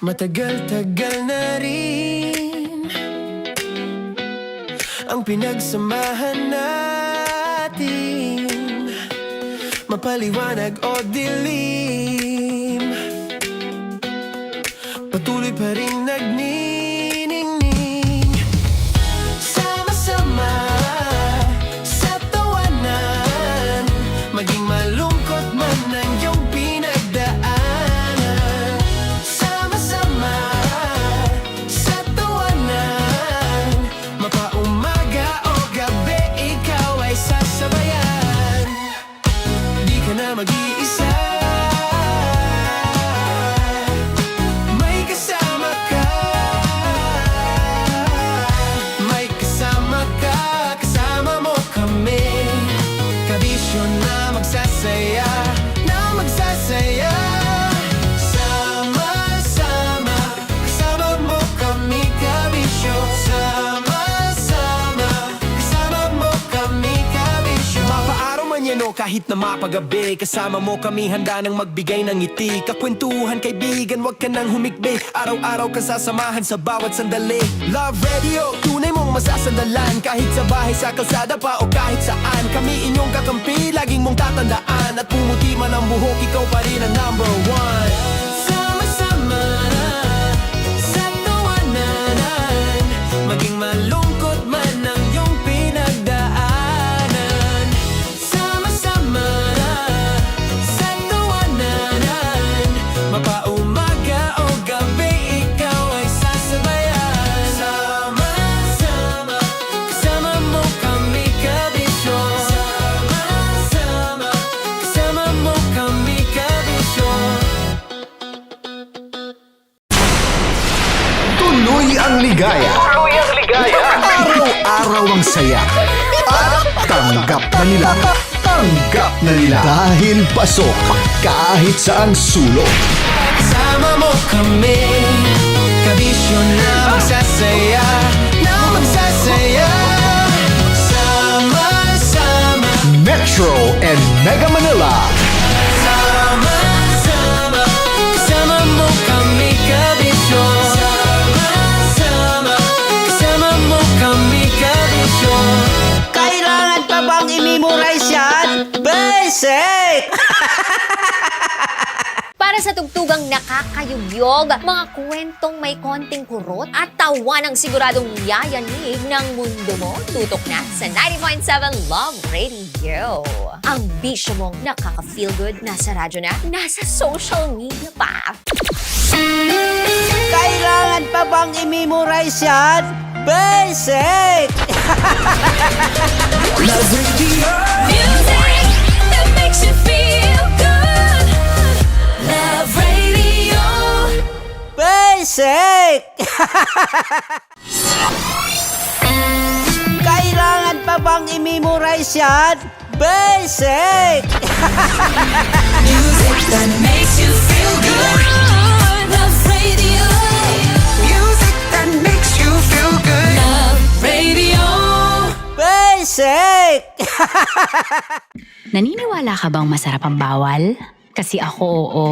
Matagal-tagal na rin ang pinagsamahan natin, mapaliwanag o dilim, patuloy pa rin nagniningning. Sama-sama sa tawanan, maging malungkot man ang iyong pinagdaanan. Sama-sama sa tawanan, mapaumaga o gabi, ikaw ay sasabayan. Di ka na mag-iisa, may kasama ka. May kasama ka, kasama mo kami. Kabisyo na magsasaya, na magsasaya. Sama-sama, kasama mo kami, kabisyo. Sama-sama, kasama mo kami, kabisyo. Mapaaraw man yan o kahit na mapagabi, kasama mo kami, handa nang magbigay ng ngiti. Kakwentuhan kaibigan, wag ka nang humikbi. Araw-araw ka sasamahan sa bawat sandali. Love Radio, tunay mong masasandalan. Kahit sa bahay, sa kalsada pa o kahit saan, kami inyong kakampi, laging mong tatandaan. At pumuti man ang buhok, ikaw pa rin ang number one. Sama-sama sa tawanan, maging malungkot man ang iyong pinagdaanan. Sama-sama sa tawanan, mapaumaga o gabi, ikaw ay sasabayan. Sama-sama, kasama mo kami, kabisyo. Sama-sama, kasama mo kami, kabisyo. Tuloy ang ligaya. Araw-araw ang saya. At tanggap na nila. Tanggap na nila. Dahil pasok kahit saang sulok. Kasama mo kami, kabisyo na magsasaya, na magsasaya. Sama-sama, Metro and Mega Manila. sama-sama, kasama mo kami, kabisyo. Sama-sama, kasama mo kami, kabisyo. Kailangan pa bang i-memorize yan? Basic! Para sa tugtugang nakakayugyog, mga kwentong may konting kurot at tawa ng siguradong yayanig ng mundo mo, tutok na sa 90.7 Love Radio. Ang bisyo mong nakaka-feel good, nasa radyo na, nasa social media pa. Kailangan pa bang i-memorize yan? Basic! Love Radio. Music that makes you feel good. Love Radio. Basic! Kailangan pa bang i-memorize yan? Basic! Music that makes you feel good. Love Radio. Music that makes you feel good. Love Radio. Basic! Naniniwala ka bang masarap ang bawal? Kasi ako oo.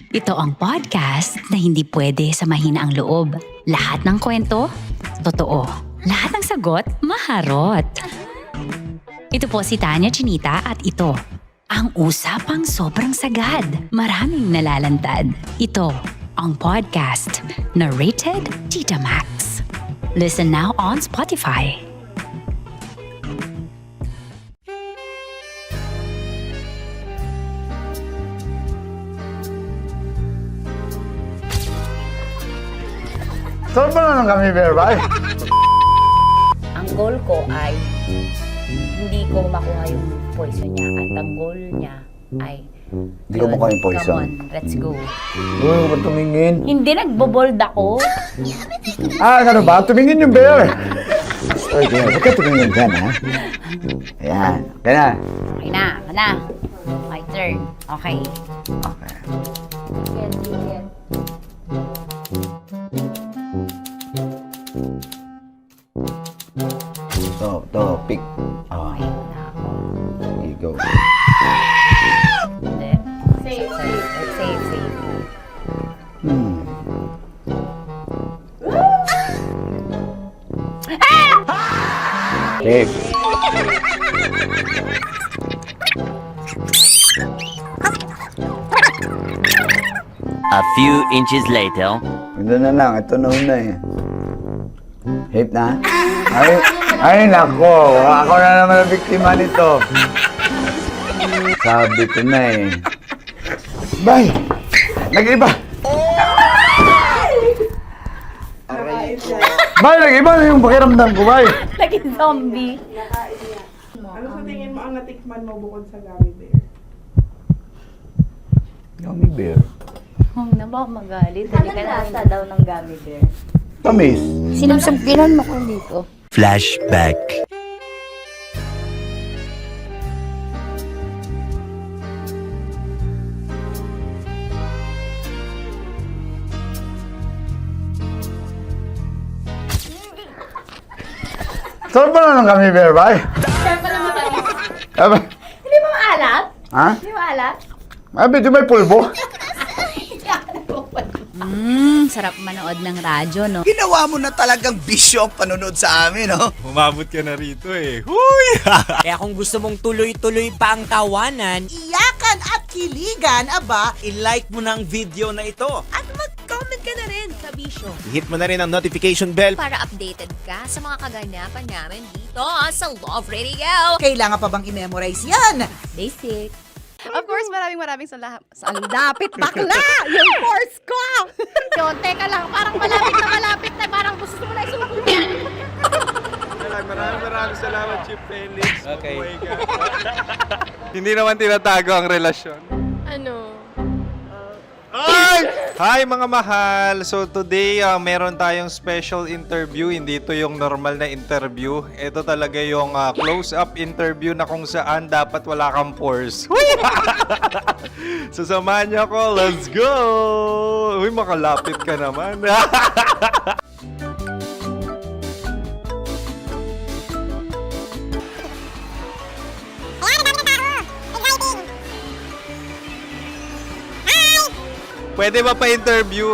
Ito ang podcast na hindi pwede sa mahina ang loob. Lahat ng kwento, totoo. Lahat ng sagot, maharot. Ito po si Tanya Chinita at ito, ang usapang sobrang sagad. Maraming nalalantad. Ito, ang podcast na Rated Tita Max. Listen now on Spotify. Saan ba naman kami, Berbay? Ang goal ko ay hindi ko makuha yung poison niya at ang goal niya ay Hindi ko makuha yung poison. Come on, let's go. Uy, huwag ka tumingin. Hindi nagbobold ako. Ano ba? Tumingin yung bear. Uy, bear, huwag ka tumingin dyan, ha? Ayan. Kaya na. Okay na, okay na. My turn. Okay. Okay. Get, get. Pick. Oh, Okay na ako. you go. Hindi. Safe, safe. Safe, safe. Basic. A few inches later. Ito na lang, ito na una eh. Hip na? Ay nako, ako na naman ang biktima nito. Sabi ko na eh. Bay! Nag-iba! Bay, nag-iba na yung pakiramdam ko, bay! Naging zombie. Ano sa tingin mo ang natikman mo bukod sa gummy bear? Gummy bear. Huwag na ba magalit? Hindi ka lasa daw ng gummy bear. Tamis. Sinusumpinan mo ko dito. Flashback. Saan pa na ng gummy bear, bay? Hindi mo maalat? Ha? Hindi mo maalat? Abi, di may pulbo? Sarap manood ng radyo, no? Ginawa mo na talagang bisyo ang panonood sa amin, no? Umabot ka na rito eh. Huy! Kaya kung gusto mong tuloy-tuloy pa ang tawanan, Iyakan at kiligan, aba, i-like mo na ang video na ito. at mag-comment ka na rin sa bisyo. Hit mo na rin ang notification bell. Para updated ka sa mga kaganapan namin dito sa Love Radio. Kailangan pa bang i-memorize yan? Basic. Of course, maraming salamat. Sa lapit bakla! Yung course ko! Yun, teka lang, parang malapit na, parang gusto mo na isulat. Maraming salamat, Chip Felix. Okay. Hindi naman tinatago ang relasyon. Ano? Hi! Hi mga mahal! So today, meron tayong special interview. Hindi ito yung normal na interview. Ito talaga yung close-up interview na kung saan dapat wala kang pores. So samahan niyo ako. Let's go! Uy, makalapit ka naman. Pwede ba pa-interview?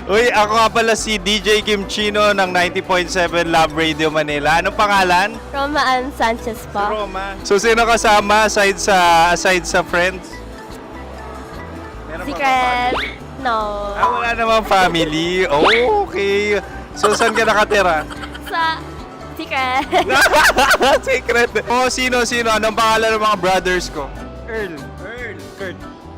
Uy, ako nga pala si DJ Kim Chino ng 90.7 Love Radio Manila. Anong pangalan? Roma Ann Sanchez po. Roma. So, sino kasama aside sa friends? Meron ba Secret. No. wala namang family. Oh, okay. So, saan ka nakatira? Sa Secret. Secret. Oh, sino? Anong pangalan ng mga brothers ko? Earl, Kurt.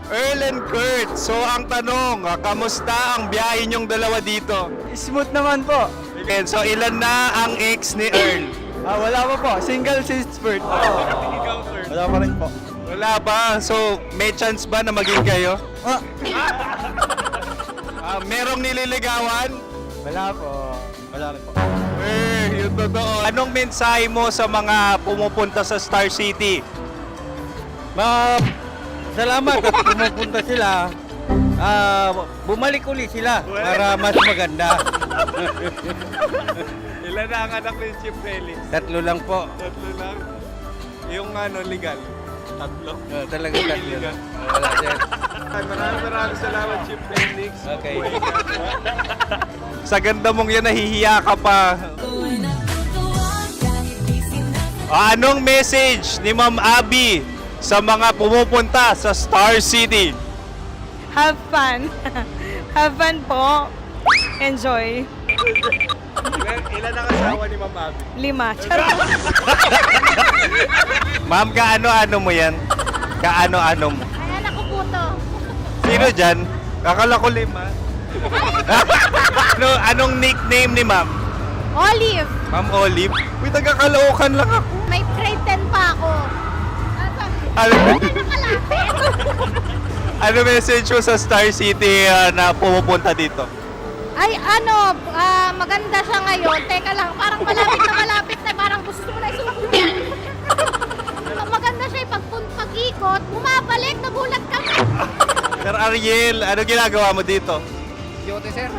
Earl and Kurt. So, ang tanong, kamusta ang biyahe niyong dalawa dito? Smooth naman po. Okay, so, ilan na ang ex ni Earl? Wala pa po. Single since birth. Wala pa rin po. Wala pa. So, may chance ba na maging kayo? Merong nililigawan? Wala po. Wala rin po. Yung totoo. Anong mensahe mo sa mga pumupunta sa Star City? Salamat at pumupunta sila. Bumalik uli sila para mas maganda. Ilan na ang anak ni Chip Felix? 3 lang po. 3 lang. Yung legal? 3? Talaga 3 lang. Wala sir. Maraming salamat, Chip Felix. Okay. Sa ganda mong yan, nahihiya ka pa. Anong message ni Ma'am Abby sa mga pumupunta sa Star City? Have fun. Have fun po. Enjoy. Ilan ang asawa ni Ma'am Abby? 5. Charot. Ma'am, kaano-ano mo yan? Kaano-ano mo? Ay, anak ko po to. Sino dyan? Kakala ko 5. Anong nickname ni Ma'am? Olive. Ma'am Olive? Uy, taga-Caloocan lang ako. May grade 10 pa ako. Ano message mo sa Star City na pumupunta dito? Ay, maganda siya ngayon. Teka lang, parang malapit na, parang gusto mo na isulat. Maganda siya pag-ikot, bumabalik, nagulat kami. Sir Ariel, ano ginagawa mo dito? Yote sir.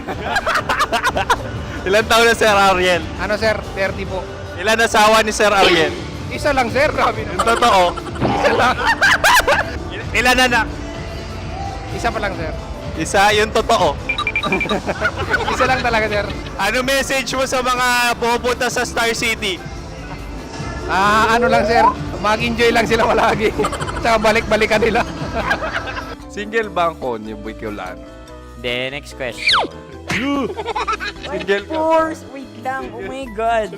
Ilan taon na Sir Ariel? Ano sir? 30 po. Ilan asawa ni Sir Ariel? Isa lang sir. Grabe Yung totoo. Ilan anak? Isa pa lang sir. Isa, yung totoo. Isa lang talaga, sir. Ano message mo sa mga pupunta sa Star City? Ano lang, sir. Mag-enjoy lang sila palagi. Tsaka balik-balikan nila. Single ba ang konyo, Bicolano? The next question. Single ka. course! Wait lang. Oh my God.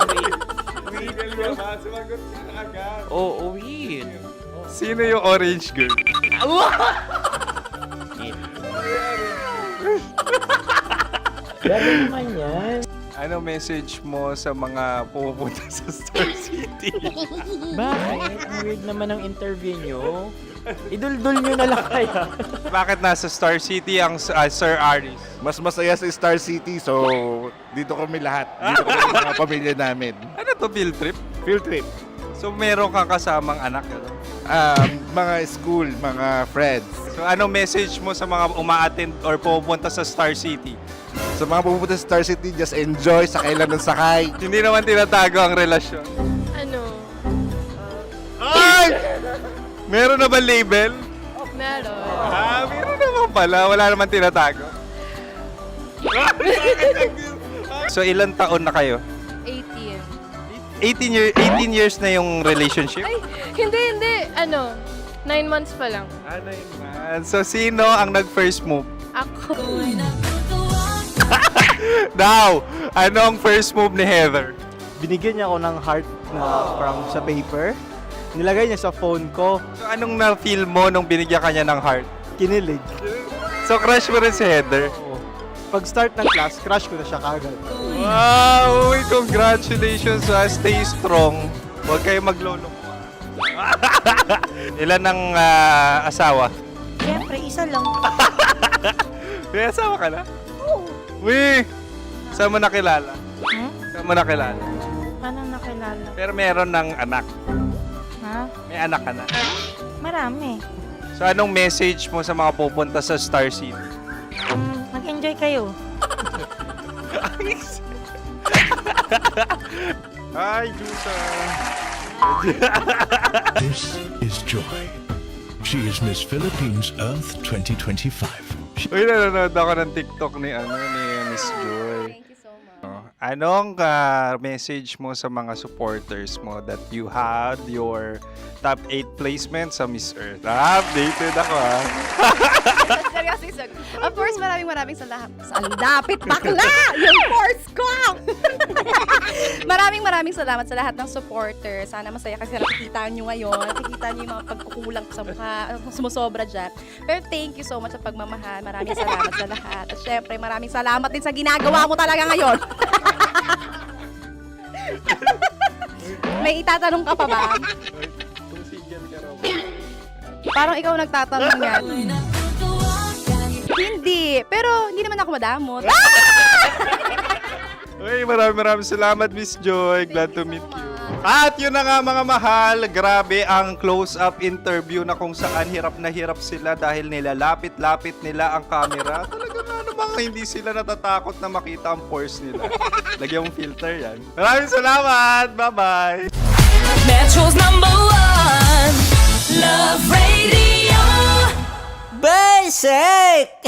Single ka ba? Sumagot ka na agad. Oh, wait. Sino yung orange girl? Ano message mo sa mga pupunta sa Star City? Bakit? Ang weird naman ang interview nyo. Idul-dul nyo na lang kaya. Bakit nasa Star City ang Sir Aris? Mas masaya sa Star City, so dito kami lahat. Dito kami mga pamilya namin. Ano to, field trip? Field trip. So meron kang kasamang anak? Ano? Mga school, mga friends. So ano message mo sa mga uma-attend or pupunta sa Star City? Sa mga pupunta sa Star City, just enjoy, sakay lang ng sakay. Hindi naman tinatago ang relasyon. Ano? Ay! Meron na ba label? Meron. Meron naman pala. Wala naman tinatago. So ilang taon na kayo? 18. 18 years na yung relationship? Ay, hindi. 9 months pa lang. 9 months. So sino ang nag-first move? Ako. Now, ano ang first move ni Heather? Binigyan niya ako ng heart na from sa paper. Nilagay niya sa phone ko. So anong na-feel mo nung binigyan kanya ng heart? Kinilig. So crush mo rin si Heather? Pag start ng class, crush ko na siya kagad. Wow! Uy, congratulations! Stay strong. Huwag kayo maglolo. Ilan ang asawa? Siyempre, isa lang. May asawa ka na? Oo. Uy! Saan mo nakilala? Saan mo nakilala? Paano nakilala? Pero meron ng anak. Ha? May anak ka na. Marami. So anong message mo sa mga pupunta sa Star City? Mag-enjoy kayo. Hi, Jusa! This is Joy. She is Miss Philippines Earth 2025. Uy, nanonood ako ng TikTok ni Miss Joy. Thank you so much. Anong message mo sa mga supporters mo that you had your top 8 placement sa Miss Earth? Updated ako Seryously, of course, maraming salamat. Ang dapit bakla! Yung course ko! maraming salamat sa lahat ng supporters. Sana masaya kasi nakikita nyo ngayon. Nakikita nyo yung mga pagkukulang sa mukha, sumusobra dyan. Pero thank you so much sa pagmamahal. Maraming salamat sa lahat. At syempre, maraming salamat din sa ginagawa mo talaga ngayon. May itatanong ka pa ba? Parang ikaw nagtatanong yan. Hindi. Pero hindi naman ako madamot. Uy, maraming salamat, Miss Joy. Glad to meet you. At yun na nga mga mahal, grabe ang close-up interview na kung saan hirap na hirap sila dahil nilalapit-lapit nila ang camera. Talaga na namang hindi sila natatakot na makita ang pores nila. Lagyan mong filter yan. Maraming salamat! Bye-bye! Metro's #1 Love Radio. Basic!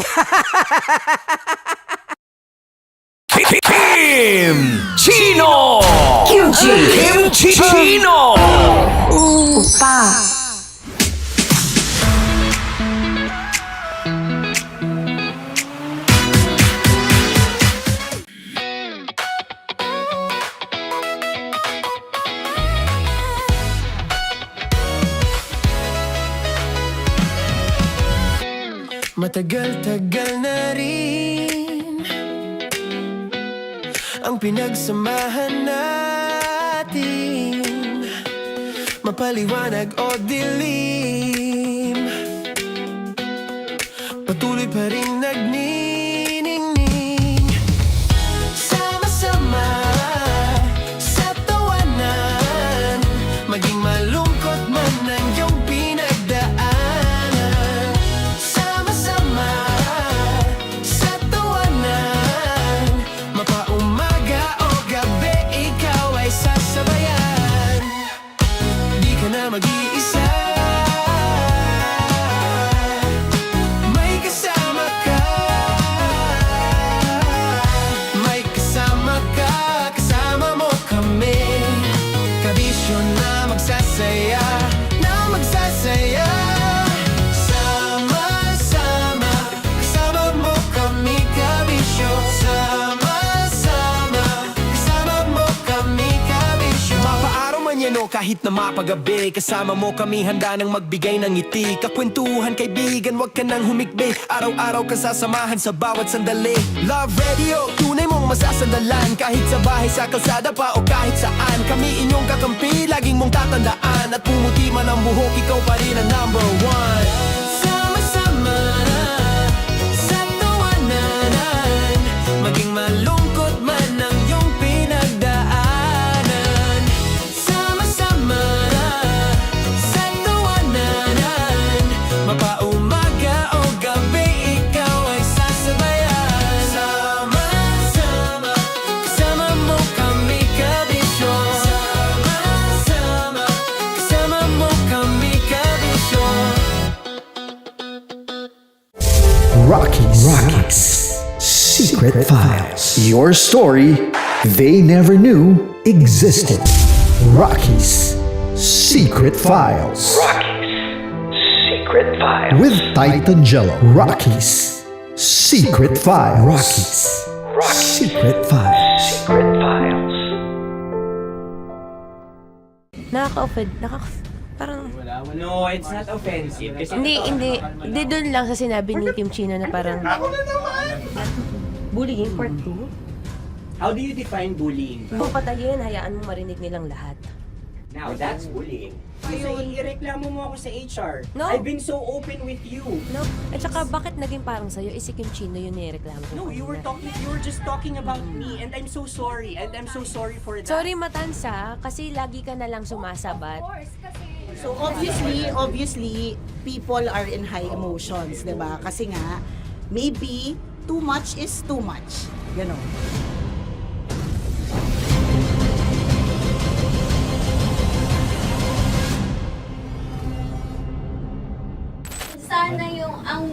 Kim Chino! Kimchi Chino! Opa. Matagal-tagal na rin ang pinagsamahan natin, mapaliwanag o dilim, patuloy pa rin nagniningning. Sama-sama sa tawanan, maging malungkot man ang iyong pinagdaanan. Sama-sama sa tawanan, mapaumaga o gabi, ikaw ay sasabayan. Di ka na mag-iisa, may kasama ka. kahit na mapagabi. Kasama mo kami handa nang magbigay ng ngiti. Kakwentuhan kaibigan, wag ka nang humikbi. Araw-araw ka sasamahan sa bawat sandali. Love Radio, tunay mong masasandalan. Kahit sa bahay, sa kalsada pa o kahit saan. Kami inyong kakampi, laging mong tatandaan. At pumuti man ang buhok, ikaw pa rin ang number one. Sama-sama sa tawanan, maging malungkot man ang iyong pinagdaanan. Sama-sama sa tawanan, mapaumaga o gabi, ikaw ay sasabayan. Sama-sama, kasama mo kami kabisyon. Sama-sama, kasama mo kami kabisyon. Rocky's Secret Files. Your story they never knew existed. Rocky's Secret Files. Secret Files. With Titan Jello. Rocky's Secret Files. Rocky's Secret Files. Secret Files. Nakaka-offend. Parang... No, it's not offensive. Kasi Hindi doon lang sa sinabi ni Kim Chino na parang... Bullying, part 2? how do you define bullying? Kung patayin, hayaan mo marinig nilang lahat. Now, that's bullying. Ngayon, ireklamo mo ako sa HR. No. I've been so open with you. No? At saka, bakit naging parang sa'yo? Si Kim Chino yun nireklamo ko. No, you were just talking about me, and I'm so sorry. And I'm so sorry for that. Sorry, Matansa, kasi lagi ka na lang sumasabat. So obviously, people are in high emotions, 'di ba? Kasi nga, maybe too much is too much. Ganon. Sana yung ang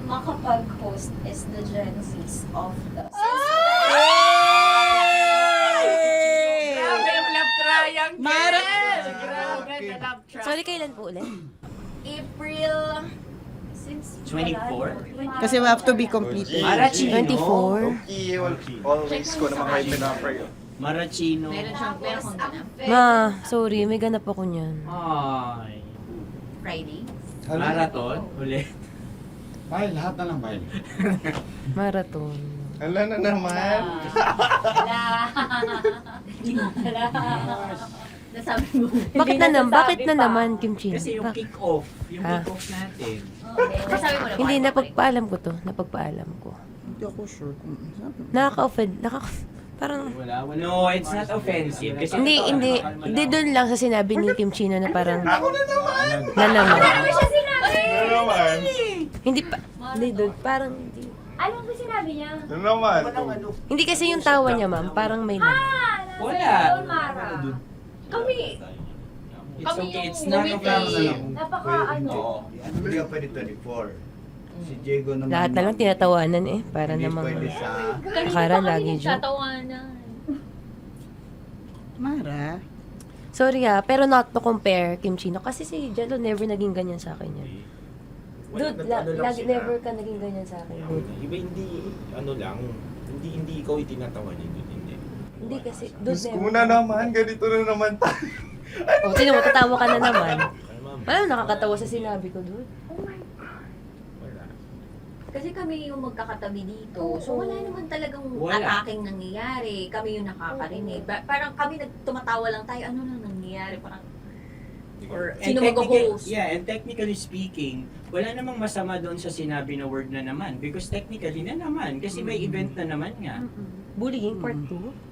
makapag-host is the Gen Zs of the Grabe yung love triangle! Grabe na love triangle! Sorry, kailan po ulit? April 24? Kasi we have to be complete. Marachino. 24. Always ko naman kayo pinapray. Marachino. Ma, sorry, may ganap ako niyan. Ay. Friday. Marathon? Ulit. Bye, lahat na lang bye. Marathon. Ala na naman. Nasabi mo. Bakit na naman, Kim Chino? Kasi yung kick-off. Yung Ha? kick-off natin. Nasabi mo na. Hindi, napagpaalam ko to. Napagpaalam ko. Hindi ako sure kung Nakaka-offend. Parang... Wala. No, it's not offensive. Kasi Hindi doon lang sa sinabi ni Kim Chino na parang... Ako na naman. Na naman. Ano siya sinabi? Ano naman? Hindi pa... Hindi doon. Parang... Hindi. Ano ba sinabi niya? Ano naman? Hindi kasi yung tawa niya, ma'am. Parang may lang. Wala. Mara. Kami. It's Kami okay. yung It's not offensive. Napaka ano. Hindi ka pwede 24. Si Diego naman. Lahat na lang tinatawanan eh. Para namang... sa... Akara lagi joke. Tatawanan. Mara. Sorry ha, pero not to compare Kim Chino. Kasi si Jello never naging ganyan sa akin yan. Dude, lagi never ka naging ganyan sa akin, dude. Iba hindi, ano lang, hindi ikaw itinatawa niya, dude, hindi. Hindi kasi, dude, Diyos ko never. na naman, ganito na naman tayo. Oh, sino mo, tatawa ka na naman. Ano, nakakatawa sa sinabi ko, dude. Oh my God. Kasi kami yung magkakatabi dito. So wala naman talagang attacking nangyayari. Kami yung nakakarinig. Parang kami tumatawa lang tayo. Ano nang nangyayari? Parang or sino mag-host? Yeah, and technically speaking, wala namang masama doon sa sinabi na word na naman. Because technically na naman. Kasi may event na naman nga. Bullying, part 2?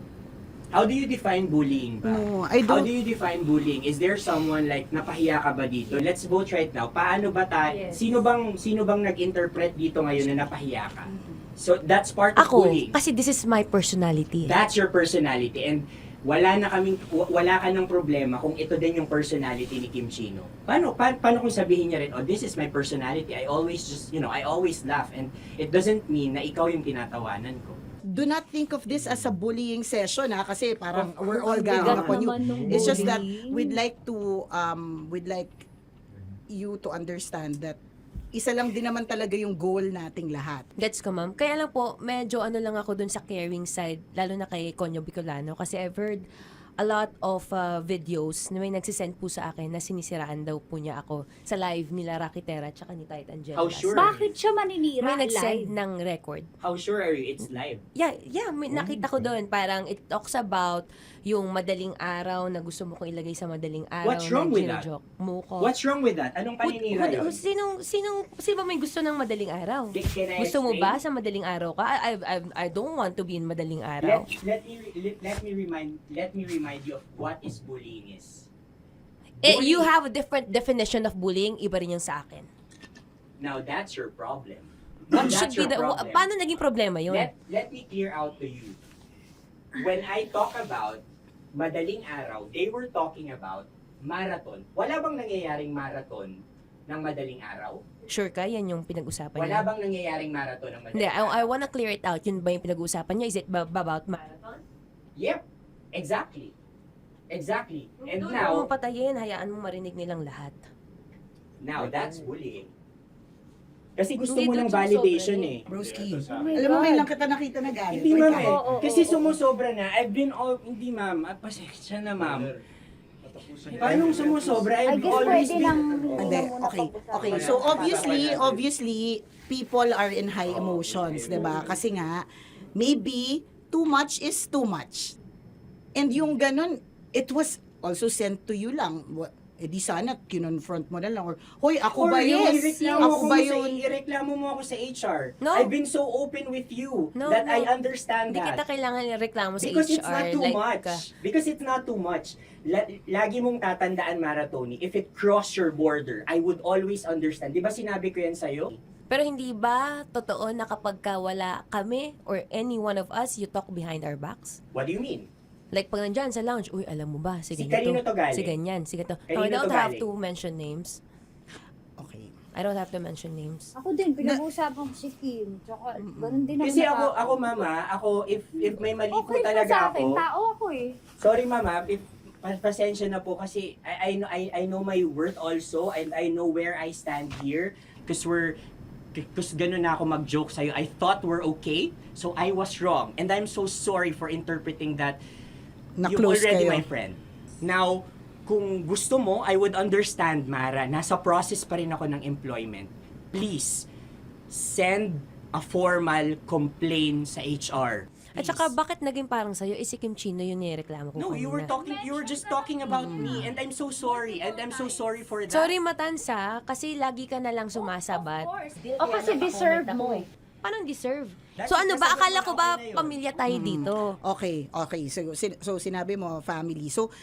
How do you define bullying ba? No, I How don't. do you define bullying? Is there someone like napahiya ka ba dito? Let's vote right now. Paano ba Yes. sino bang nag-interpret dito ngayon na napahiya ka? So that's part of Ako, bullying. kasi this is my personality. That's your personality and wala ka ng problema kung ito din yung personality ni Kim Chino. Paano kung sabihin niya rin, oh, this is my personality. I always I always laugh and it doesn't mean na ikaw yung tinatawanan ko. Do not think of this as a bullying session kasi parang we're all ganging upon you. It's just that we'd like you to understand that isa lang din naman talaga yung goal nating lahat. Gets ko, ma'am. Kaya lang po, medyo ano lang ako dun sa caring side, lalo na kay Konyo Bicolano. Kasi I've heard a lot of videos na may nagsisend po sa akin na sinisiraan daw po niya ako sa live nila Rocky Terra at saka ni Tight Angela. How sure? Bakit siya maninira May live? nagsend ng record. How sure are you it's live? Yeah, may nakita ko doon. Parang it talks about yung madaling araw na gusto mo kong ilagay sa madaling araw. What's wrong na with that? ginojoke mo ko. What's wrong with that? Anong paninira yun? Sino ba may gusto ng madaling araw? Can I Gusto mo explain? ba sa madaling araw ka? I don't want to be in madaling araw. Let me remind you of what is bullying is. You have a different definition of bullying, iba rin yung sa akin. Now that's your problem. What That's should be your problem. paano naging problema yun? Let me clear out to you. When I talk about madaling araw, they were talking about marathon. Wala bang nangyayaring marathon ng madaling araw? Sure ka? Yan yung pinag-usapan Wala niya? bang nangyayaring marathon ng Hindi, madaling araw? I wanna clear it out. Yun ba yung pinag-usapan niya? Is it about marathon? Yep, exactly. Exactly. And Doon now, mo patayin, hayaan mo marinig nilang lahat. now that's bullying. Kasi gusto Hindi mo doon ng validation sumusobra eh. Broski. Oh my Alam mo, God. ngayon lang kita nakita na galit. Hindi ma'am eh. Oo, Kasi oo. sumusobra na. I've been all, hindi ma'am. Pasensya na ma'am. Paano sumusobra? I I've guess always pwede been... lang Hindi, okay. So obviously, people are in high emotions, 'di ba? Kasi nga, maybe too much is too much. And yung ganun, it was also sent to you lang. Eh di sana kinonfront mo na lang or hoy ako ba yun? Ako ba yun? Ireklamo mo ako sa HR. No. I've been so open with you No, that no. I understand Hindi that. kita kailangan ireklamo sa Because HR. it's not too like, much. Because it's not too much. Lagi mong tatandaan, Maratoni, if it cross your border, I would always understand. Di ba sinabi ko yan sa'yo? Pero hindi ba totoo na kapag ka wala kami or any one of us, you talk behind our backs? What do you mean? Like pag nandyan sa lounge, uy, alam mo ba, si Si ganito, kanino to galing? si ganyan, si ganito. No, I Kanino don't to have galing? to mention names. Okay. I don't have to mention names. Ako din, pinag-uusapan ko si Kim. Tsaka, ganun din Kasi ako. ako mama, if may mali po Okay pa talaga sa akin, ako. tao ako eh. Sorry mama, if pasensya na po kasi I know my worth also and I know where I stand here because ganun na ako mag-joke sa'yo. I thought we're okay, so I was wrong. And I'm so sorry for interpreting that you're Na-close already kayo. my friend. Now, kung gusto mo, I would understand, Mara. Nasa process pa rin ako ng employment. Please, send a formal complaint sa HR. At saka bakit naging parang sa'yo, si Kim Chino yung nireklamo ko No, you were just talking about me and I'm so sorry. And I'm so sorry for that. Sorry Matansa, kasi lagi ka na lang sumasabat. O kasi deserve mo eh. Paano deserve? That's So ano ba, because akala ko ba ako na yun. pamilya tayo dito? Okay. So sinabi mo family. So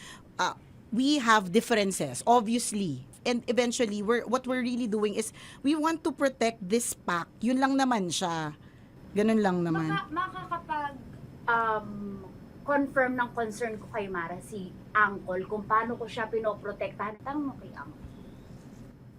we have differences obviously. And eventually what we're really doing is we want to protect this pack. Yun lang naman siya. Ganun lang naman. Makakapag confirm ng concern ko kay Mara si Uncle kung paano ko siya pinoprotektahan. Tanong mo kay Uncle.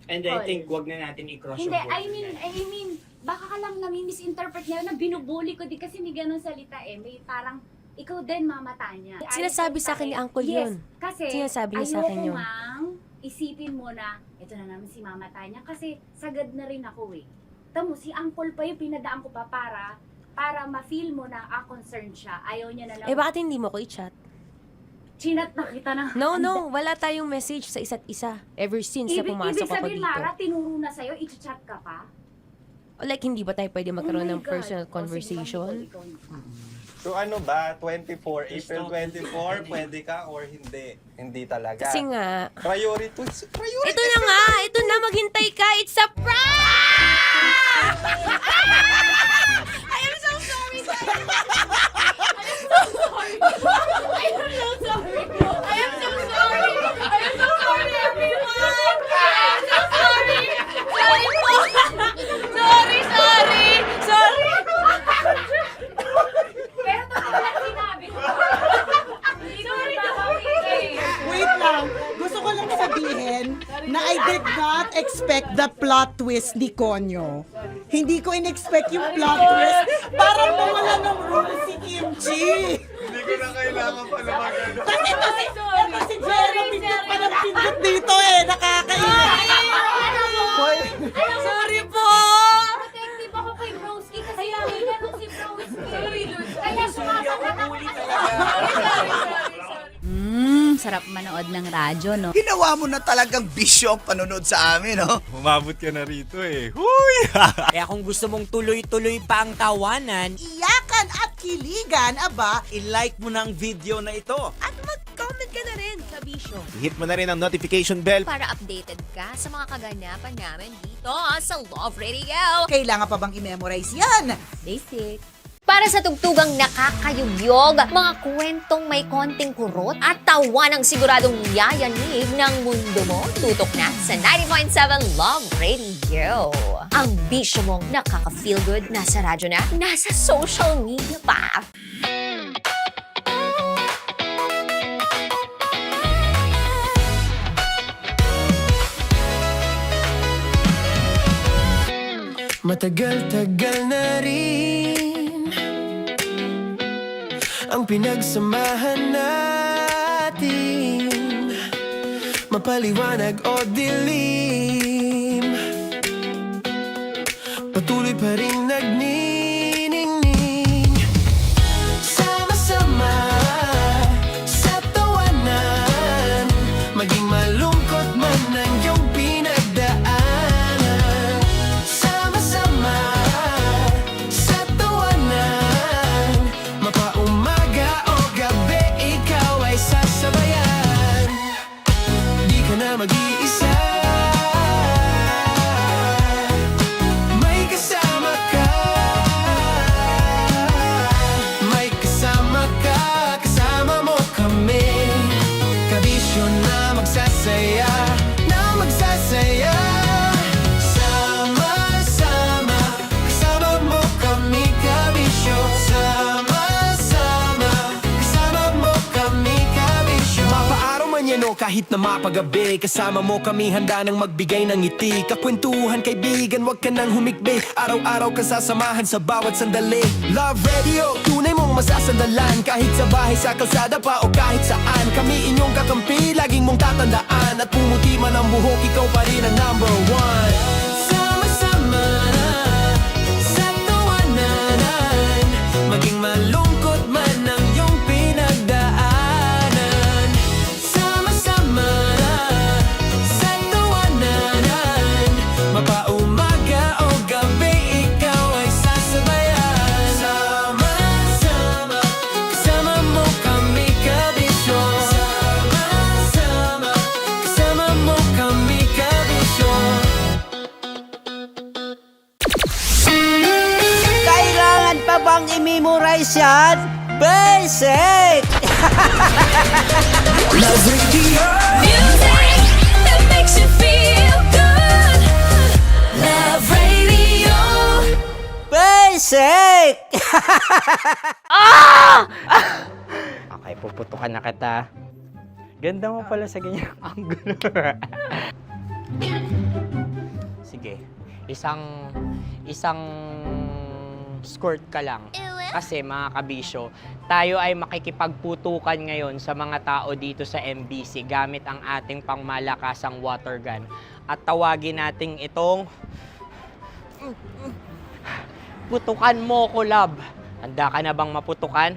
And I think wag na natin i-cross Hindi, yung border. I mean, baka ka lang nami-misinterpret niya na binubuli ko din kasi may ganun salita eh. May parang, ikaw din mamata niya. Sinasabi sa akin ni Uncle Yes, yun. kasi Sinasabi niya sa akin yun. ayoko ngang isipin mo na, ito na naman si mamata niya kasi sagad na rin ako eh. Tamo, si Uncle pa yung pinadaan ko pa para ma-feel mo na concerned siya. Ayaw niya na lang. Eh bakit hindi mo ko i-chat? Chinat na kita na. No, wala tayong message sa isa't isa ever since na pumasok Ibig ako sabihin, dito. Mara, tinuro na sa'yo, i-chat ka pa? Like, hindi ba tayo pwede magkaroon Oh my ng God. personal O, sige, conversation? ikaw. So ano ba, 24, April 24, pwede ka or hindi? Hindi talaga. Kasi nga, Priority. ito na nga, ito na, maghintay ka, it's a prank! I am so sorry, guys! I am so sorry! I am so sorry! I am so sorry! I am so sorry, everyone! I am so sorry! Sorry po! Sorry! Sorry! Pero ito na lang sinabi ko. Hindi ko Wait lang. Gusto ko lang sabihin na I did not expect the plot twist ni Konyo. Hindi ko in-expect yung plot twist. Parang mawala ng role si Kimchi. Hindi ko na kailangan pa naman. Kasi ito si Jero, pindot pa ng pindot dito eh. Nakakainis. Sorry po! Protective ako kay Broski kasi may ganun si Broski. Kaya sumasagot ako. sarap manood ng radyo, no? Ginawa mo na talagang bisyo ang panonood sa amin, no? Umabot ka na rito eh. Huy! Kaya kung gusto mong tuloy-tuloy pa ang tawanan, Iyakan at kiligan, aba, I-like mo na ang video na ito. At mag-comment ka na rin sa Bisyo. Hit mo na rin ang notification bell. Para updated ka sa mga kaganapan namin dito sa Love Radio. kailangan pa bang i-memorize yan? Basic. Para sa tugtugang nakakayugyog, mga kwentong may konting kurot at tawa ng siguradong yayanig ng mundo mo, tutok na sa 90.7 Love Radio. Ang bisyo mong nakaka-feel good, nasa radyo na, nasa social media pa. Matagal-tagal na rin ang pinagsamahan natin, mapaliwanag o dilim, patuloy pa rin nagniningning. Sama-sama sa tawanan, maging malungkot man ang iyong pinagdaanan. Sama-sama sa tawanan, mapaumaga o gabi, ikaw ay sasabayan. Di ka na mag-iisa, may kasama ka. May kasama ka, kasama mo kami. Kabisyo na magsasaya, na magsasaya. Sama-sama, kasama mo kami, kabisyo. Sama-sama, kasama mo kami, kabisyo. Mapaaraw man yan o kahit na mapagabi, kasama mo kami, handa nang magbigay ng ngiti. Kakwentuhan, kaibigan, wag ka nang humikbi. Araw-araw ka sasamahan sa bawat sandali. Love Radio, tunay mong masasandalan. Kahit sa bahay, sa kalsada pa o kahit saan, kami inyong kakampi, laging mong tatandaan. At pumuti man ang buhok, ikaw pa rin ang number one. Sama-sama sa tawanan, maging malungkot man ang iyong pinagdaanan. Sama-sama sa tawanan, mapaumaga o gabi, ikaw ay sasabayan. Sama-sama, kasama mo kami, kabisyo. Sama-sama, kasama mo kami, kabisyo. kailangan pa bang i-memorize yan? Basic! Love Radio. Music that makes you feel good. Love Radio. Basic! Okay, puputukan na kita. Ganda mo pala sa ganyang angulo. Sige, isang skirt ka lang. Kasi mga kabisyo, tayo ay makikipagputukan ngayon sa mga tao dito sa MBC gamit ang ating pangmalakasang water gun. At tawagin natin itong putukan mo ko, love. Handa ka na bang maputukan?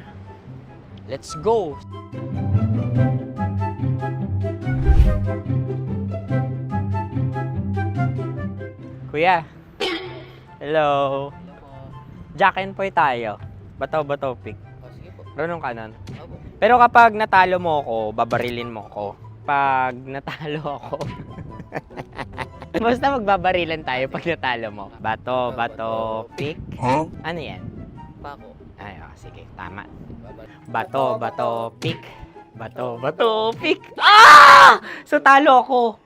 Let's go! Kuya. Hello. Jack and Poy tayo. Bato-bato pick. Runong kanan. Pero kapag natalo mo ako, babarilin mo ako. Pag natalo ako, basta magbabarilan tayo pag natalo mo. Bato, pick. Ano yan? Pako. Ay, sige, tama. Bato, pick. Bato, pick. Ah! So talo ako.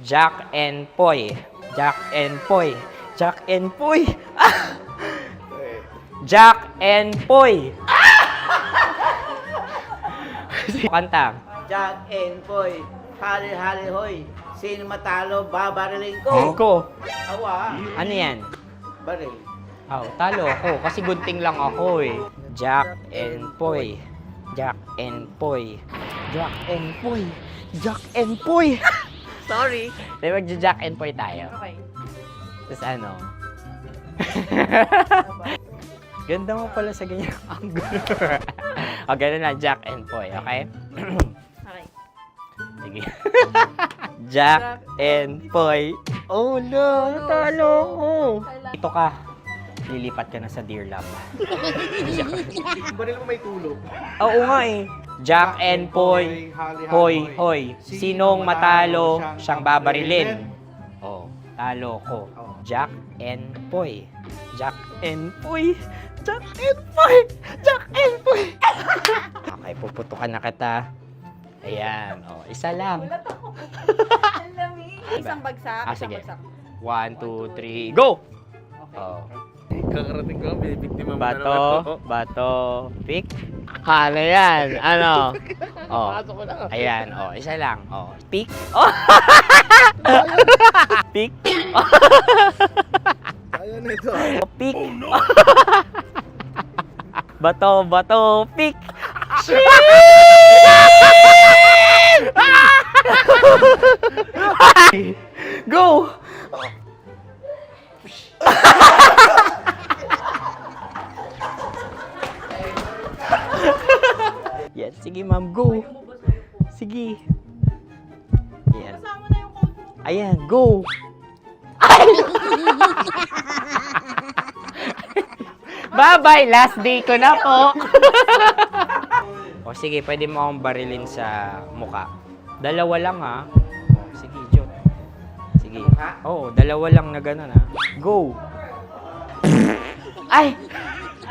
Jack and Poy. Jack and Poy. Jack and Poy. Ah! Jack and Poy. Kanta. Jack and Poy, hali-hali hoy. Sino matalo, babariling ko. Ko. Awa. Ano yan? Baril. Oh, talo ako kasi gunting lang ako eh. Jack and Poy. Jack and Poy. Jack and Poy. Jack and Poy. Sorry. Di magja-Jack and Poy tayo. Okay. Tapos ano? Ganda mo pala sa ganyang angulo. O, ganun lang, Jack and Poy, okay? Okay. sige. Jack and Poy. Oh no, natalo ko. Ito ka. Lilipat ka na sa Dear Lab. Baril mo may tulog. Oo nga eh. Jack and Poy. Hoy, hoy. Sinong matalo, siyang babarilin. Oh, talo ko. Jack and Poy. Jack and Poy. Jack and Poy. Jack and Poy. Okay, puputukan na kita. Ayan. Oh, isa lang. Isang bagsak. Ah, sige. 1, 2, 3, go! Oh. Kakarating ko, may biktima mo na Bato, naman. bato, pick. Ano yan? Ano? Oh. Pasok ko na. Ayan, oh, isa lang. Oh, pick. Oh. Pick. Ayun ito. Oh, pick. Bato, bato, pick. Go! Yan, sige ma'am, go. Sige. Yan. Ayan, go. Bye-bye, last day ko na po. O sige, pwede mo akong barilin sa muka. Dalawa lang ha. O, sige, Jot. Sige. Oo, dalawa lang na gano'n ha. Go. Ay!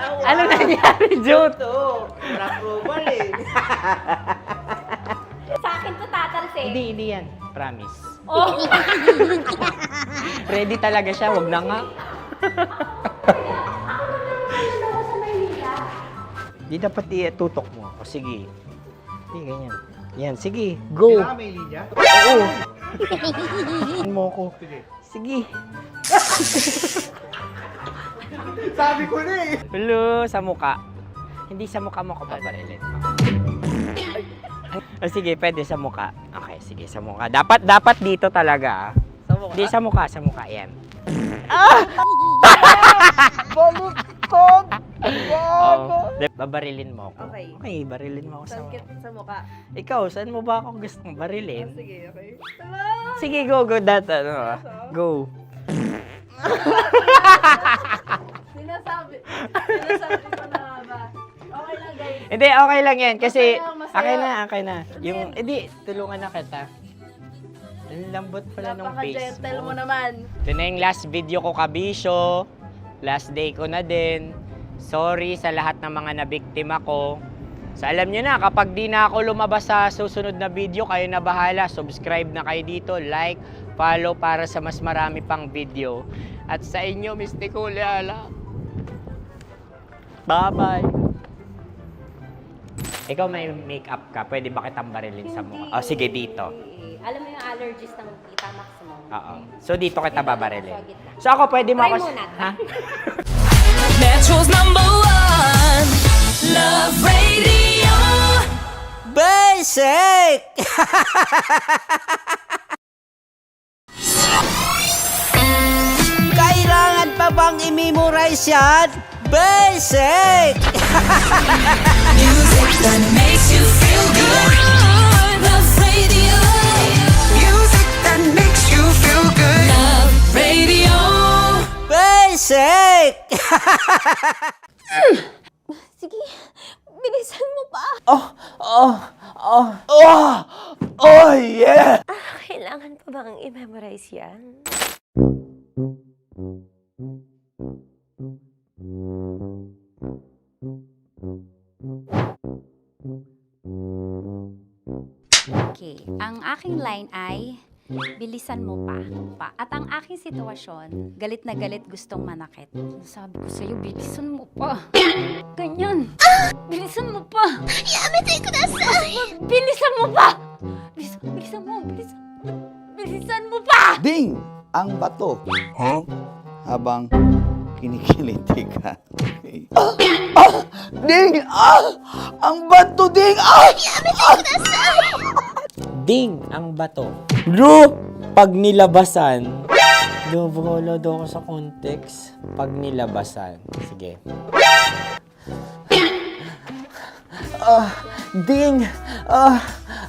Ano nangyari, Jot? Approval eh. Sa akin to tatalsik. Hindi yan. Promise. Oh. Ready talaga siya, wag na nga. Di dapat itutok mo. O sige. Hindi, ganyan. Yan, sige. Go. Kailangan may linya? Oo. Mo ko. Sige. Sabi ko na eh. Hello, sa muka. Hindi sa muka mo ko babarilin. O sige, pwede sa muka. Okay, sige, sa muka. Dapat dito talaga. Sa mukha? Hindi, sa muka. Yan. Baluktot! Oh, babarilin mo ako. Okay. Okay, barilin mo ako sa Sa mukha. Ikaw, saan mo ba ako gustong barilin? Sige, okay. Sige, go. Go. Sinasabi ko na ba? Okay lang, guys. Hindi, okay lang yan. Kasi, Masaya, masaya. okay na. Yung, hindi, tulungan na kita. Ang lambot pala ng face Napaka-gentle mo. mo naman. Ito na yung last video ko, kabisyo. Last day ko na din. Sorry sa lahat ng mga nabiktima ko. So alam nyo na, kapag di na ako lumabas sa susunod na video, kayo na bahala. Subscribe na kayo dito, like, follow para sa mas marami pang video. At sa inyo, Mistiko Leala. Bye-bye. Ikaw may makeup ka, pwede ba kitang barilin sa mukha? Oh, sige, dito. Alam mo yung allergies ng Tita Max mo? Oo. So dito kita babarilin. So ako, pwede mo Try ako... muna. Ha? Metro's #1 Love Radio. Basic! Kailangan pa bang i-memorize yan? Basic! Music that makes you feel good. Love Radio. Music that makes you feel good. Love Radio. Basic! Sige, bilisan mo pa. Oh, yeah! Kailangan pa bang i-memorize yan? Okay, ang aking line ay, bilisan mo pa. At ang aking sitwasyon, galit na galit gustong manakit. Sabi ko sa'yo, bilisan mo pa. Ganyan. Bilisan mo pa. Yamitay ko na bilisan mo pa. Bilisan mo pa. Ding! Ang bato. Habang kinikiliti ka. Ding! Ang bato, Ding! Ding ang bato. Bro, pag nilabasan. Wala daw ako sa context. Pag nilabasan. Sige. Ding!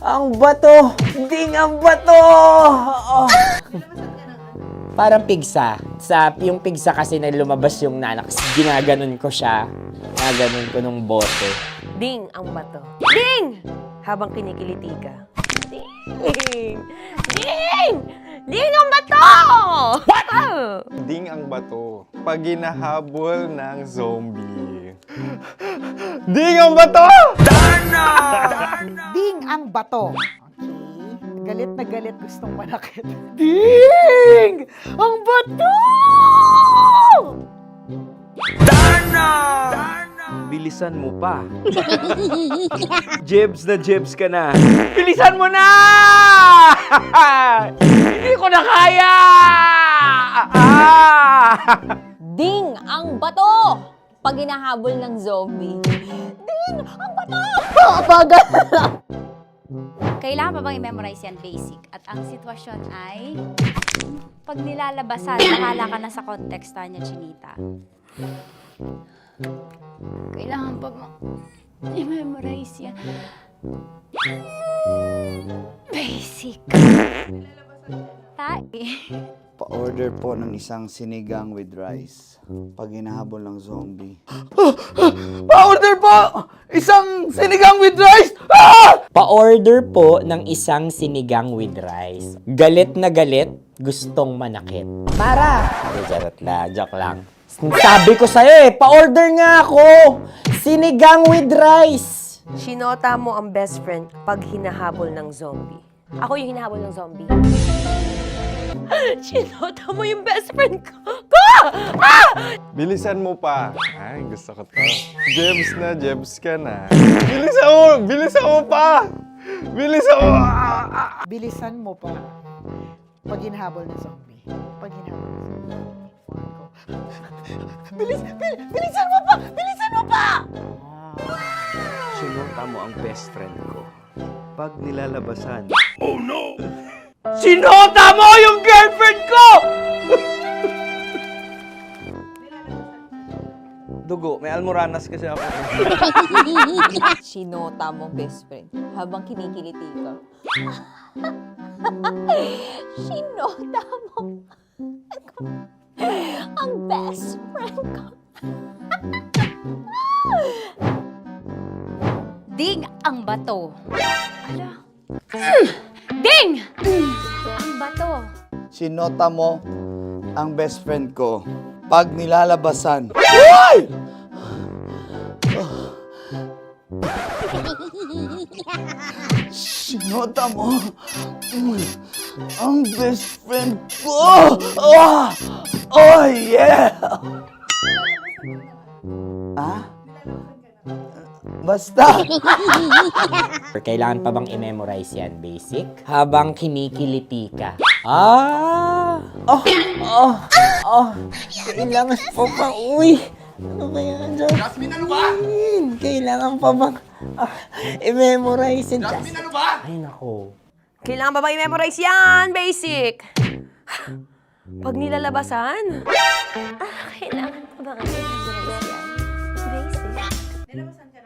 Ang bato! Ding ang bato! Oh. Parang pigsa. Yung pigsa kasi na lumabas yung nanak, ginaganon ko siya. Ginaganon ko nung bote. Ding ang bato. Ding! Habang kinikiliti ka. Ding! Ding! Ding ang bato! What? Ding ang bato. Pag hinahabol ng zombie. Ding ang bato! Ding ang bato. Okay. Galit na galit, gustong manakit. Ding! Ang bato! Bilisan mo pa. Jebs na jebs ka na. Bilisan mo na! Hindi ko na kaya! Ding ang bato! Pag hinahabol ng zombie. Ding ang bato! Bagal! Kailangan pa bang i-memorize yan basic? At ang sitwasyon ay, pag nilalabasan, bahala ka na sa konteksta niya, Chinita. Kailangan pa bang i-memorize yan? Basic. Pa-order po ng isang sinigang with rice. Pag hinahabol ng zombie. Pa-order po! Isang sinigang with rice! Pa-order po ng isang sinigang with rice. Galit na galit, gustong manakit. Para! Joke lang. Sabi ko sa'yo pa-order nga ako! Sinigang with rice! Sinota mo ang best friend pag hinahabol ng zombie. Ako yung hinahabol ng zombie. Sinota mo yung best friend ko! Bilisan mo pa. Ay, gusto ko to. Jebs na, jebs ka na. Bilisan mo! Bilisan mo pa! Bilisan mo! Bilisan mo pa. Pag hinahabol ng zombie. Pag hinahabol ng zombie. Bilisan mo pa! Bilisan mo pa! Sinota mo ang best friend ko. Pag nilalabasan. Oh no! Sinota mo yung girlfriend ko! Dugo, may almoranas kasi ako. Sinota mo best friend habang kinikiliti ka. Sinota mo ang best friend ko. Ding ang bato. Ala. Ding! Ang bato. Sinota mo ang best friend ko. Pag nilalabasan. Uy! Sinota mo ang best friend ko. Oh yeah! Basta! Kailangan pa bang i-memorize yan, basic? Habang kinikiliti ka. Kailangan pa ba? Uy! Ano ba yan, Jasmine, ano ba? Kailangan pa bang i-memorize yan, Jasmine, ano ba? Ay, nako. Kailangan ba i-memorize yan? Basic! Pag nilalabasan? Kailangan pa ba i-memorize yan? Basic. Nilabasan ka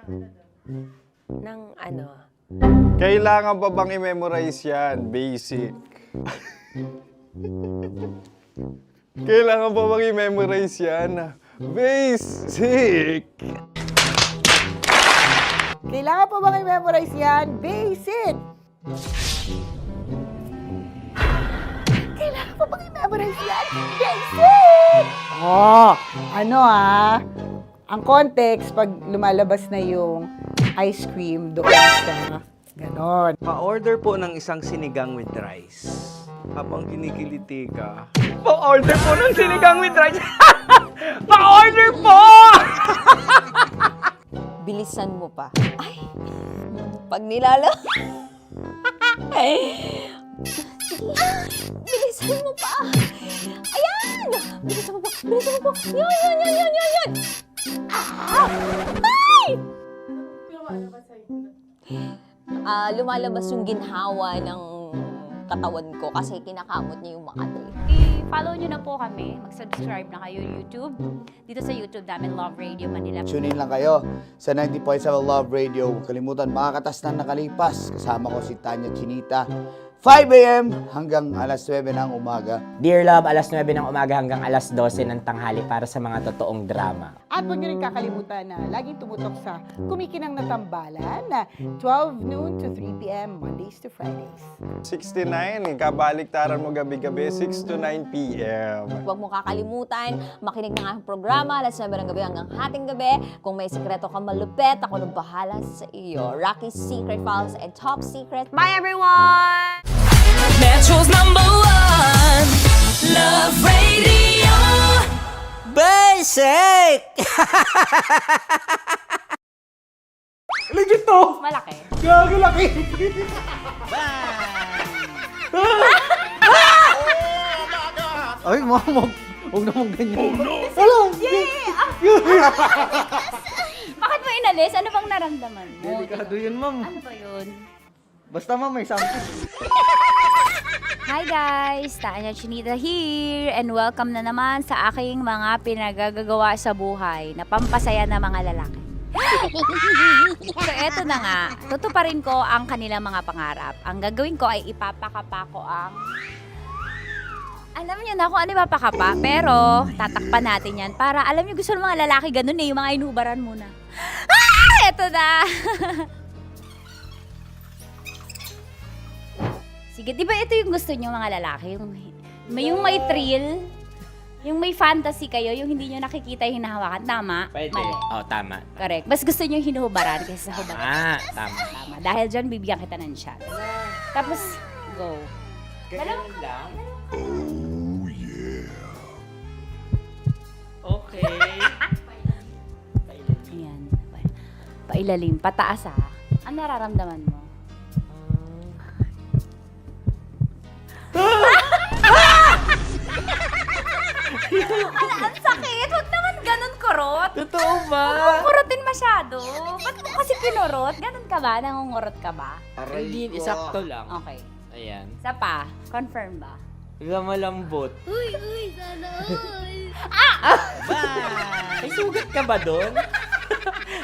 ng ano? Kailangan pa bang i-memorize yan? Basic. Kailangan pa bang i-memorize yan? Basic. Kailangan pa bang i-memorize yan? Basic! Kailangan pa bang i-memorize yan? Basic! Ang context, pag lumalabas na yung ice cream doon sa ganon. Pa-order po ng isang sinigang with rice. Habang kinikiliti ka. Pa-order po ng sinigang with rice! Pa-order po! Bilisan mo pa. Ay! Pag nilala... Bilisan mo pa! Ayan! Bilisan mo pa! Bilisan mo pa! Yan! Ay! Lumalabas yung ginhawa ng katawan ko kasi kinakamot niya yung makati. I-follow nyo na po kami. Mag-subscribe na kayo YouTube. Dito sa YouTube namin, Love Radio Manila. Tune in lang kayo sa 90.7 Love Radio. Huwag kalimutan, makakatas na nakalipas. Kasama ko si Tanya Chinita. 5 a.m. hanggang alas 9 ng umaga. Dear Love, alas 9 ng umaga hanggang alas 12 ng tanghali para sa mga totoong drama. At huwag niyo rin kakalimutan na laging tumutok sa Kumikinang na Tambalan na 12 noon to 3 p.m. Mondays to Fridays. 69, kabaliktaran mo gabi-gabi, 6 to 9 p.m. Huwag mo kakalimutan, makinig ng aking programa, alas 9 ng gabi hanggang hating gabi. Kung may sikreto kang malupet, ako nang bahala sa iyo. Rocky's Secret Files and Top Secret. Bye everyone! Metro's #1 Love Radio. Basic! Legit to! Malaki. Gago laki! Ay, mamog. Huwag naman ganyan. Oh no! Wala! Bakit mo inalis? Ano bang naramdaman mo? Delikado yun, ma'am. Ano ba yun? Basta ma'am, may something. Hi guys! Tanya Chinita here and welcome na naman sa aking mga pinagagagawa sa buhay na pampasaya ng mga lalaki. So eto na nga, tutuparin ko ang kanilang mga pangarap. Ang gagawin ko ay ipapakapa ko ang... Alam niyo na kung ano ipapakapa, pero tatakpan natin yan para alam niyo gusto ng mga lalaki ganun eh, yung mga inubaran muna. Ah! Eto na! Sige, di ba ito yung gusto nyo mga lalaki? Yung may thrill, yung may fantasy kayo, yung hindi nyo nakikita yung hinahawakan. Tama? Pwede. Mali. Oh, tama. Correct. Mas gusto nyo yung hinuhubaran kaysa sa hubaran. Ah, tama. Tama. Dahil dyan, bibigyan kita ng shot. Tapos, go. Ganun lang. Oh, yeah. Okay. Ayan. Pailalim. Pataas ah. Ano nararamdaman mo? Ang sakit! Huwag naman ganun kurot. Totoo ba? Huwag mong kurotin masyado. Ba't mo kasi kinurot? Ganun ka ba? Nangungurot ka ba? Hindi, isakto lang. Okay. Ayan. Isa pa. Confirm ba? Malambot. Uy, sana all. May sugat ka ba doon?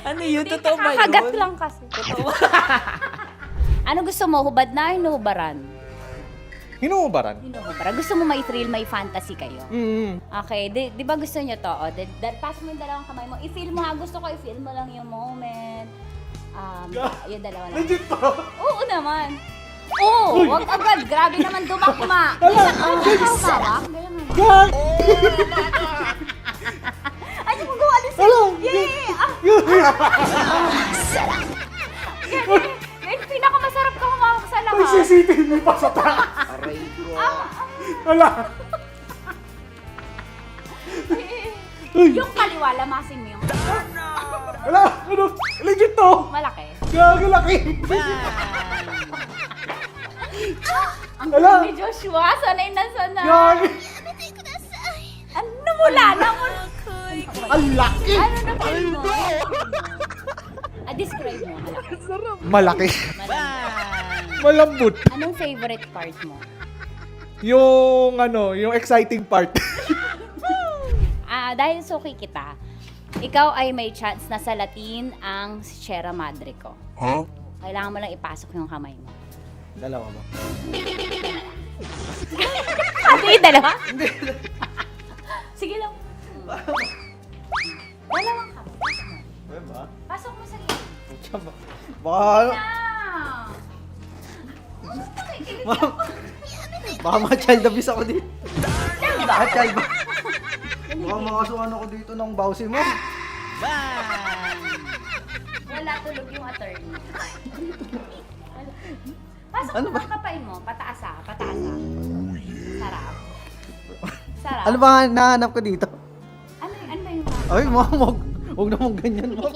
Ano yun? Totoo ba yun? Kakagat lang kasi. Totoo. Ano gusto mo? Hubad na? Hinuhubaran? Hinuhubaran? Hinuhubaran. Gusto mo may thrill, may fantasy kayo? Okay. Di ba gusto nyo to? O, pass mo yung dalawang kamay mo. I-feel mo ha. Gusto ko i-feel mo lang yung moment. Yung dalawa lang. Legit to! Oo naman. Oo, wag agad. Grabe naman dumakma. Minsan, hawak. Gag! Ay, kung gawa din sa'yo. Yay! Ganyan, pinakamasarap ka humawak sa lahat. May CCTV pa sa taas! Aray ko. Wala! Yung kaliwa, lamasin mo yung... Wala! Ano? Legit to! Malaki. Gago laki! Ang Wala. galing ni Joshua, sanay na sanay. Gago! Ano mula na mo? Ang laki! Ano na feel mo? Describe mo, malaki. Malaki. Malaki. Malambot. Anong favorite part mo? Yung yung exciting part. Dahil suki kita, ikaw ay may chance na salatin ang Sierra Madre ko. Huh? Kailangan mo lang ipasok yung kamay mo. Dalawa ba? Hindi, dalawa? Hindi. Sige lang. Dalawang kamay. Diba? Pasok mo sa gilid. Baka... Baka ma-child abuse ako dito. Baka child ba? Baka makasuhan ako dito ng bawsi mo. Wala, tulog yung attorney. Pasok Ano mo ba? ang kapay mo. Pataas ah, pataas ah. Sarap. Sarap. Ano ba nahanap ko dito? Ano ba yung Ay, mamog. Huwag naman ganyan, ma'am.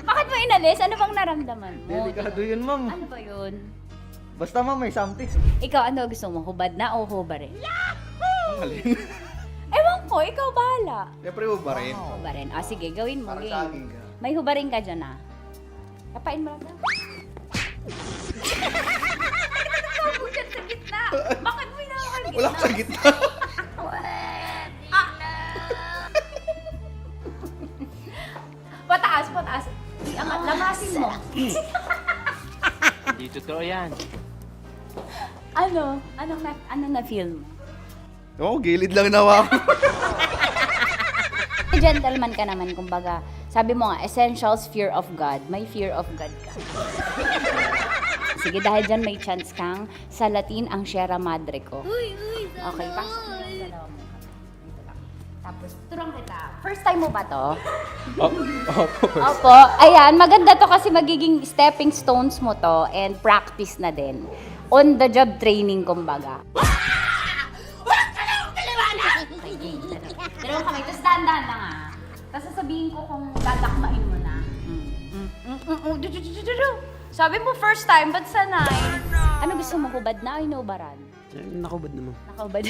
Bakit mo inalis? Ano bang naramdaman mo? Delikado yun, ma'am. Ano ba yun? Basta, ma'am, may something. Ikaw, ano gusto mo? Hubad na o hubarin? Ang galing. Ewan ko, ikaw bahala. Siyempre, ba rin? Hubarin. Sige, gawin mo. Parang Game. saging ka. May hubarin ka dyan ah. Kapain mo lang. Wala ka sa gitna. Pataas, pataas. Iangat, lamasin mo. Hindi totoo yan. Ano? Ano na-feel mo? Oo, gilid lang nawa ako. Gentleman ka naman, kumbaga. Sabi mo nga, essentials, fear of God. May fear of God ka. Sige, dahil dyan may chance kang salatin ang Sierra Madre ko. Okay, pasok mo yung dalawa mo. Dito lang. Tapos, turang kita. First time mo ba to? Opo. Ayan, maganda to kasi magiging stepping stones mo to and practice na din. On the job training, kumbaga. Dalawang kamay, tapos dahan-dahan lang ah. Tapos sasabihin ko kung dadakmain mo na. Sabi mo first time, ba't sanay? Ano gusto mo, hubad na o inubaran? Nakubad naman. Nakahubad.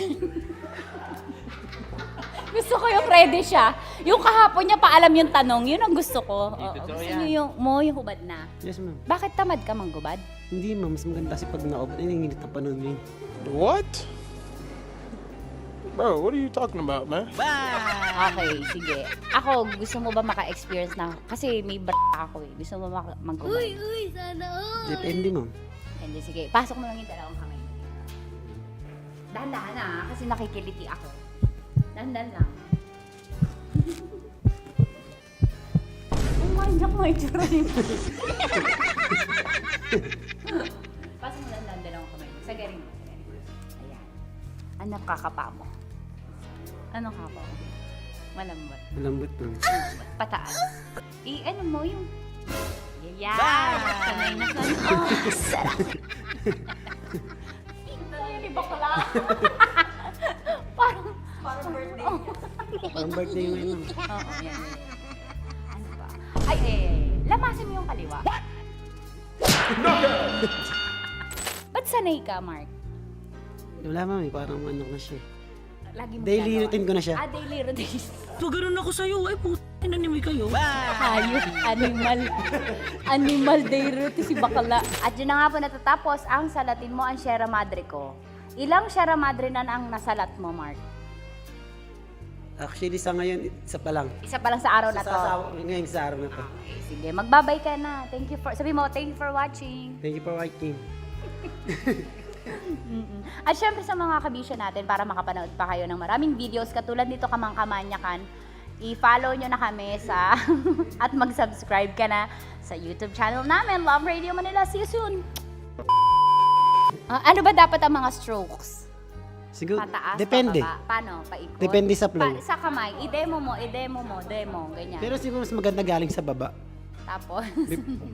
Gusto ko yung ready siya. Yung kahapon niya paalam yung tanong, yun ang gusto ko. Gusto niyo yung hubad na. Yes, ma'am. Bakit tamad ka manggubad? Hindi, ma'am. Mas maganda kasi pag naubad. Ay, nanginit na panahon yun. What? Bro, what are you talking about, man? Okay, sige. Ako, gusto mo ba maka-experience na? Kasi may ako eh. Gusto mo manggubad? Sana all. Depende, ma'am. Hindi, sige. Pasok mo lang yung dalawang kamay. Dahan-dahan na, kasi nakikiliti ako. Dahan-dahan lang. Umanyak mo yung tsura niyo. Pasok mo lang dalawang kamay. Sagarin mo. Ayan. Ano kakapa mo? Ano kapa mo? Malambot. Malambot, ma'am. Pataas. Ano mo yung... Yeah! Sanay na sanay. Oh, sarap! Tingnan yung bakla. Parang birthday. Parang birthday mo yun, ma'am. Oo, yan. Ano ba? Ay, lamasin mo yung kaliwa. What? Ba't sanay ka, Mark? Wala, ma'am. Parang ano na siya. Lagi mo Daily ginagawa. routine ko na siya. Daily routine. Pag ganun ako sa'yo, ay puto, inanimay kayo. Hayop, animal day routine si bakla. At yun na nga po natatapos ang salatin mo ang Sierra Madre ko. Ilang Sierra Madre na ang nasalat mo, Mark? Actually, sa ngayon, isa pa lang. Isa pa lang sa araw na to. Ngayon sa araw na to. Okay, sige. Magbabay ka na. Thank you for, sabi mo, thank you for watching. Thank you for watching. At syempre sa mga kabisyo natin, para makapanood pa kayo ng maraming videos katulad nito Kamangkamanyakan, i-follow nyo na kami sa at mag-subscribe ka na sa YouTube channel namin, Love Radio Manila. See you soon! Ano ba dapat ang mga strokes? Siguro, Pataas, depende. pababa? Paano? Paikot? Depende sa flow. Sa kamay, i-demo mo, ganyan. Pero siguro mas maganda galing sa baba. Tapos?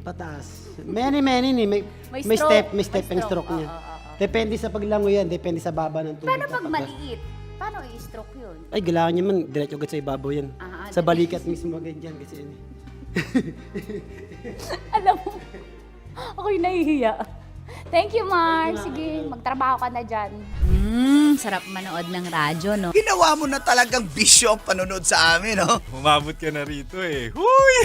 Pataas. Many ni. May stroke. step, may step ang stroke niya. Depende sa paglango yan, depende sa baba ng tubig. Paano pag maliit? Paano i-stroke yun? Ay, kailangan niya man, diretso agad sa ibabaw yan. Sa balikat mismo ganyan kasi yan. Alam mo, ako'y nahihiya. Thank you, Mark. Sige, magtrabaho ka na dyan. Sarap manood ng radyo, no? Ginawa mo na talagang bisyo ang panonood sa amin, no? Umabot ka na rito eh. Huy!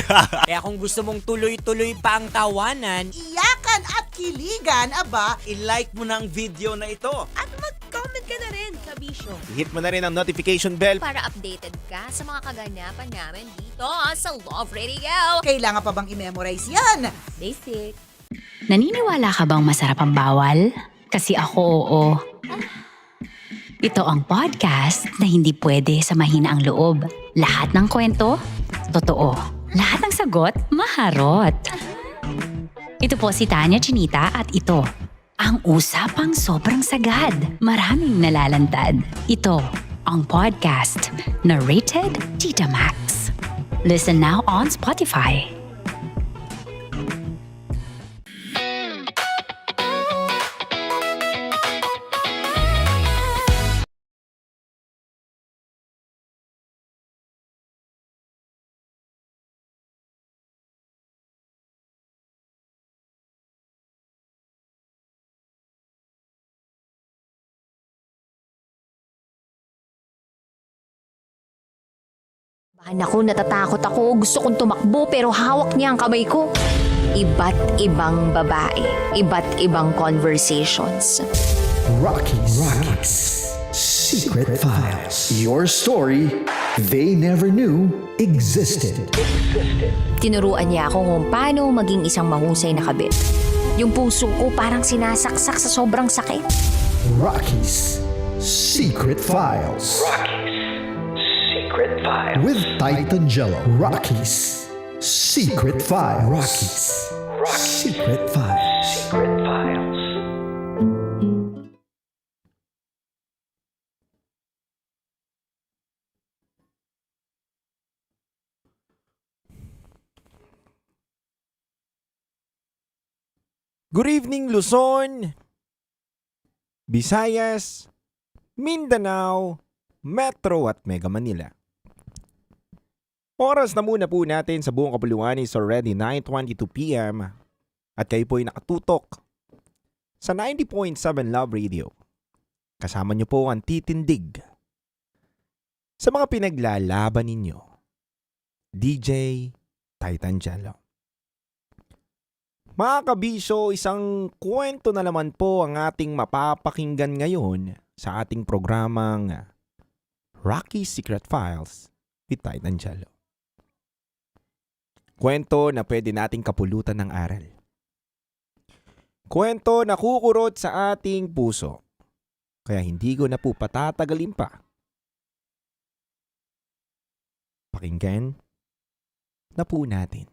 Kaya kung gusto mong tuloy-tuloy pa ang tawanan, Iyakan at kiligan, aba, I-like mo na ang video na ito. At mag-comment ka na rin, kabisyo. Hit mo na rin ang notification bell. Para updated ka sa mga kaganapan namin dito sa Love Radio. kailangan pa bang i-memorize yan? Basic. Naniniwala ka bang masarap ang bawal? Kasi ako, oo. Ito ang podcast na hindi pwede sa mahina ang loob. Lahat ng kwento, totoo. Lahat ng sagot, maharot. Ito po si Tanya Chinita at ito, ang usapang sobrang sagad. Maraming nalalantad. Ito, ang podcast na Rated Tita Max. Listen now on Spotify. Naku, natatakot ako. Gusto kong tumakbo pero hawak niya ang kamay ko. Iba't ibang babae. Iba't ibang conversations. Rockies. Secret Files. Your story they never knew existed. Tinuruan niya ako kung paano maging isang mahusay na kabit. Yung puso ko parang sinasaksak sa sobrang sakit. Rocky's Secret Files. Secret Files. With Titan Jello. Rocky's Secret Files. Rocky's Secret Files. Secret Files. Good evening, Luzon, Visayas, Mindanao, Metro at Mega Manila. Oras na muna po natin sa buong kapuluan is already 9:22 p.m. at kayo po ay nakatutok sa 90.7 Love Radio. Kasama niyo po ang titindig sa mga pinaglalaban ninyo. DJ Titan Jello. Mga kabisyo, isang kwento na naman po ang ating mapapakinggan ngayon sa ating programang Rocky's Secret Files with Titan Jello. Kwento na pwede nating kapulutan ng aral. Kwento na kukurot sa ating puso. Kaya hindi ko na po patatagalin pa. Pakinggan na po natin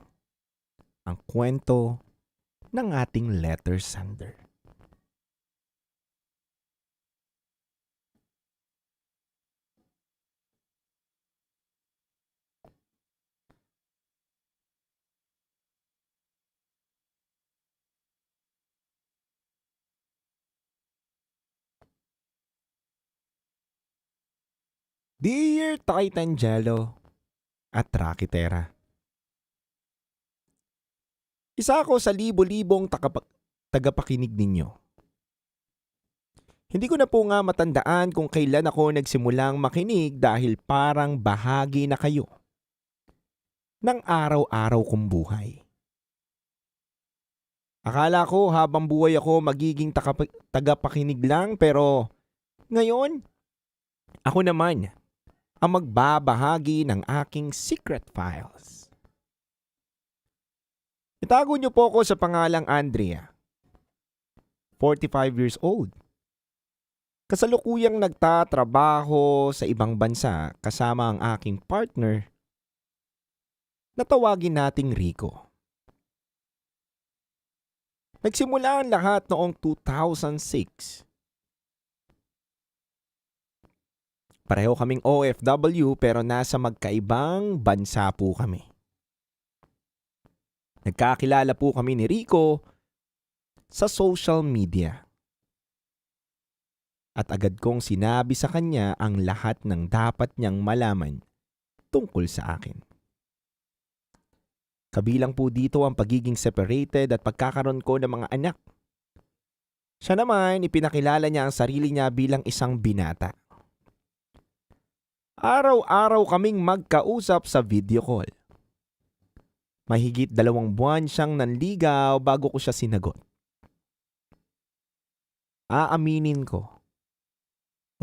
ang kwento ng ating letter sender. Dear Titan Jello at Rakitera, isa ako sa libo-libong tagapakinig ninyo. Hindi ko na po nga matandaan kung kailan ako nagsimulang makinig dahil parang bahagi na kayo ng araw-araw kong buhay. Akala ko habang buhay ako magiging tagapakinig lang, pero ngayon, ako naman ang magbabahagi ng aking secret files. Itago niyo po ako sa pangalang Andrea, 45 years old. Kasalukuyang nagtatrabaho sa ibang bansa kasama ang aking partner na tawagin nating Rico. Nagsimula ang lahat noong 2006. Pareho kaming OFW pero nasa magkaibang bansa po kami. Nagkakilala po kami ni Rico sa social media. At agad kong sinabi sa kanya ang lahat ng dapat niyang malaman tungkol sa akin. Kabilang po dito ang pagiging separated at pagkakaroon ko ng mga anak. Siya naman, ipinakilala niya ang sarili niya bilang isang binata. Araw-araw kaming magkausap sa video call. Mahigit 2 buwan siyang nanligaw bago ko siya sinagot. Aaminin ko,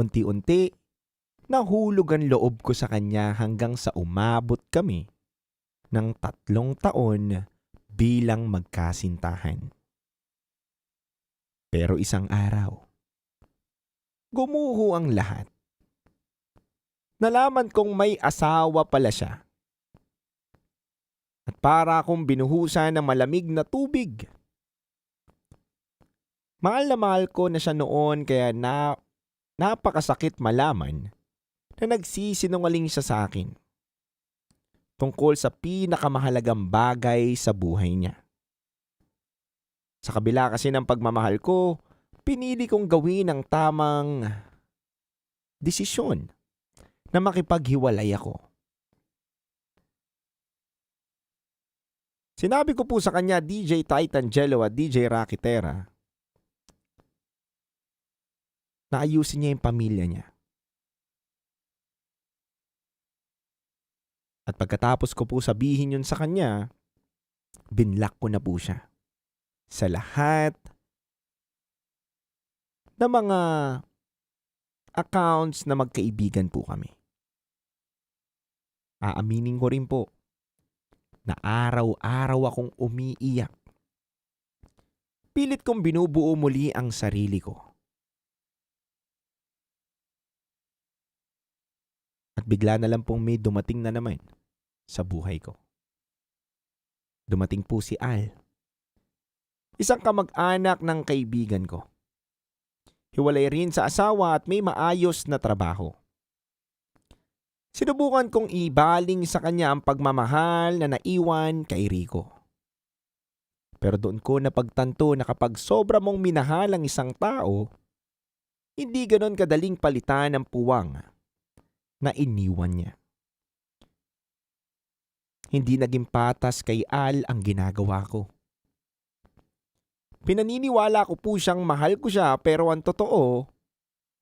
unti-unti, nahulog ang loob ko sa kanya hanggang sa umabot kami ng 3 taon bilang magkasintahan. Pero isang araw, gumuho ang lahat. Nalaman kong may asawa pala siya. At para akong binuhusan ng malamig na tubig. Mahal na mahal ko na siya noon kaya napakasakit malaman na nagsisinungaling siya sa akin tungkol sa pinakamahalagang bagay sa buhay niya. Sa kabila kasi ng pagmamahal ko, pinili kong gawin ang tamang desisyon na makipaghiwalay ako. Sinabi ko po sa kanya, DJ Titan Jello at DJ Rakitera, na ayusin niya yung pamilya niya. At pagkatapos ko po sabihin yun sa kanya, binlock ko na po siya sa lahat ng mga accounts na magkaibigan po kami. Aaminin ko rin po na araw-araw akong umiiyak. Pilit kong binubuo muli ang sarili ko. At bigla na lang pong may dumating na naman sa buhay ko. Dumating po si Al. Isang kamag-anak ng kaibigan ko. Hiwalay rin sa asawa at may maayos na trabaho. Sinubukan kong ibaling sa kanya ang pagmamahal na naiwan kay Rico. Pero doon ko napagtanto na kapag sobra mong minahal ang isang tao, hindi ganon kadaling palitan ang puwang na iniwan niya. Hindi naging patas kay Al ang ginagawa ko. Pinaniniwala ko po siyang mahal ko siya pero ang totoo,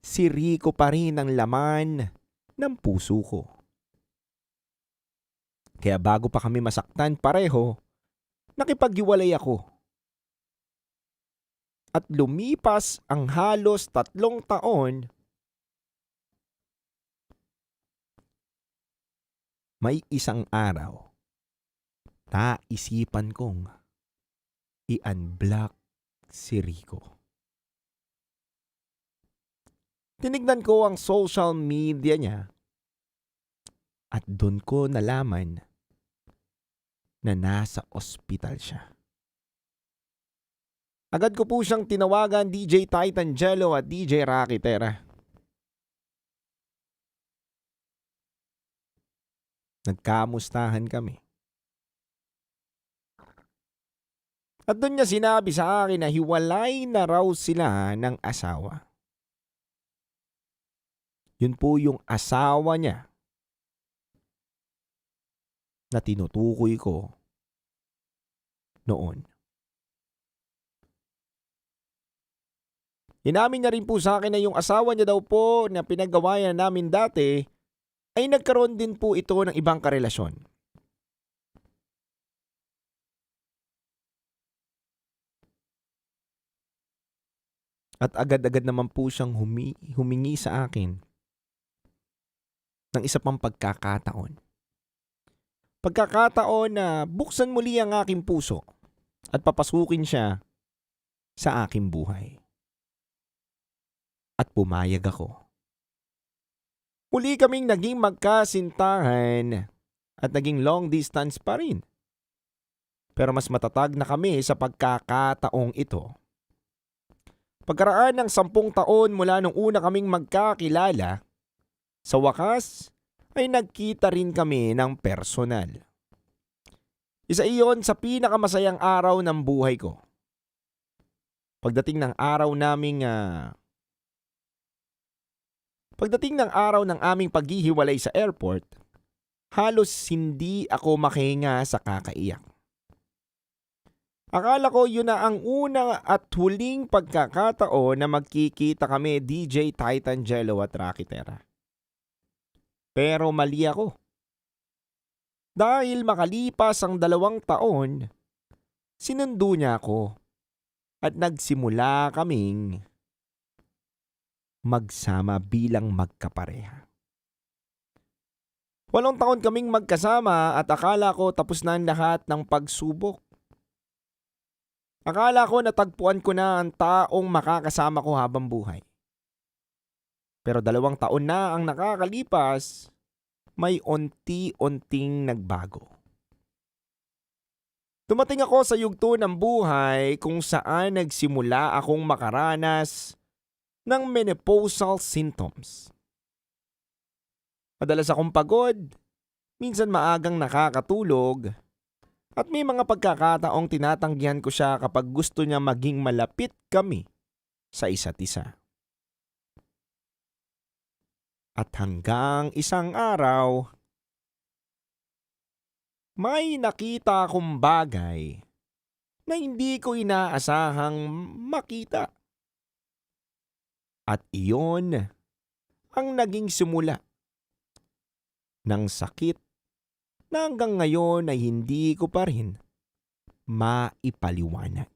si Rico pa rin ang laman ng puso ko. Kaya bago pa kami masaktan pareho, nakipaghiwalay ako. At lumipas ang halos 3 taon, may isang araw, naisipan kong i-unblock si Rico. Tinignan ko ang social media niya at doon ko nalaman na nasa ospital siya. Agad ko po siyang tinawagan DJ Titangelo at DJ Rocky Terra. Nagkamustahan kami. At doon niya sinabi sa akin na hiwalay na raw sila ng asawa. Yun po yung asawa niya na tinutukoy ko noon. Inamin niya rin po sa akin na yung asawa niya daw po na pinagawayan namin dati ay nagkaroon din po ito ng ibang karelasyon. At agad-agad naman po siyang humingi sa akin ng isa pang pagkakataon. Pagkakataon na buksan muli ang aking puso at papasukin siya sa aking buhay. At pumayag ako. Muli kaming naging magkasintahan at naging long distance pa rin. Pero mas matatag na kami sa pagkakataong ito. Pagkaraan ng 10 taon mula nung una kaming magkakilala, sa wakas ay nagkita rin kami ng personal. Isa iyon sa pinakamasayang araw ng buhay ko. Pagdating ng araw ng aming paghihiwalay sa airport, halos hindi ako makahinga sa kakaiyak. Akala ko yun na ang unang at huling pagkakataon na magkikita kami DJ Titangelo at Rocky Terra. Pero mali ako. Dahil makalipas ang 2 taon, sinundo niya ako at nagsimula kaming magsama bilang magkapareha. 8 taon kaming magkasama at akala ko tapos na ang lahat ng pagsubok. Akala ko natagpuan ko na ang taong makakasama ko habang buhay. Pero 2 taon na ang nakakalipas, may unti-unting nagbago. Dumating ako sa yugto ng buhay kung saan nagsimula akong makaranas ng menopausal symptoms. Madalas akong pagod, minsan maagang nakakatulog, at may mga pagkakataong tinatanggihan ko siya kapag gusto niya maging malapit kami sa isa't isa. At hanggang isang araw, may nakita akong bagay na hindi ko inaasahang makita. At iyon ang naging simula ng sakit na hanggang ngayon ay hindi ko pa rin maipaliwanag.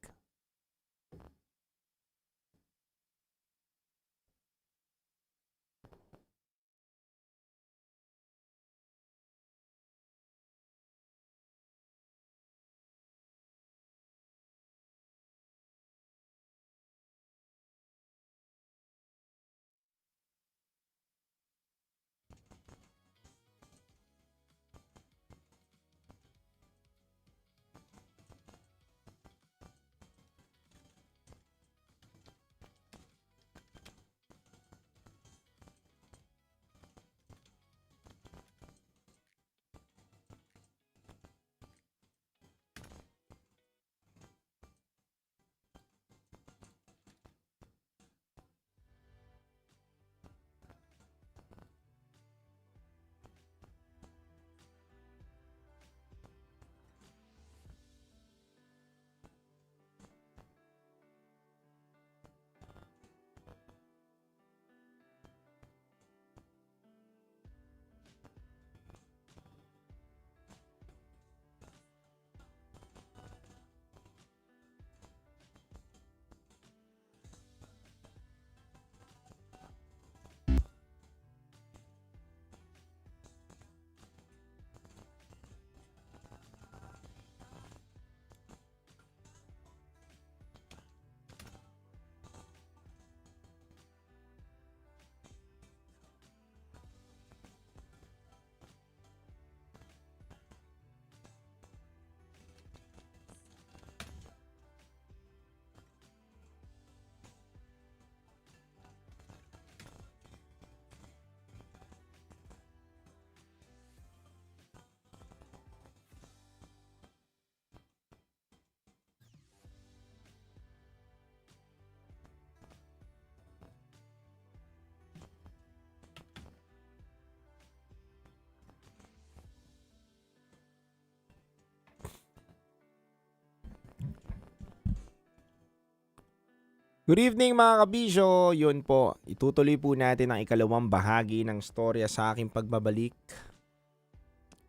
Good evening mga kabisyo. Yun po, itutuloy po natin ang ikalawang bahagi ng storya sa aking pagbabalik.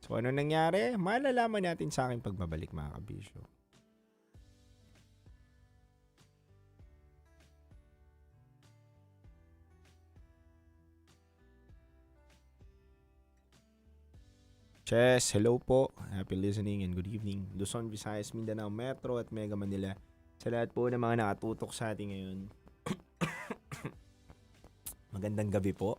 So ano nangyari? Malalaman natin sa aking pagbabalik mga kabisyo. Chess, hello po. Happy listening and good evening. Luzon, Visayas, Mindanao, Metro at Mega Manila. Sa lahat po ng mga nakatutok sa atin ngayon. Magandang gabi po.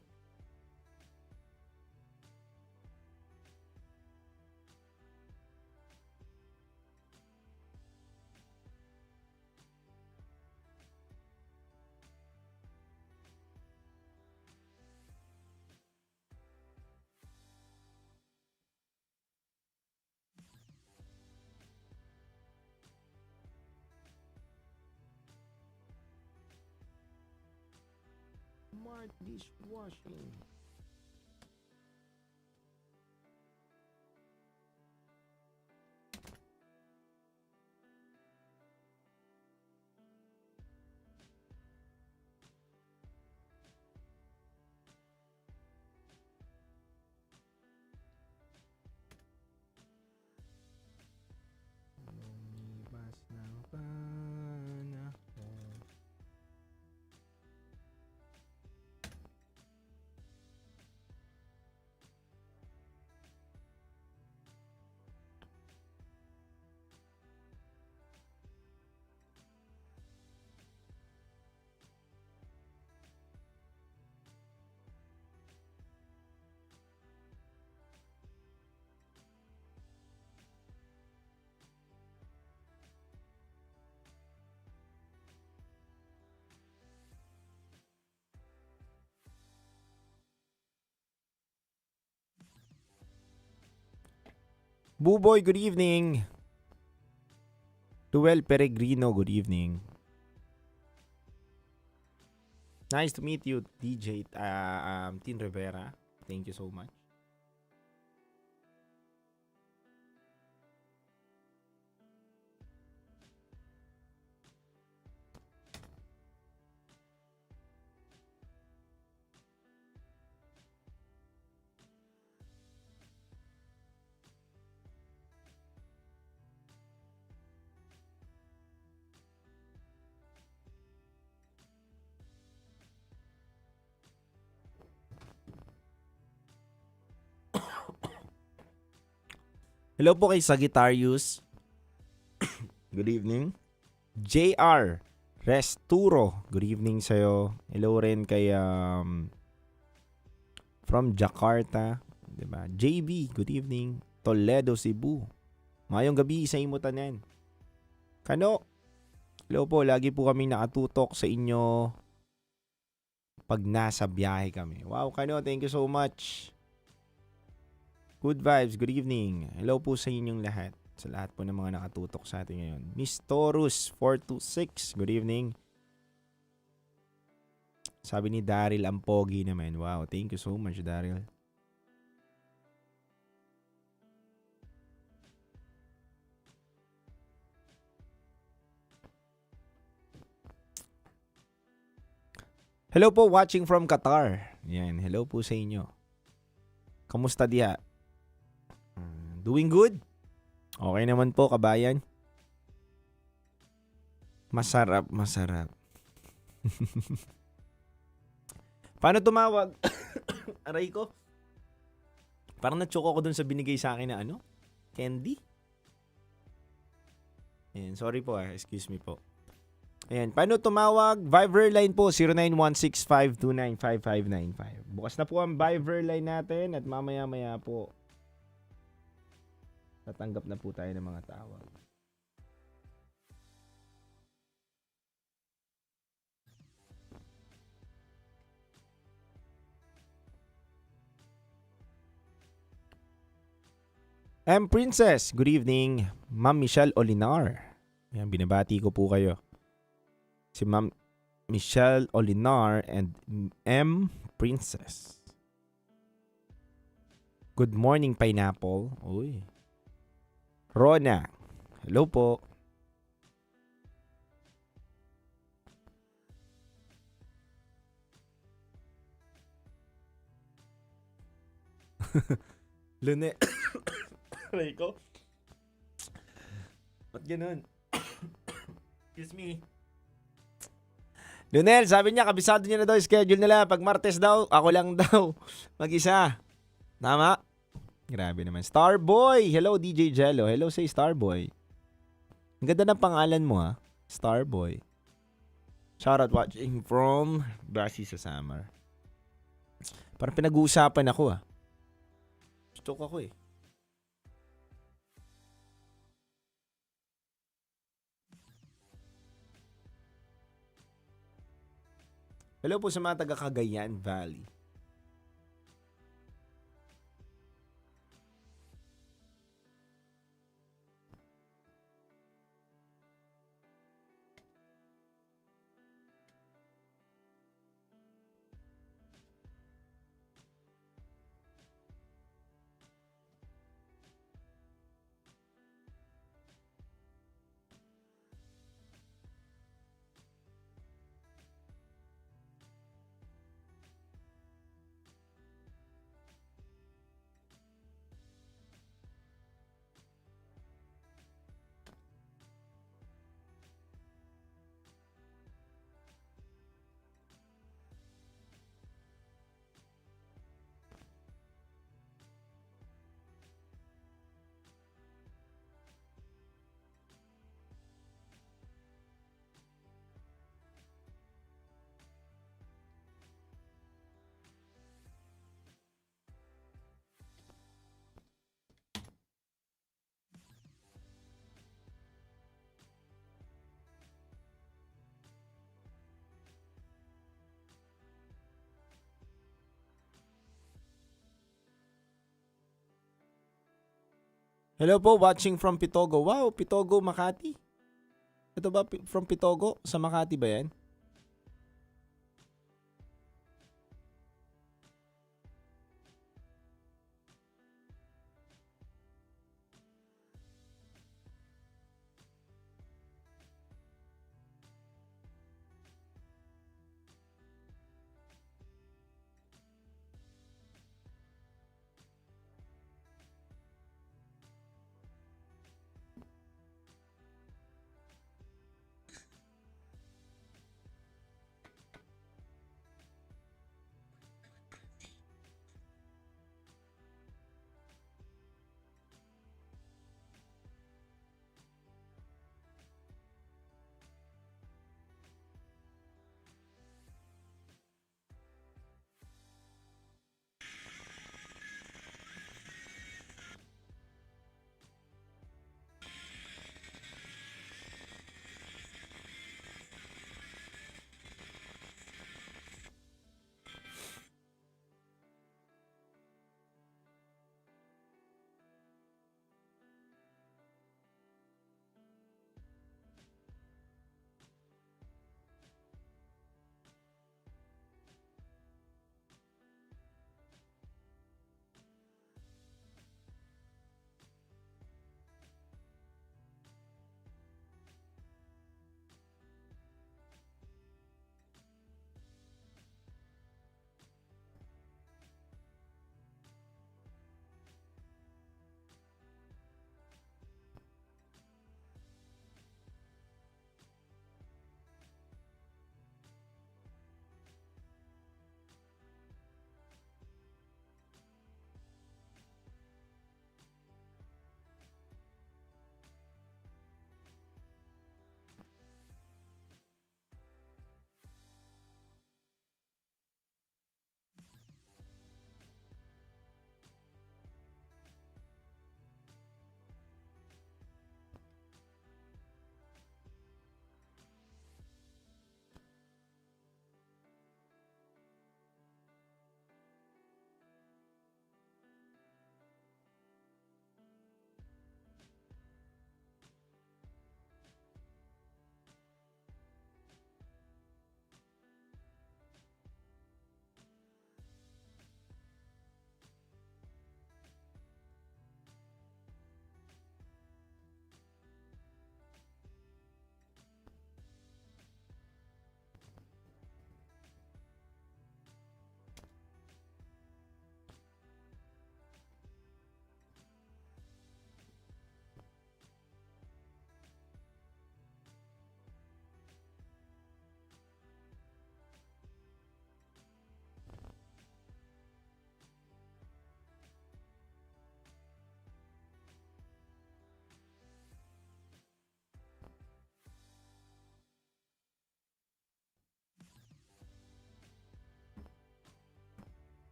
Smart dishwashing. Lumipas ng panahon. Buboy, good evening. Duel Peregrino, good evening. Nice to meet you, DJ Tin Rivera. Thank you so much. Hello po kay Sagittarius. Good evening. JR Resturo. Good evening sa'yo. Hello rin kay from Jakarta. Diba? JB, good evening. Toledo, Cebu. Ngayong gabi sa imutanan. Kano? Hello po, lagi po kami nakatutok sa inyo pag nasa biyahe kami. Wow, Kano, thank you so much. Good vibes, good evening. Hello po sa inyong lahat. Sa lahat po ng mga nakatutok sa atin ngayon. Miss Taurus 426, good evening. Sabi ni Daryl, ang pogi naman. Wow, thank you so much, Daryl. Hello po, watching from Qatar. Yan, hello po sa inyo. Kamusta diha? Doing good? Okay naman po, kabayan. Masarap, masarap. Paano tumawag? Aray ko. Parang na-choke ako dun sa binigay sa akin na ano? Candy? Ayan, sorry po excuse me po. Ayan, paano tumawag? Viber line po, 0916-529-5595. Bukas na po ang Viber line natin at mamaya-maya po tatanggap na po tayo ng mga tawag. Princess, good evening. Ma'am Michelle Olinar. Ayan, binabati ko po kayo. Si Ma'am Michelle Olinar and M. Princess. Good morning, Pineapple. Uy. Rona. Hello po. Lune. Aray ko. Ba't ganun? Excuse me. Lunel, sabi niya, kabisado niya na daw yung schedule nila. Pag Martes daw, ako lang daw. Mag-isa. Tama? Grabe naman. Starboy! Hello, DJ Jello. Hello, say Starboy. Ang ganda ng pangalan mo, ha? Starboy. Shoutout watching from Basi sa Samar. Parang pinag-uusapan ako, ha? Stok ako, eh. Hello po sa mga taga Cagayan Valley. Hello po, watching from Pitogo. Wow, Pitogo, Makati. Ito ba from Pitogo? Sa Makati ba yan?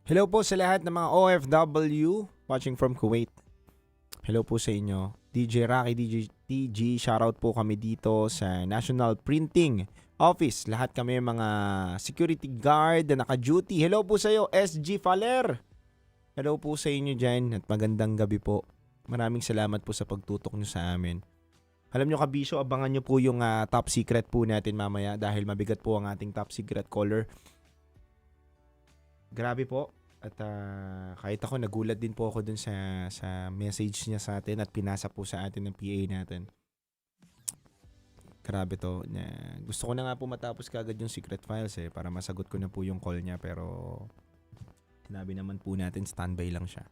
Hello po sa lahat ng mga OFW watching from Kuwait. Hello po sa inyo. DJ Rocky, DJ TG, shoutout po kami dito sa National Printing Office. Lahat kami mga security guard na naka-duty. Hello po sa iyo, SG Faler. Hello po sa inyo dyan at magandang gabi po. Maraming salamat po sa pagtutok nyo sa amin. Alam nyo kabisyo, abangan nyo po yung top secret po natin mamaya dahil mabigat po ang ating top secret caller. Grabe po. At kahit ako, nagulat din po ako dun sa message niya sa atin at pinasa po sa atin ng PA natin. Grabe to. Gusto ko na nga po matapos kagad yung secret files para masagot ko na po yung call niya pero sinabi naman po natin standby lang siya.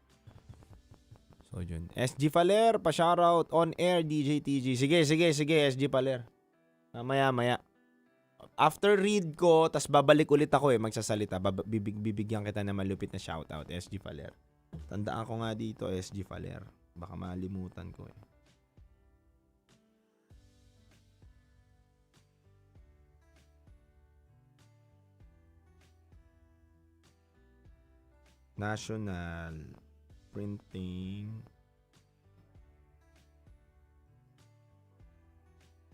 So yun. SG Faler, pa-shoutout on air DJ TG. Sige SG Faler. Maya. After read ko, tas babalik ulit ako magsasalita. Bibigyan kita na malupit na shoutout, SG Faler. Tandaan ko nga dito, SG Faler. Baka malimutan ko National Printing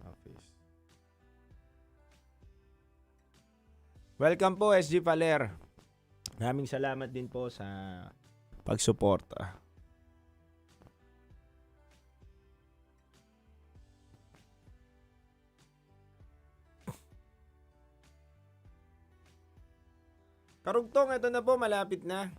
Office. Welcome po SG Faler. Maraming salamat din po sa pagsuporta. Karugtong, ito na po, malapit na.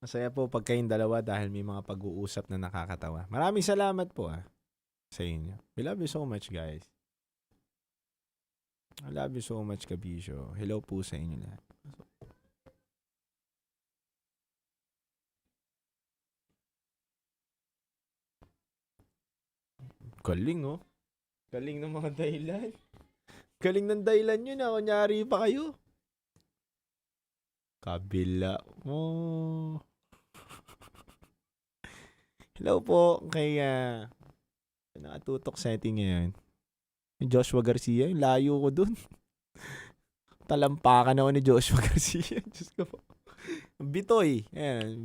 Masaya po pag kayong dalawa dahil may mga pag-uusap na nakakatawa. Maraming salamat po sa inyo. We love you so much, guys. I love you so much, Kabisyo. Hello po sa inyo lahat. Galing, oh. Galing ng mga dahilan. Galing ng dahilan yun, kunyari pa kayo. Kabila mo. Hello po kay nakatutok setting ngayon. Joshua Garcia, yung layo ko dun. Talampakan ako ni Joshua Garcia. Diyos ko po. Bitoy. Ayan.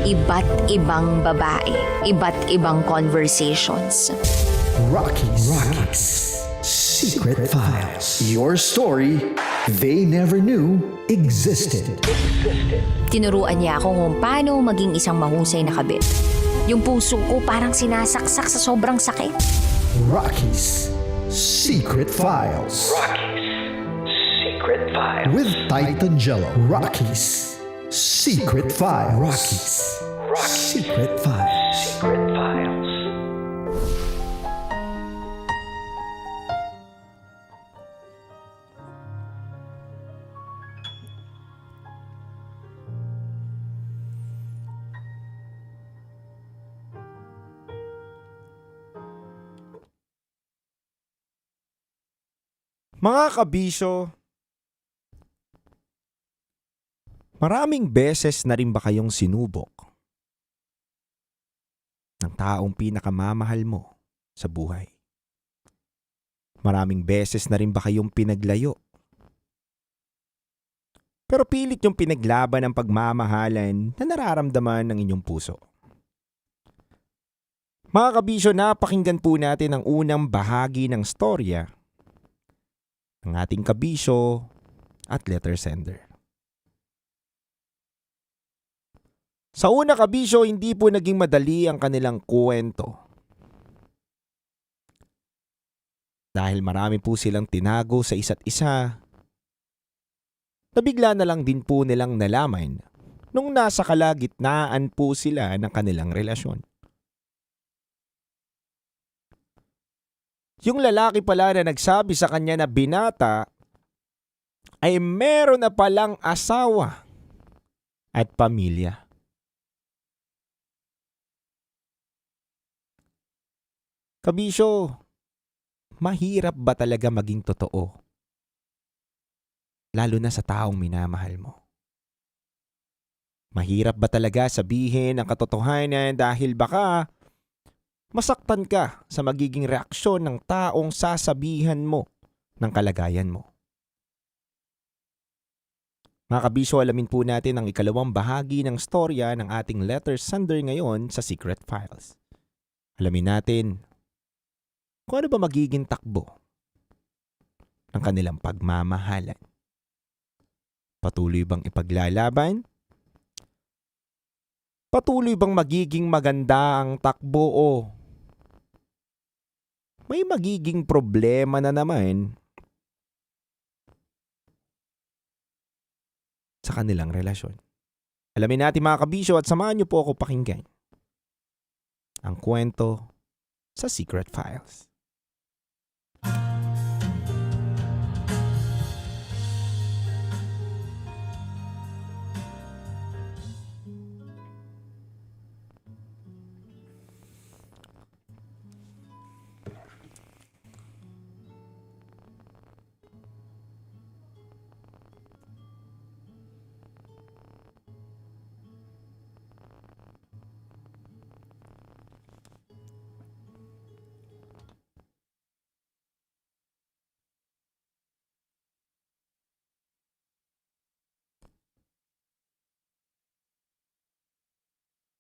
Iba't ibang babae, iba't ibang conversations. Rocky's Secret Files. Your story, they never knew existed. Tinuruan niya ako kung paano maging isang mahusay na kabit. Yung puso ko parang sinasaksak sa sobrang sakit. Rocky's Secret Files. With Titan Jello. Rocky's Secret Files. Rocky's Secret Files. Mga kabisyo, maraming beses na rin ba kayong sinubok ng taong pinakamamahal mo sa buhay? Maraming beses na rin ba kayong pinaglayo? Pero pilit yung pinaglaban ng pagmamahalan na nararamdaman ng inyong puso. Mga kabisyo, napakinggan po natin ang unang bahagi ng storya ng ating kabisyo at letter sender. Sa una kabisyo, hindi po naging madali ang kanilang kwento. Dahil marami po silang tinago sa isa't isa, nabigla na lang din po nilang nalaman nung nasa kalagitnaan po sila ng kanilang relasyon. Yung lalaki pala na nagsabi sa kanya na binata ay meron na palang asawa at pamilya. Kabisyo, mahirap ba talaga maging totoo? Lalo na sa taong minamahal mo. Mahirap ba talaga sabihin ang katotohanan dahil baka masaktan ka sa magiging reaksyon ng taong sasabihan mo ng kalagayan mo? Mga kabisyo, alamin po natin ang ikalawang bahagi ng storya ng ating letter sender ngayon sa Secret Files. Alamin natin kung ano ba magiging takbo ng kanilang pagmamahalan. Patuloy bang ipaglalaban? Patuloy bang magiging maganda ang takbo o may magiging problema na naman sa kanilang relasyon? Alamin natin mga kabisyo at samahan niyo po ako pakinggan ang kwento sa Secret Files.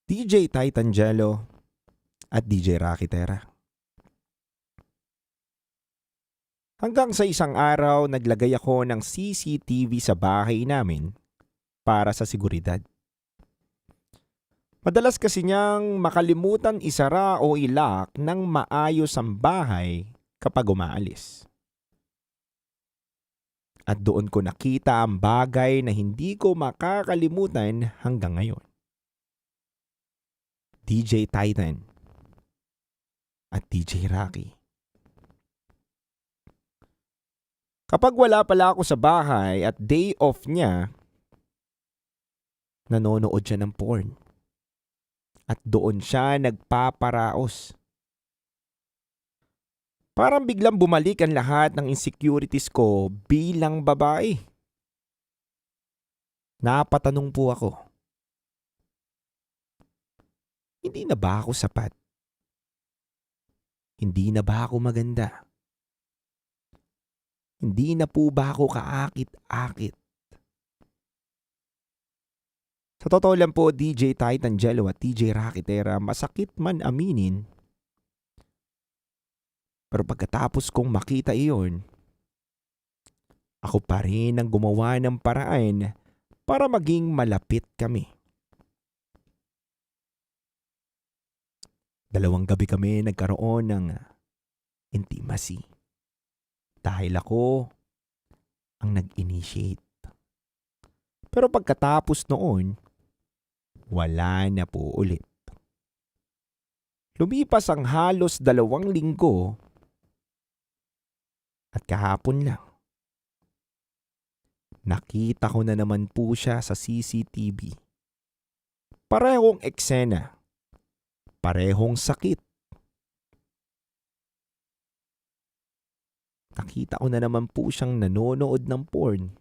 DJ Titan Jello at DJ Rocky Terra. Hanggang sa isang araw, naglagay ako ng CCTV sa bahay namin para sa seguridad. Madalas kasi niyang makalimutan isara o ilak ng maayos ang bahay kapag umaalis. At doon ko nakita ang bagay na hindi ko makakalimutan hanggang ngayon. DJ Titan at DJ Rocky. Kapag wala pala ako sa bahay at day off niya, nanonood siya ng porn. At doon siya nagpaparaos. Parang biglang bumalik ang lahat ng insecurities ko bilang babae. Napatanong po ako. Hindi na ba ako sapat? Hindi na ba ako maganda? Hindi na po ba ako kaakit-akit? Sa totoo lang po, DJ Titan Jello at DJ Rocky Terra, masakit man aminin. Pero pagkatapos kong makita iyon, Ako pa rin ang gumawa ng paraan para maging malapit kami. 2 gabi kami nagkaroon ng intimacy. Dahil ako ang nag-initiate. Pero pagkatapos noon, wala na po ulit. Lumipas ang halos 2 linggo at kahapon lang, nakita ko na naman po siya sa CCTV. Parehong eksena, parehong sakit. Nakita ko na naman po siyang nanonood ng porn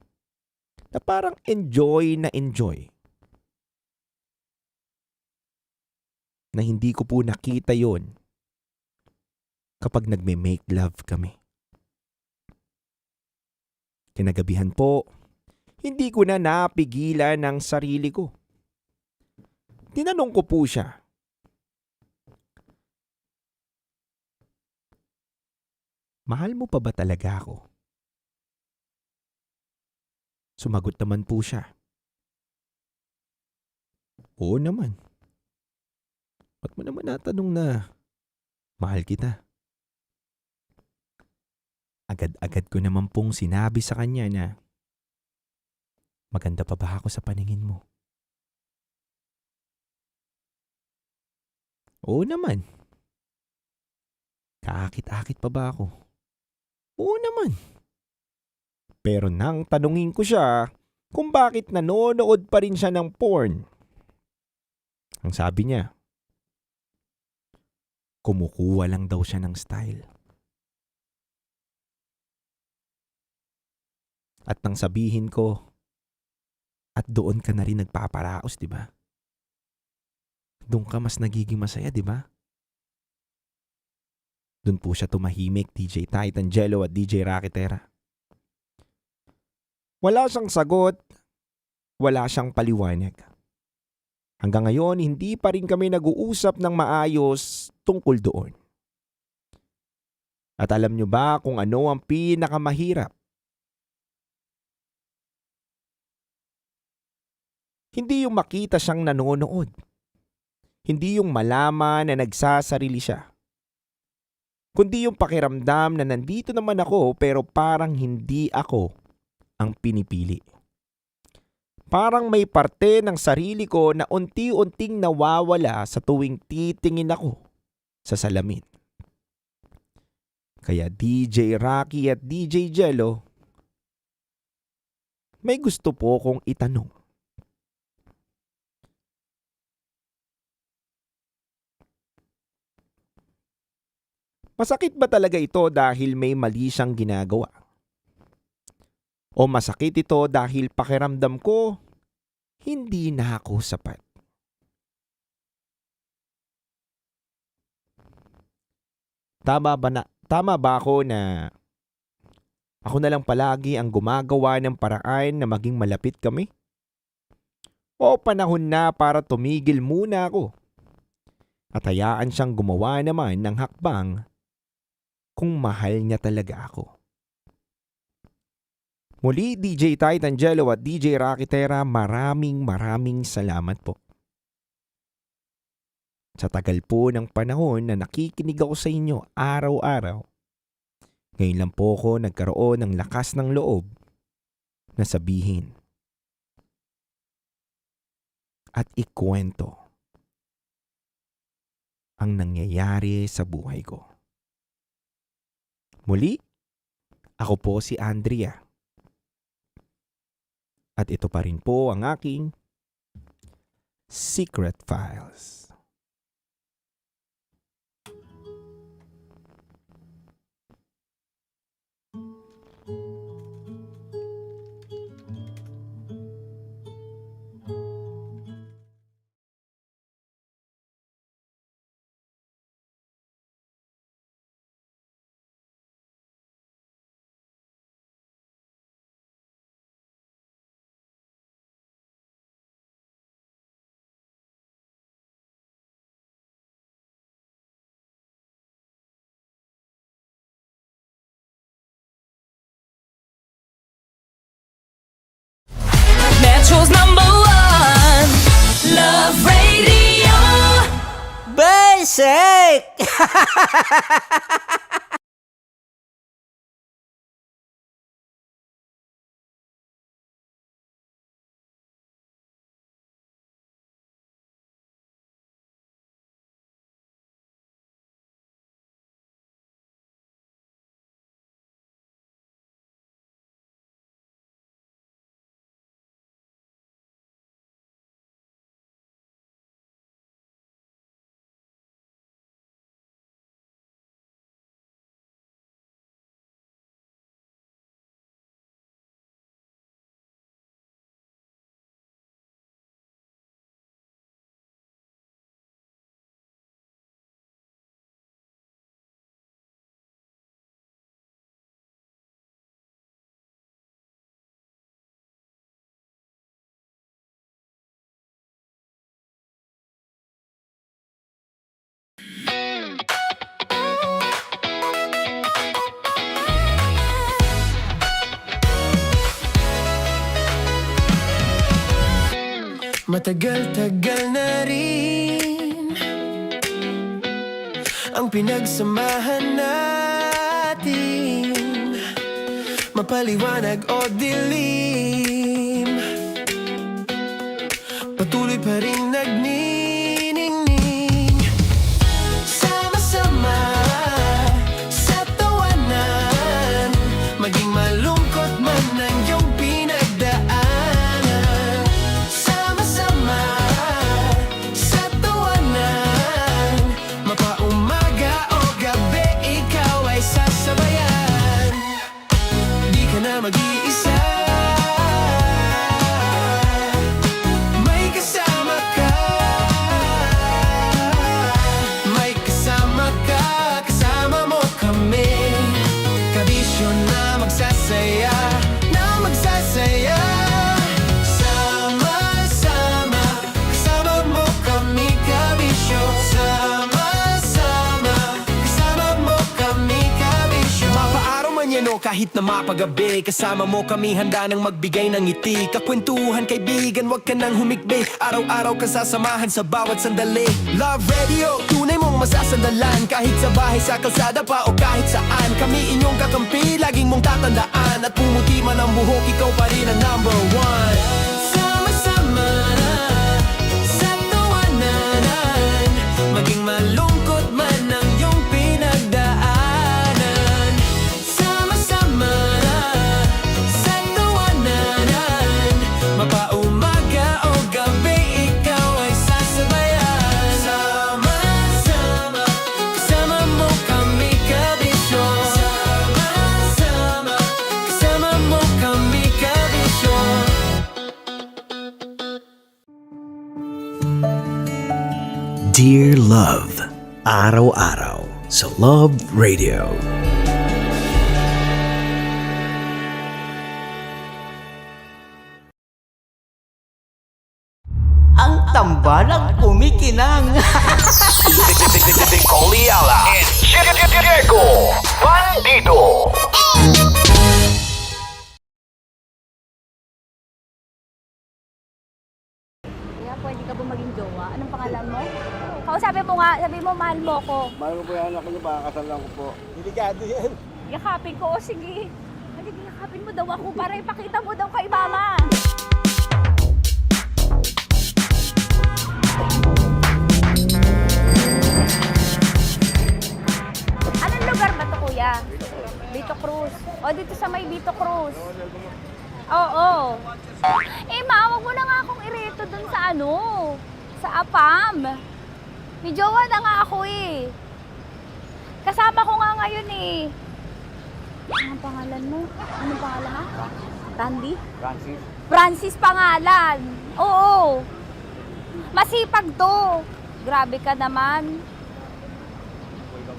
na parang enjoy na enjoy. Na hindi ko po nakita yon kapag nagme-make love kami. Kinagabihan po, hindi ko na napigilan ang sarili ko. Tinanong ko po siya, mahal mo pa ba talaga ako? Sumagot naman po siya, oo naman. Ba't mo naman natanong na mahal kita? Agad-agad ko naman pong sinabi sa kanya na maganda pa ba ako sa paningin mo? Oo naman. Kaakit-akit pa ba ako? Oo naman. Pero nang tanungin ko siya kung bakit nanonood pa rin siya ng porn, ang sabi niya, kumukuha lang daw siya ng style. At nang sabihin ko, at doon ka na rin nagpaparaos, di ba? Doon ka mas nagiging masaya, di ba? Doon po siya tumahimik, DJ Titangelo at DJ Rakitera. Wala siyang sagot, wala siyang paliwanag. Hanggang ngayon, hindi pa rin kami nag-uusap ng maayos tungkol doon. At alam nyo ba kung ano ang pinakamahirap? Hindi yung makita siyang nanonood. Hindi yung malaman na nagsasarili siya. Kundi yung pakiramdam na nandito naman ako pero parang hindi ako ang pinipili. Parang may parte ng sarili ko na unti-unting nawawala sa tuwing titingin ako sa salamin. Kaya DJ Rocky at DJ Jello, may gusto po kong itanong. Masakit ba talaga ito dahil may mali siyang ginagawa? O masakit ito dahil pakiramdam ko, hindi na ako sapat? Tama ba ako na ako na lang palagi ang gumagawa ng paraan na maging malapit kami? O panahon na para tumigil muna ako at hayaan siyang gumawa naman ng hakbang kung mahal niya talaga ako? Muli, DJ Titangelo at DJ Rakitera, maraming salamat po. Sa tagal po ng panahon na nakikinig ako sa inyo araw-araw, ngayon lang po ako nagkaroon ng lakas ng loob na sabihin at ikwento ang nangyayari sa buhay ko. Muli, ako po si Andrea. At ito pa rin po ang aking Secret Files. Metro's #1 Love Radio. Basic! Matagal-tagal na rin ang pinagsamahan natin, mapaliwanag o dilim, patuloy pa rin nagniningning. Sama-sama sa tawanan, maging malungkot man ang iyong pinagdaanan. Sama-sama sa tawanan, mapaumaga o gabi, ikaw ay sasabayan. Di ka na mag-iisa, may kasama ka. May kasama ka, kasama mo kami. Kabisyo na magsasaya, na magsasaya. Sama-sama, kasama mo kami, kabisyo. Sama-sama, kasama mo kami, kabisyo. Mapaaraw man yan o kahit na mapagabi, kasama mo kami, handa nang magbigay ng ngiti. Kakwentuhan, kaibigan, wag ka nang humikbi. Araw-araw ka sasamahan sa bawat sandali. Love Radio, tunay mong masasandalan. Kahit sa bahay, sa kalsada pa o kahit saan, kami inyong kakampi, laging mong tatandaan. At pumuti man ang buhok, ikaw pa rin ang #1. Sama-sama sa tawanan, maging malungkot man ang iyong pinagdaanan. Sama-sama sa tawanan, mapaumaga o gabi, ikaw ay sasabayan. Sama-sama, kasama mo kami, kabisyo. Sama-sama, kasama mo kami, kabisyo. Dear Love, araw-araw sa Love Radio. Ang tambalang kumikinang. Coliala and Diego Bandido. Kaya pwede ka ba maging jowa? Anong pangalan mo? Kausapin mo nga, sabi mo mahal mo ko. Mahal ko po yung anak niyo, baka kasalan ko po. Delikado yan. Yakapin ko, o sige. Halika, yakapin mo daw ako para ipakita mo daw kay mama. Anong lugar ba to, kuya? Vito Cruz. O, dito sa may Vito Cruz. Oo. Eh, ma, wag mo na nga akong irito dun sa ano, sa APAM. May jowa na nga ako eh. Kasama ko nga ngayon eh. Anong pangalan mo? Anong pangalan ha? Randy? Francis. Francis pangalan. Oo. Masipag to. Grabe ka naman.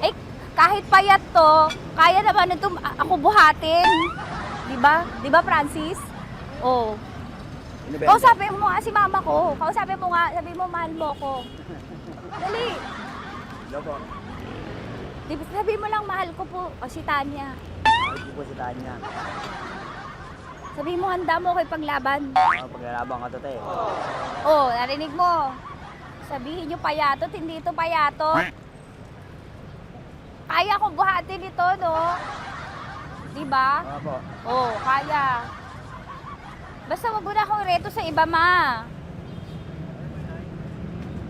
Eh, kahit payat to, kaya naman ito ako buhatin. Diba? Diba, Francis? Oo. Kausapin mo nga si mama ko. Kausapin mo nga, sabi mo mahal mo ko. Dali. Hello po. Sabi mo lang mahal ko po. O si Tanya. Mahal ko po si Tanya. Sabihin mo, handa mo ako ipaglaban. Paglalaban ka to, te. Oh, narinig mo. Sabihin nyo payatot, hindi ito payatot. Kaya kong buhatin ito, no? Diba? Opo. Oh, kaya. Basta wag mo na akong reto sa iba, ma.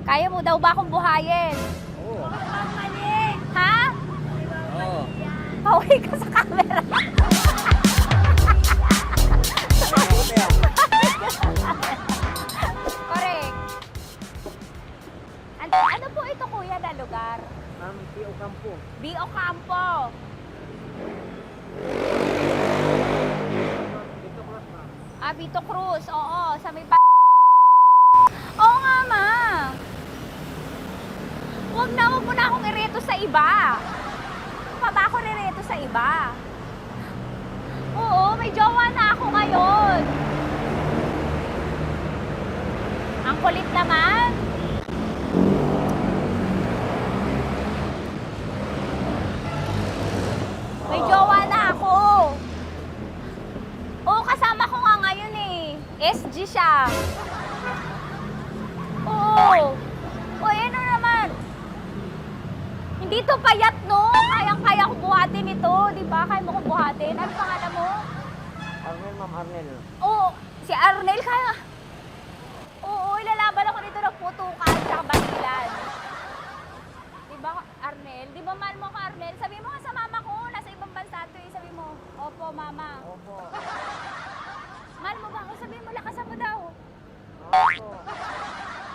Kaya mo daw ba akong buhayin? Oo. Ha? Oo. Pauwi ka sa camera. Correct. Ano po ito, kuya, na lugar? B.O. Campo. B.O. Campo. Vito Cruz. Oo, sa may Oo nga, ma. Huwag mo na akong ireto sa iba. Pa ba ako ireto sa iba? Oo, may jowa na ako ngayon. Ang kulit naman. May jowa na ako. Oo, kasama ko nga ngayon eh. SG siya. Oo. O, ano naman? Hindi to payat, no? Kayang-kaya ko buhatin ito. Di ba? Kaya mo ko buhatin. Ano pangalan mo? Arnel, ma'am, Arnel. Oo, si Arnel kaya. Oo, ilalaban ako nito ng putukan sa basilan. Di ba, Arnel? Di ba mahal mo ako, Arnel? Sabi mo nga sa mama ko, nasa ibang bansa to eh. Sabi mo, opo, mama. Opo. Mahal mo ba ako? Sabi mo, lakasan mo daw. Opo.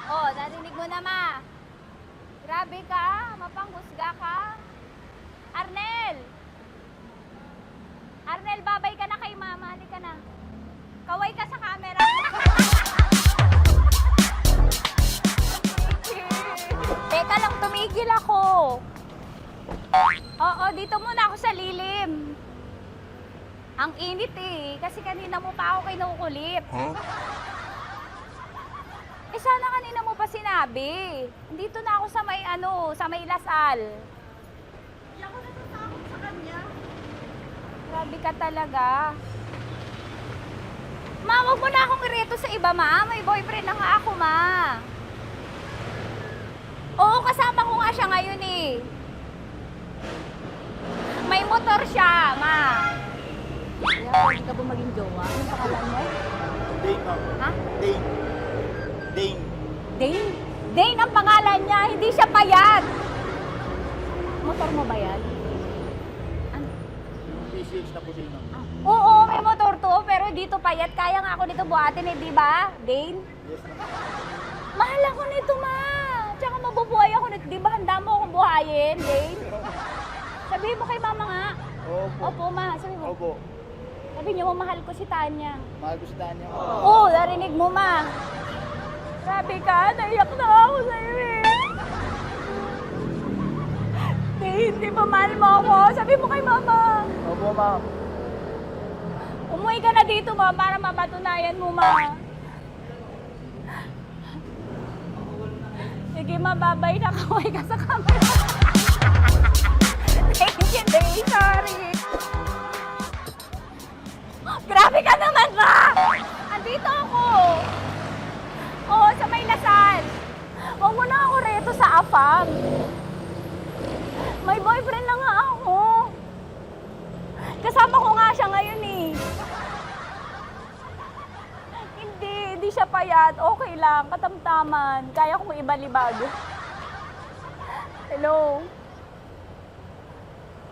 Oh, narinig mo na, ma. Grabe ka, mapanghusga ka. Arnel! Arnel, babay ka na kay mama. Halika na. Kaway ka sa camera. Teka lang, tumigil ako. Oo, dito muna ako sa lilim. Ang init eh, kasi kanina mo pa ako kinukulit. Eh sana kanina mo pa sinabi. Dito na ako sa may sa may Lasal. Hindi ako natatakot sa kanya. Grabe ka talaga. Ma, wag mo na akong ireto sa iba, ma. May boyfriend na nga ako, ma. Oo, kasama ko nga siya ngayon eh. May motor siya, ma. Kaya, pwede ka ba maging jowa? Anong pangalan mo? Dane, ma'am. Ha? Dane. Dane. Dane? Dane ang pangalan niya, hindi siya payat. Motor mo ba yan? Ano? PCH na po din, ma'am. Oo, may motor to, pero dito payat. Kaya nga ako nito buhatin eh, di ba? Dane? Yes, ma'am. Mahal ako nito, ma. Tsaka mabubuhay ako nito. Di ba handa mo akong buhayin, Dane? Sabihin mo kay mama nga. Opo. Opo, ma. Sabihin mo. Opo. Sabihin niyo mo, mahal ko si Tanya. Mahal ko si Tanya. Oo, narinig mo, ma. Grabe ka, naiyak na ako sa'yo eh. Hindi ba mahal mo ako? Sabi mo kay mama. Opo, ma'am. Umuwi ka na dito, ma, para mapatunayan mo, ma. Sige, ma, babay na. Kaway ka sa camera. Thank you, Day. Sorry. Grabe ka naman, ma! Andito ako. Oo, sa may Lasal. Huwag mo na ako reto sa afam. May boyfriend na nga ako. Kasama ko nga siya ngayon eh. Hindi siya payat. Okay lang, katamtaman. Kaya kong ibalibag. Hello?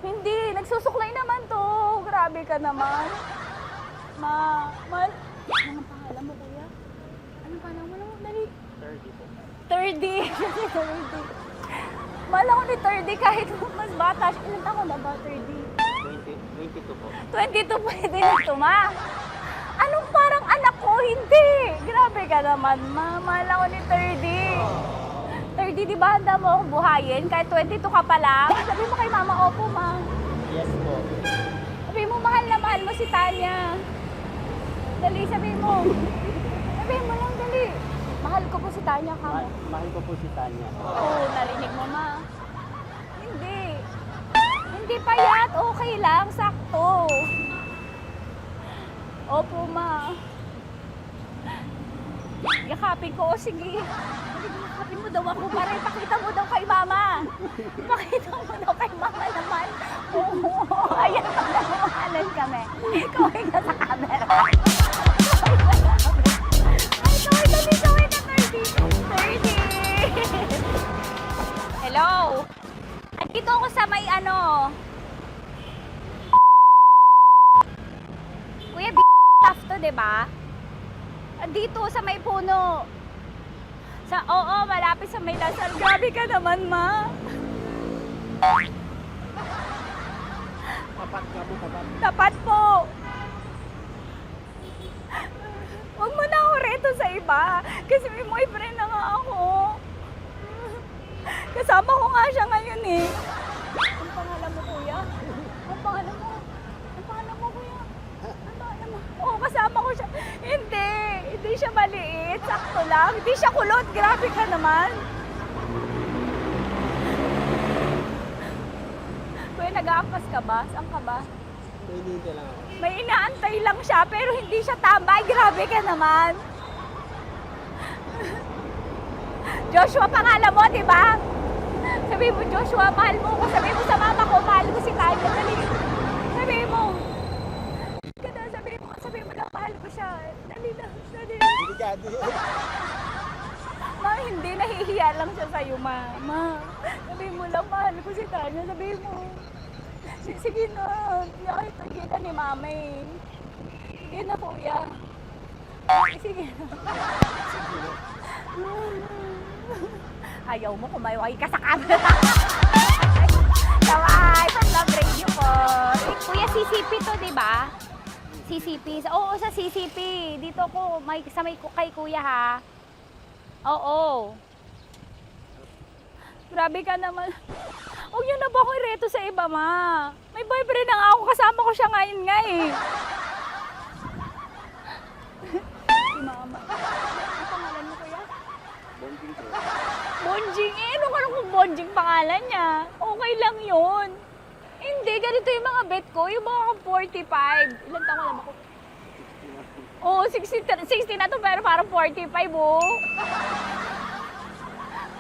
Hindi, nagsusuklay naman to. Grabe ka naman. Anong pangalan mo, kuya? Anong pangalan mo? Dali. 30 po. 30. 30. Mahal ako ni 30 kahit mas bata siya. Ilan taon na ba, 30? 22 po. 22 pwede na ito, ma. Anong parang anak ko? Hindi. Grabe ka naman, ma. Mahal ako ni 30. 30, di ba handa mo akong buhayin? Kahit 22 ka pa lang. Sabi mo kay mama, opo, ma. Yes po. Sabi mo, mahal na mahal mo si Tanya. Dali, sabi mo. Sabi mo lang, dali. Mahal ko po si Tanya ka mo. Mahal ko po si Tanya. Oo, narinig mo, ma. Hindi. Hindi payat. Okay lang, sakto. Opo, ma. Yakapin ko, o sige. Yakapin mo daw ako para ipakita mo daw kay mama. Ipakita mo daw kay mama naman. Oo, ayan, nagmamahalan kami. Kaway ka sa camera. Ay, kaway ka, 30. Hello? Andito ako sa may Kuya, tough to, diba? Dito sa may puno. Oo, malapit sa may Lasal. Grabe ka naman, ma. Tapat ka mo, tapat. Tapat po. Huwag mo na ako reto sa iba. Kasi may boyfriend na nga ako. Kasama ko nga siya ngayon eh. Ang pangalan mo, kuya? Ang pangalan mo? Ang pangalan mo, kuya? Ang pangalan mo? Oo, kasama ko siya. Hindi siya maliit. Sakto lang. Hindi siya kulot. Grabe ka naman. Kuya, nag-aangkas ka ba? Saan ka ba? Hinihintay lang ako. May inaantay lang siya, pero hindi siya tambay. Grabe ka naman. Joshua, pangalan mo, di ba? Sabi mo, Joshua, mahal mo ko. Sabi mo sa mama ko, mahal ko si Tanya. Sabi mo. Sabi mo na, mahal ko siya. Dali na. Hindi ka, di. Ma, hindi. Nahihiya lang siya sa'yo, ma. Sabi mo lang, mahal ko si Tanya. Sabi mo. Sige na. Nakita ni mama eh. Sige na, kuya. Sige na. Ayaw mo, kumayaway ka sa camera. Kawai, from Love Radio po. Kuya, CCP to, di ba? CCP. Oo, sa CCP. Dito ko, sa may kay kuya ha. Oo. Grabe ka naman. Huwag niyo na ba akong reto sa iba, ma? May boyfriend na nga ako. Kasama ko siya ngayon nga eh. Si mama. Ang pangalan mo, kuya? Bonjing ko. Bonjing eh. Ano ka kung Bonjing pangalan niya? Okay lang yun. Hindi, ganito yung mga bet ko. Yung mga 45. Ilan taon alam ako? Oo, 60 na to pero parang 45 oh.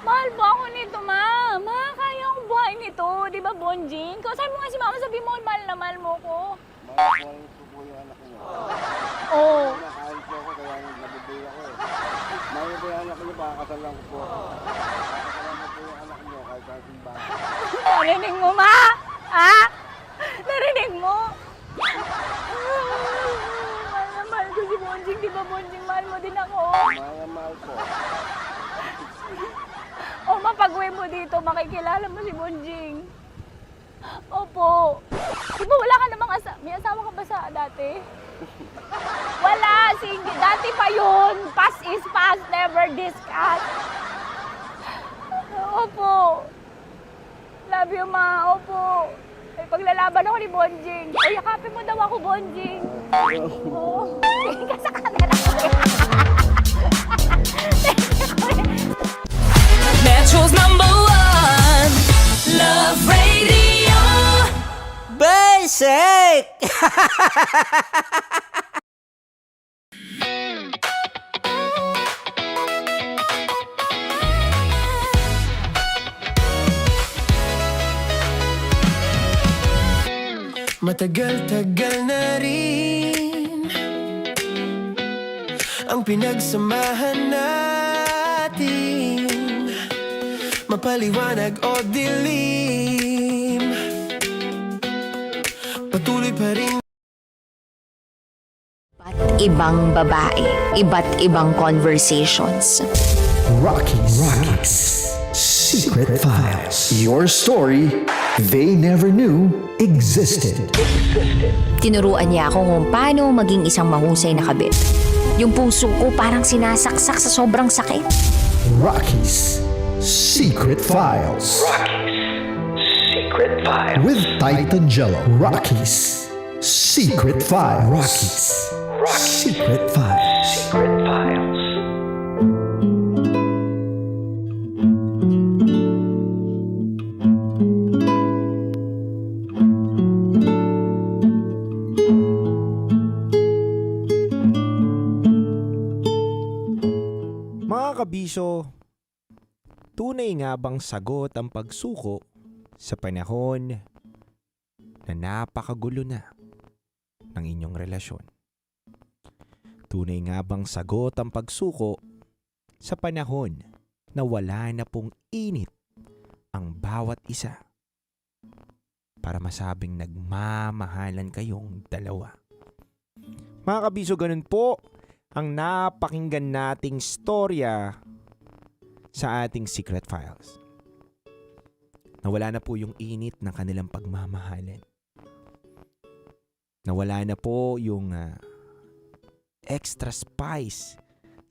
Mahal ba ako nito, ma? Ma, kaya akong buhay nito. Di ba, Bonjing? Sabi mo nga si mama, sabi mo, mahal na mahal mo ko. Mahal ko po yung anak niyo. Oo. Nakahal po ako, kaya nabibay ako eh. Mahal ko yung anak niyo, pakakasalan ko po. Pakakasalan ko po yung anak niyo, kahit sa simbahan. Narinig mo, ma? Ha? Narinig mo? Mahal na mahal ko si Bonjing. Di ba, Bonjing, mahal mo din ako? Mahal po. O, mapag-uwi mo dito, makikilala mo si Bonjing. Opo. Di ba wala ka namang may asawa ka ba sa dati? Wala, single. Dati pa yun. Past is past, never discuss. Opo. Love you, ma. Opo. Ay, paglalaban ako ni Bonjing. O, yakapin mo daw ako, Bonjing. Oo. Tingin ka sa camera. Metro's #1 Love Radio. Basic! Matagal-tagal na rin ang pinagsamahan natin, mapaliwanag o dilim, patuloy pa rin. Ibang babae, iba't ibang conversations. Rockies Secret Files. Your story they never knew existed. Tinuruan niya ako kung paano maging isang mahusay na kabit. Yung puso ko parang sinasaksak sa sobrang sakit. Rockies Secret Files. Secret Files. With Titan Jello. Rockies Secret Files. Rockies Secret Files. Secret Files. Tunay nga bang sagot ang pagsuko sa panahon na napakagulo na ng inyong relasyon? Tunay nga bang sagot ang pagsuko sa panahon na wala na pong init ang bawat isa para masabing nagmamahalan kayong dalawa? Mga kabiso, ganun po ang napakinggan nating storya sa ating Secret Files. Nawala na po yung init ng kanilang pagmamahalan. Nawala na po yung extra spice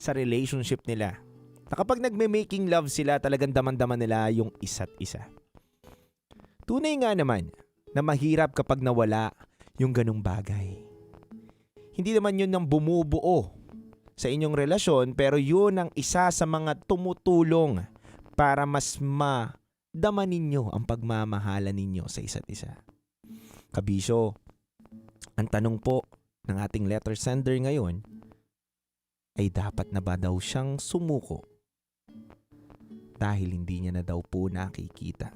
sa relationship nila. Na kapag nagme-making love sila, talagang daman-daman nila yung isa't isa. Tunay nga naman na mahirap kapag nawala yung ganung bagay. Hindi naman yun ang bumubuo sa inyong relasyon, pero yun ang isa sa mga tumutulong para mas madama ninyo ang pagmamahalan ninyo sa isa't isa. Kabisyo, ang tanong po ng ating letter sender ngayon ay dapat na ba daw siyang sumuko dahil hindi niya na daw po nakikita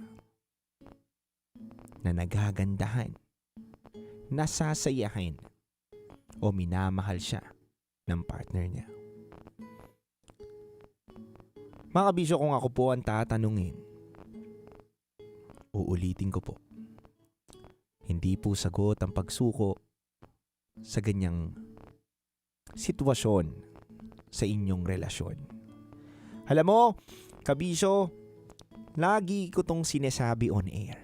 na nagagandahan, nasasayahin o minamahal siya ng partner niya. Mga kabisyo, kung ako po ang tatanungin, uulitin ko po, hindi po sagot ang pagsuko sa ganyang sitwasyon sa inyong relasyon. Alam mo, kabisyo, lagi ko tong sinasabi on air,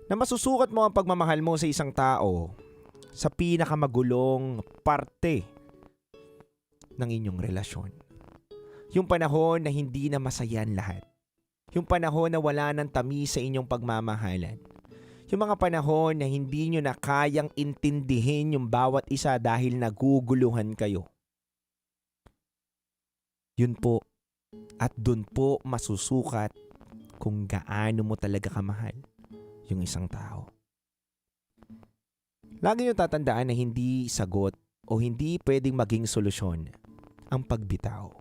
na masusukat mo ang pagmamahal mo sa isang tao sa pinakamagulong parte ng inyong relasyon. Yung panahon na hindi na masaya ang lahat. Yung panahon na wala ng tamis sa inyong pagmamahalan. Yung mga panahon na hindi nyo na kayang intindihin yung bawat isa dahil naguguluhan kayo. Yun po, at dun po masusukat kung gaano mo talaga kamahal yung isang tao. Lagi nyo tatandaan na hindi sagot o hindi pwedeng maging solusyon ang pagbitaw.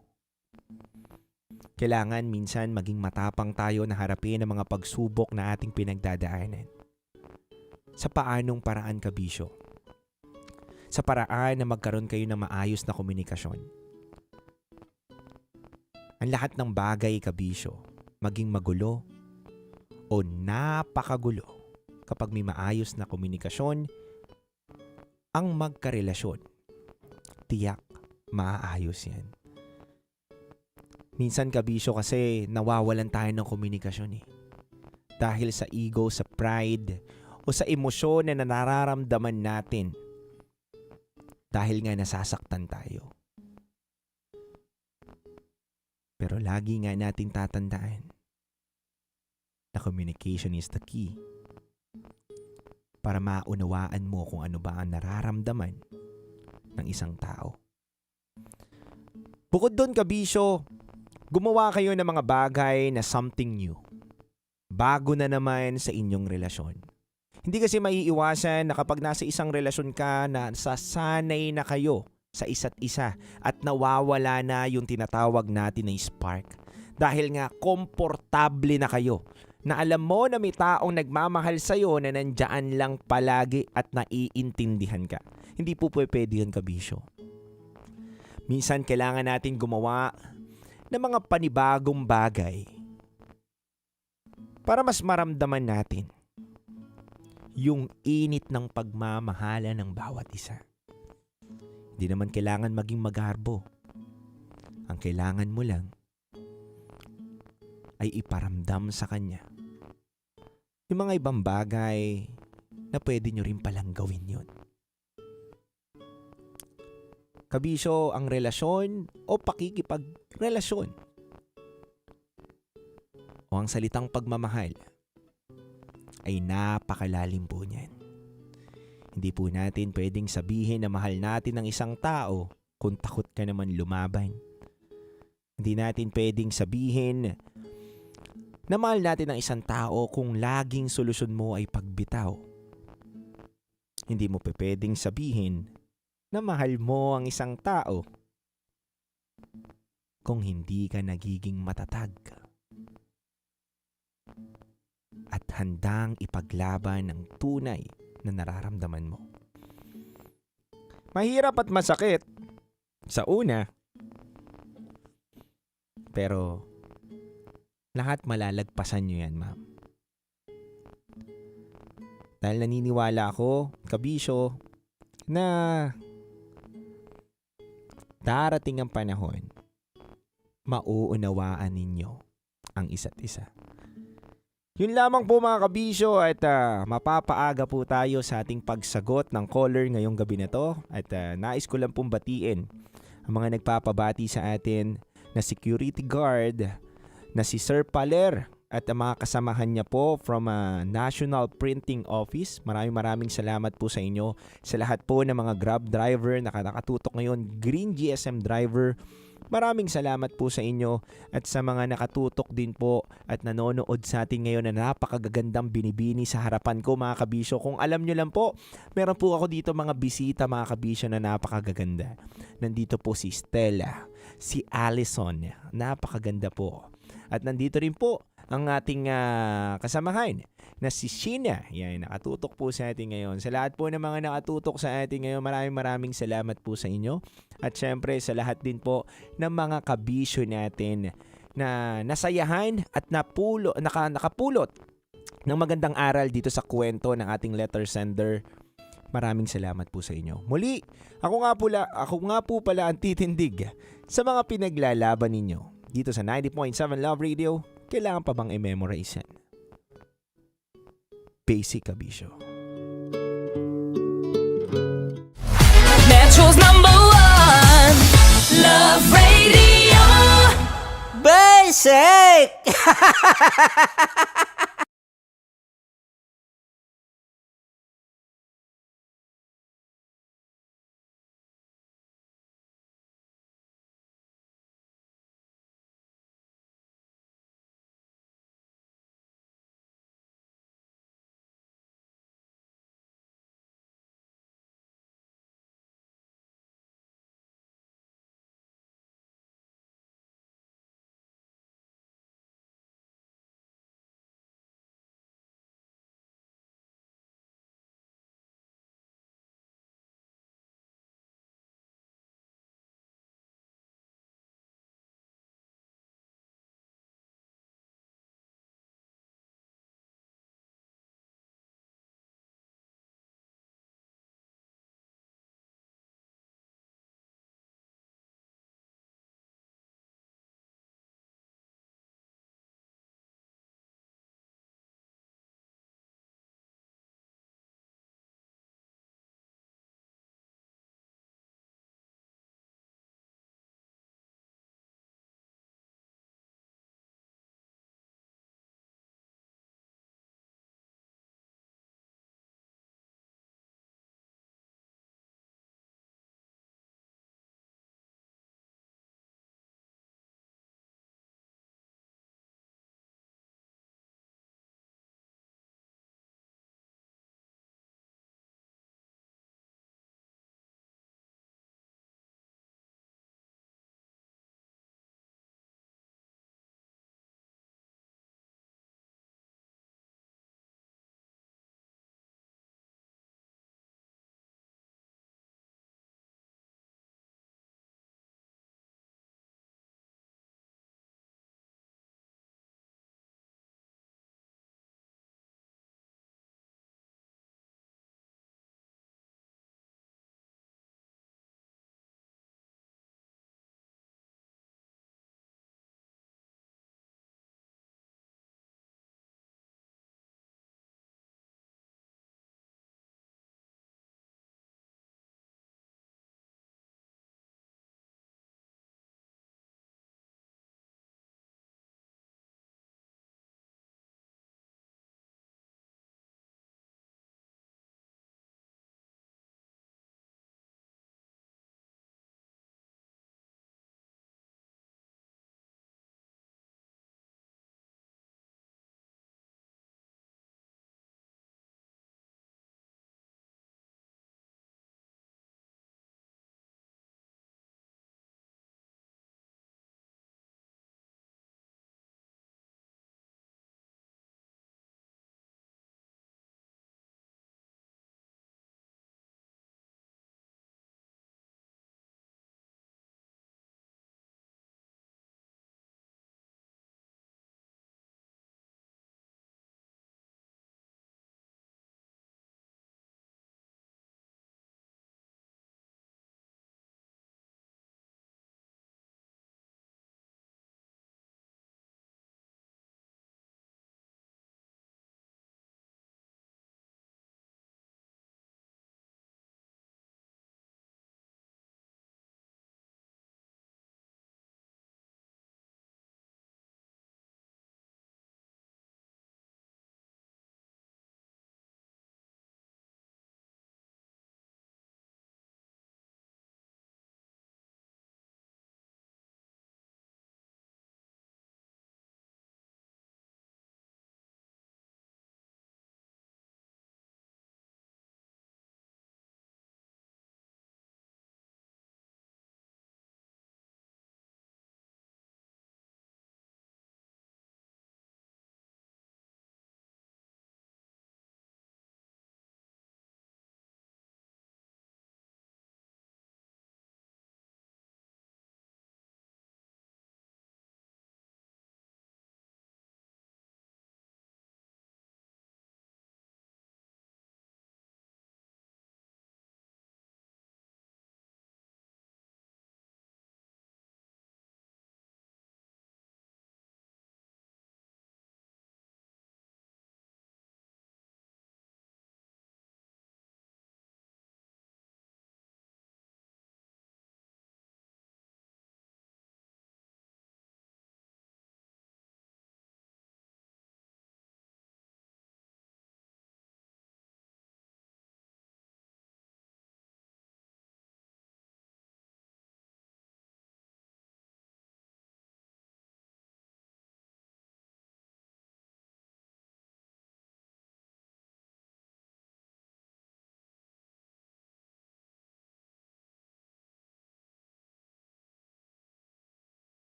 Kailangan minsan maging matapang tayo na harapin ang mga pagsubok na ating pinagdadaanan. Sa paanong paraan, kabisyo? Sa paraan na magkaroon kayo ng maayos na komunikasyon. Ang lahat ng bagay, kabisyo, maging magulo o napakagulo kapag may maayos na komunikasyon ang magkarelasyon. Tiyak, maayos yan. Minsan, kabisyo, kasi nawawalan tayo ng komunikasyon eh. Dahil sa ego, sa pride, o sa emosyon na nararamdaman natin. Dahil nga nasasaktan tayo. Pero lagi nga natin tatandaan na communication is the key para maunawaan mo kung ano ba ang nararamdaman ng isang tao. Bukod doon, kabisyo, gumawa kayo ng mga bagay na something new. Bago na naman sa inyong relasyon. Hindi kasi maiiwasan na kapag nasa isang relasyon ka na sasanay na kayo sa isa't isa at nawawala na yung tinatawag natin na spark. Dahil nga komportable na kayo. Na alam mo na may taong nagmamahal sa'yo na nandyan lang palagi at naiintindihan ka. Hindi po pwede yun, kabisyo. Minsan kailangan natin gumawa ng mga panibagong bagay para mas maramdaman natin yung init ng pagmamahala ng bawat isa. Hindi naman kailangan maging magarbo. Ang kailangan mo lang ay iparamdam sa kanya yung mga ibang bagay na pwede nyo rin palang gawin yun. Kabisyo, ang relasyon o pakikipagrelasyon o ang salitang pagmamahal ay napakalalim po niyan. Hindi po natin pwedeng sabihin na mahal natin ang isang tao kung takot ka naman lumaban. Hindi natin pwedeng sabihin na mahal natin ang isang tao kung laging solusyon mo ay pagbitaw. Hindi mo pwedeng sabihin na mahal mo ang isang tao kung hindi ka nagiging matatag handang ipaglaban ang tunay na nararamdaman mo. Mahirap at masakit sa una, pero lahat malalagpasan nyo yan, ma'am. Dahil naniniwala ako, kabisyo, na darating ang panahon, mauunawaan ninyo ang isa't isa. Yun lamang po mga kabisyo at mapapaaga po tayo sa ating pagsagot ng caller ngayong gabi na to. At nais ko lang pong batiin ang mga nagpapabati sa atin na security guard na si Sir Paler at ang mga kasamahan niya po from National Printing Office. Maraming salamat po sa inyo. Sa lahat po ng mga Grab driver na nakatutok ngayon, Green GSM driver, maraming salamat po sa inyo at sa mga nakatutok din po at nanonood sa atin ngayon na napakagagandang binibini sa harapan ko mga kabisyo. Kung alam nyo lang po, meron po ako dito mga bisita mga kabisyo na napakagaganda. Nandito po si Stella, si Allison, napakaganda po. At nandito rin po ang ating kasamahan na si Sheena. Yan, nakatutok po sa atin ngayon. Sa lahat po ng mga nakatutok sa atin ngayon, maraming salamat po sa inyo. At syempre sa lahat din po ng mga kabisyo natin na nasayahan at nakapulot ng magandang aral dito sa kwento ng ating letter sender. Maraming salamat po sa inyo. Muli, ako nga po pala ang titindig sa mga pinaglalaban ninyo. Dito sa 90.7 Love Radio, kailangan pa bang i-memorize yan? Basic kabisyo. Metro's #1 Love Radio. Basic!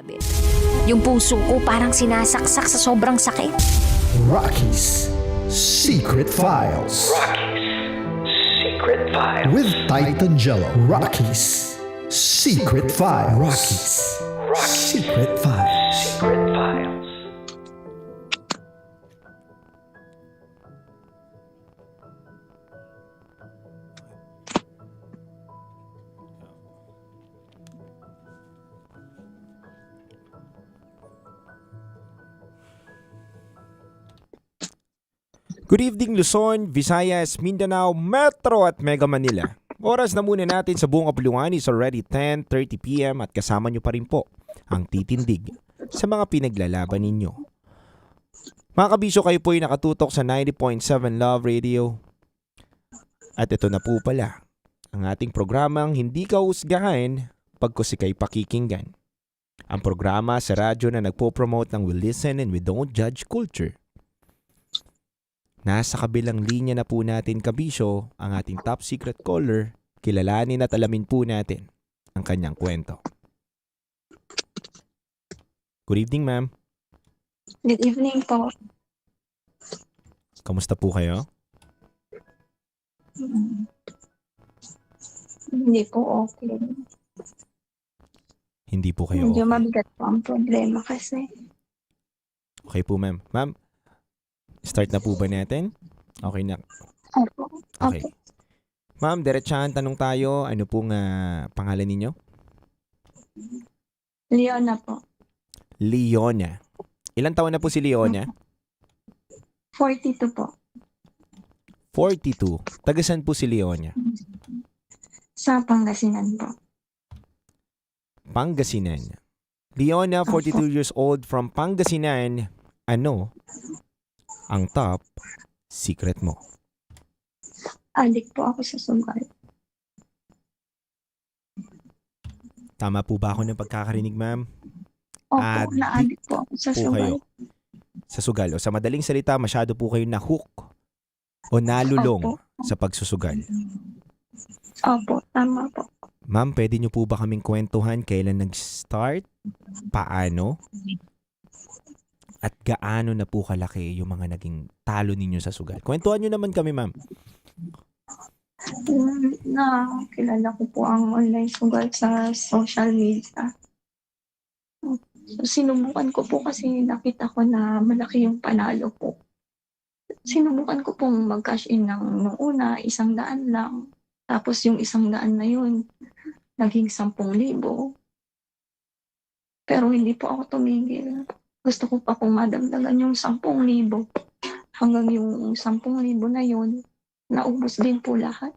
Kabit. Yung puso ko parang sinasaksak sa sobrang sakit. Rocky's Secret Files. With Titan Jello. Rocky's Secret Files. Rocky's Secret Files. Good evening Luzon, Visayas, Mindanao, Metro at Mega Manila. Oras na muna natin sa buong kapuluan is already 10:30 PM at kasama nyo pa rin po ang titindig sa mga pinaglalaban ninyo. Mga kabisyo, kayo po ay nakatutok sa 90.7 Love Radio. At ito na po pala ang ating programang Hindi Ka Husgahan Pagkusikay Pakikinggan. Ang programa sa radyo na nagpo-promote ng We Listen and We Don't Judge Culture. Nasa kabilang linya na po natin, kabisyo, ang ating top secret caller. Kilalanin at alamin po natin ang kanyang kwento. Good evening, ma'am. Good evening po. Kamusta po kayo? Hindi po okay. Hindi po kayo Medyo okay. mabigat po ang problema kasi. Okay po, ma'am. Ma'am, start na po ba natin? Okay na. Opo. Okay. Ma'am, diretsahan tanong tayo. Ano pong pangalan ninyo? Leona po. Leona. Ilang taon na po si Leona? 42 po. 42. Tagasan po si Leona? Sa Pangasinan po. Pangasinan. Leona, 42 years old from Pangasinan. Ano ang top secret mo? Adik po ako sa sugal. Tama po ba ako ng pagkakarinig, ma'am? Opo, na-adik po ako sa po sugal. kayo sa sugal. O sa madaling salita, masyado po kayo na-hook o nalulong sa pagsusugal. Opo, tama po. Ma'am, pwede niyo po ba kaming kwentuhan kailan nag-start? Paano? At gaano na po kalaki yung mga naging talo ninyo sa sugal? Kwentuhan niyo naman kami, ma'am. Kilala ko po ang online sugal sa social media. So, sinubukan ko po kasi nakita ko na malaki yung panalo po. Sinubukan ko pong mag-cash in nung una, 100 lang. Tapos yung 100 na yun, naging 10,000. Pero hindi po ako tumigil. Gusto ko pa pong madagdagan yung 10,000. Hanggang yung 10,000 na yun, naubos din po lahat.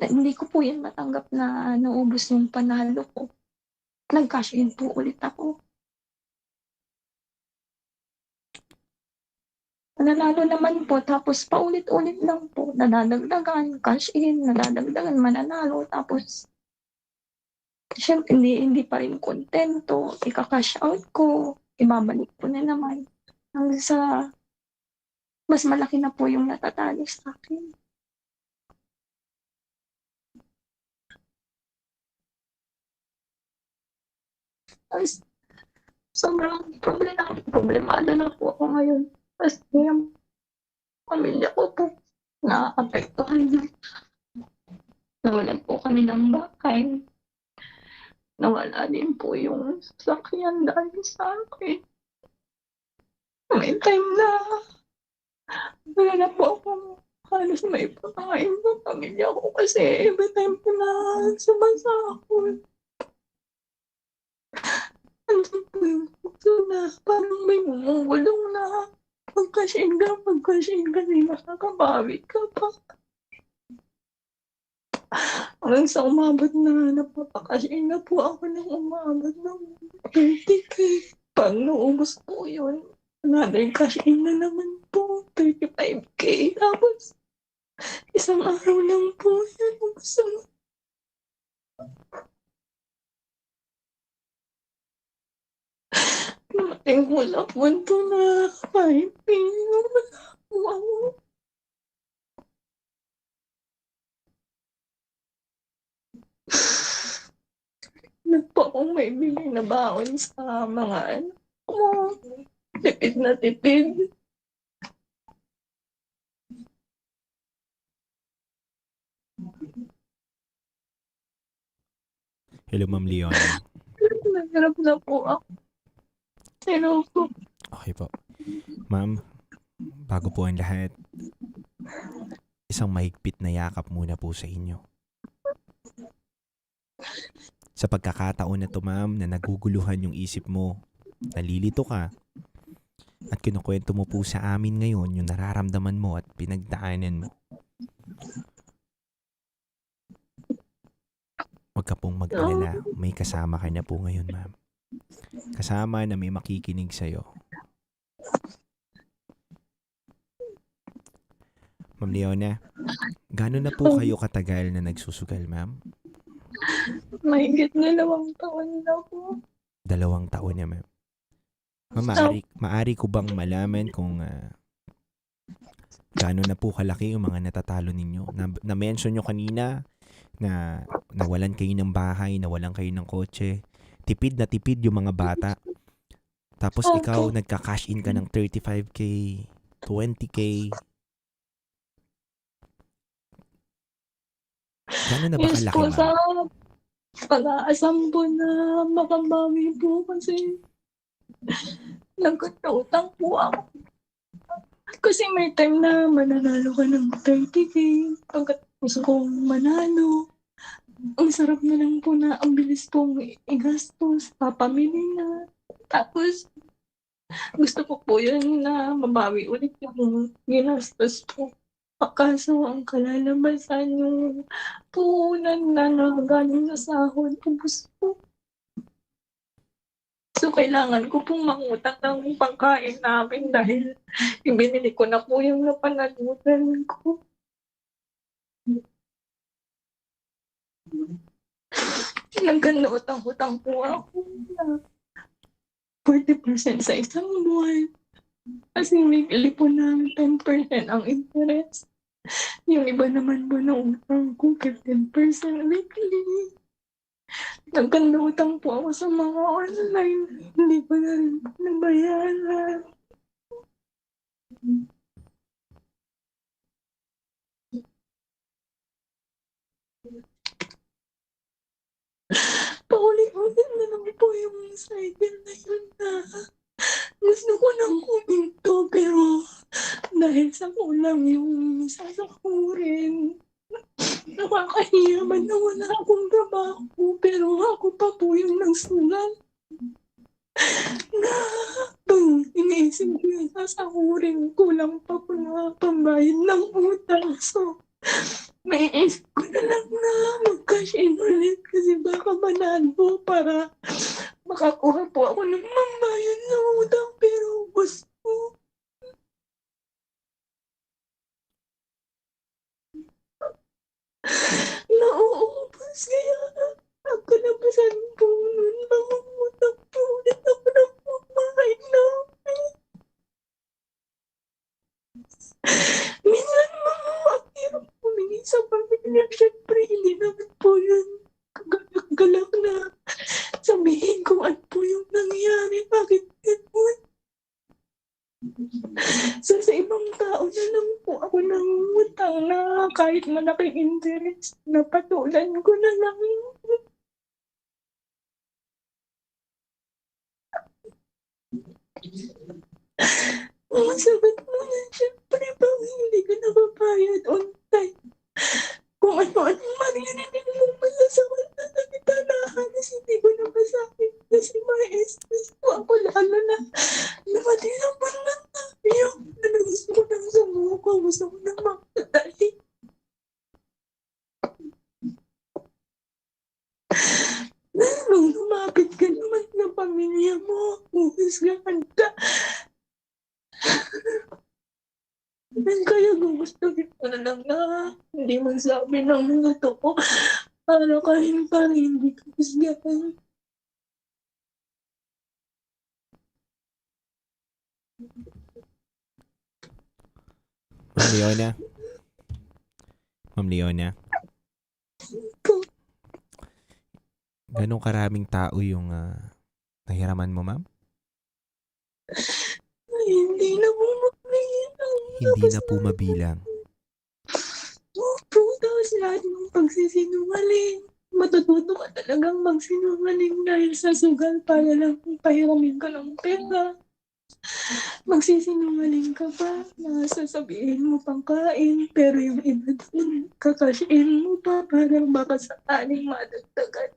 Hindi ko po yan matanggap na naubos yung panalo ko. Nag-cash in po ulit ako. Nanalo naman po, tapos paulit-ulit lang po. Nadadagdagan, cash in, nadadagdagan, mananalo. Tapos, syempre, hindi pa rin kontento. Ika-cash out ko, ibabalik ko na naman. Hanggang sa, mas malaki na po yung natatalo sa akin. Sobrang problemado na po ako ngayon. Kasi yung pamilya ko po naapektuhan na. Nawalan po kami ng bahay. Nawala din po yung sasakyan dahil sa akin. May time na wala na po ako halos may pakain ng pamilya ko kasi every time po na sumasahod. Andun po yung puso na parang may gumugulong na pagkasing kasi makakabawi ka pa. Hanggang sa umabot na napapakasing na po ako ng umabot ng 30K. Pag naubos po yun, another cash in na naman po, 35K. Tapos, isang araw lang po yun. Dumating ko na punto na kahit wala po ako. po akong may bigay na baon sa mga anak mo. Tipid na tipid. Hello, Ma'am Leona. Nagharap na po ako. Hello po. Okay po. Ma'am, bago po ang lahat, isang mahigpit na yakap muna po sa inyo. Sa pagkakataon na to, ma'am, na naguguluhan yung isip mo, nalilito ka, at kinukwento mo po sa amin ngayon yung nararamdaman mo at pinagdaanan mo. Huwag ka pong mag-alala, may kasama ka na po ngayon, ma'am. Kasama na may makikinig sa'yo. Ma'am Leona, gano'n na po kayo katagal na nagsusugal, ma'am? Mahigit na 2 taon na po. 2 taon na, ma'am. Ma'am, maari ko bang malaman kung gaano na po kalaki yung mga natatalo ninyo? Na-mention nyo kanina na nawalan kayo ng bahay, nawalan kayo ng kotse. Tipid na tipid yung mga bata. Tapos ikaw, nagka-cash in ka ng 35K, 20K. Gaano na ba Yes kalaki, po, ma'am? sa pag-aasam po na makabawi po kasi nagkatautang po ako. Kasi may time na mananalo ka ng 30K. Pagkatapos kong manalo, ang sarap na lang po na ang bilis pong igastos, papamili na. Tapos, gusto ko po yun na mabawi ulit yung ginastos po. Kaso ang kalalabasan yung puhunan na nakagaling sa sahod. Ubus po. So, kailangan ko pong mangutang ng pagkain namin dahil ibinili ko na po yung napanalunan ko. Nagkanautang-utang po ako na 40% sa isang buwan. Kasi weekly po ng 10% ang interest. Yung iba naman po na utang ko, 15% weekly. Nagkanautang po ako sa mga online. Hindi ko na rin po nabayaran. Paulit-ulit na lang po yung cycle na yun na gusto ko nang kuminto pero dahil sa kulang yung sasakurin, nakakahiya man na wala akong trabaho pero ako pa po yung nagsulat. Na pag iniisip ko yung sasakurin, kulang pa po na pambayad ng utang. So, may isip ko na lang na mag-cash in ulit kasi baka manalo para makakuha po ako ng mambayad ng utang pero gusto. Nauubos kaya nagkalabasan po nun mga utang po ulit ako ng pambayad namin. Minsan mga hirap humingi sa pamilya. Siyempre, hindi naman po yun kagalak-galak na sabihin kung ano po yung nangyari. Bakit ganun? So, sa ibang tao na lang po ako ng utang na kahit malaking interest, napatulan ko na lang yun. Masagot mo na siyempre pag hindi ka nababayad on time. Kung ano-ano maririnig mo masasakot na nagtanahan kasi hindi ko nabasahin kasi may stress po ako lalo na namatila pa na tayo na gusto ko nang sumuko, gusto ko nang makatali. Nung lumapit ka naman ng pamilya mo, huhusgahan ka. Kaya gusto ko na lang na hindi magsabi ng totoo para kahit parang hindi ka husgahan. Ma'am Leona? Ma'am Leona? ganong karaming tao yung nahiraman mo, ma'am? Ay, hindi na po mabilang. Hindi na po mabilang. Opo, tapos lahat ng pagsisinungaling. Matututo ka talagang magsinungaling dahil sa sugal para lang pahiramin ka ng pera. Magsisinungaling ka pa na sasabihin mo pang kain, pero yung iba doon, kakasyain mo pa para baka sakaling madagdagan.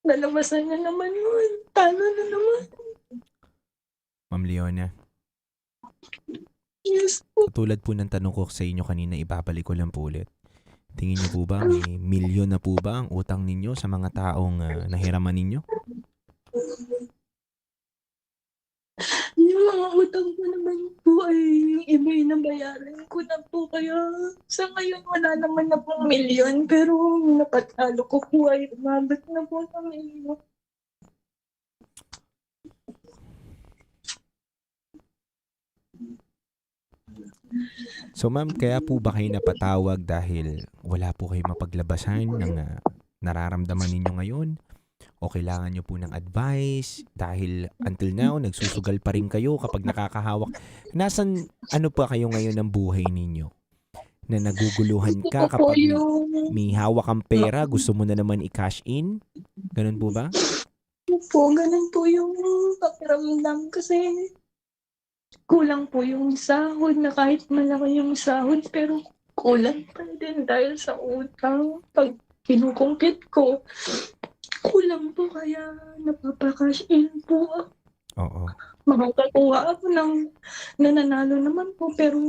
Nalabasan na naman yun. Talo na naman. Ma'am Leona, Yes katulad po ng tanong ko sa inyo kanina, ibabalik ko lang po ulit. Tingin niyo po ba may milyon na po ba ang utang ninyo sa mga taong nahiraman ninyo? Yung mga utang ko naman po ay yung iba yung nabayaran ko na po. Kaya sa ngayon wala naman na pong milyon. Pero napatalo ko po ay umabot na po sa milyon. So ma'am, kaya po ba kayo napatawag dahil wala po kayo mapaglabasan ng nararamdaman ninyo ngayon? O kailangan nyo po ng advice dahil until now, nagsusugal pa rin kayo kapag nakakahawak. Nasaan, ano pa kayo ngayon ng buhay ninyo? Na naguguluhan ka kapag may hawak kang pera, gusto mo na naman i-cash in? Ganun po ba? Po, ganun po yung pakiramdam kasi kulang po yung sahod na kahit malaki yung sahod pero kulang pa din dahil sa utang. Pag kinukungkit ko, kulang po kaya napapakash in po ako. Oo. Makakakuha ako ng nananalo naman po pero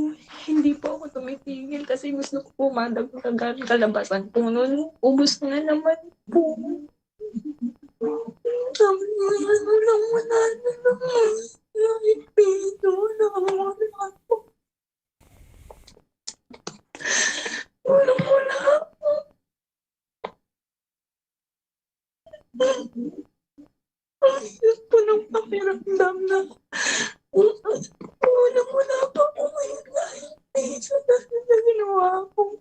hindi po ako tumitigil kasi gusto ko po madagdagan kalabasan po nun. Ubus na naman po. Sabi mo lang wala na naman. Naipito na ako. Wala ako. Ang hirap po ng pakiramdam na wala pa po ngayon dahil sa dahil na ginawa ko.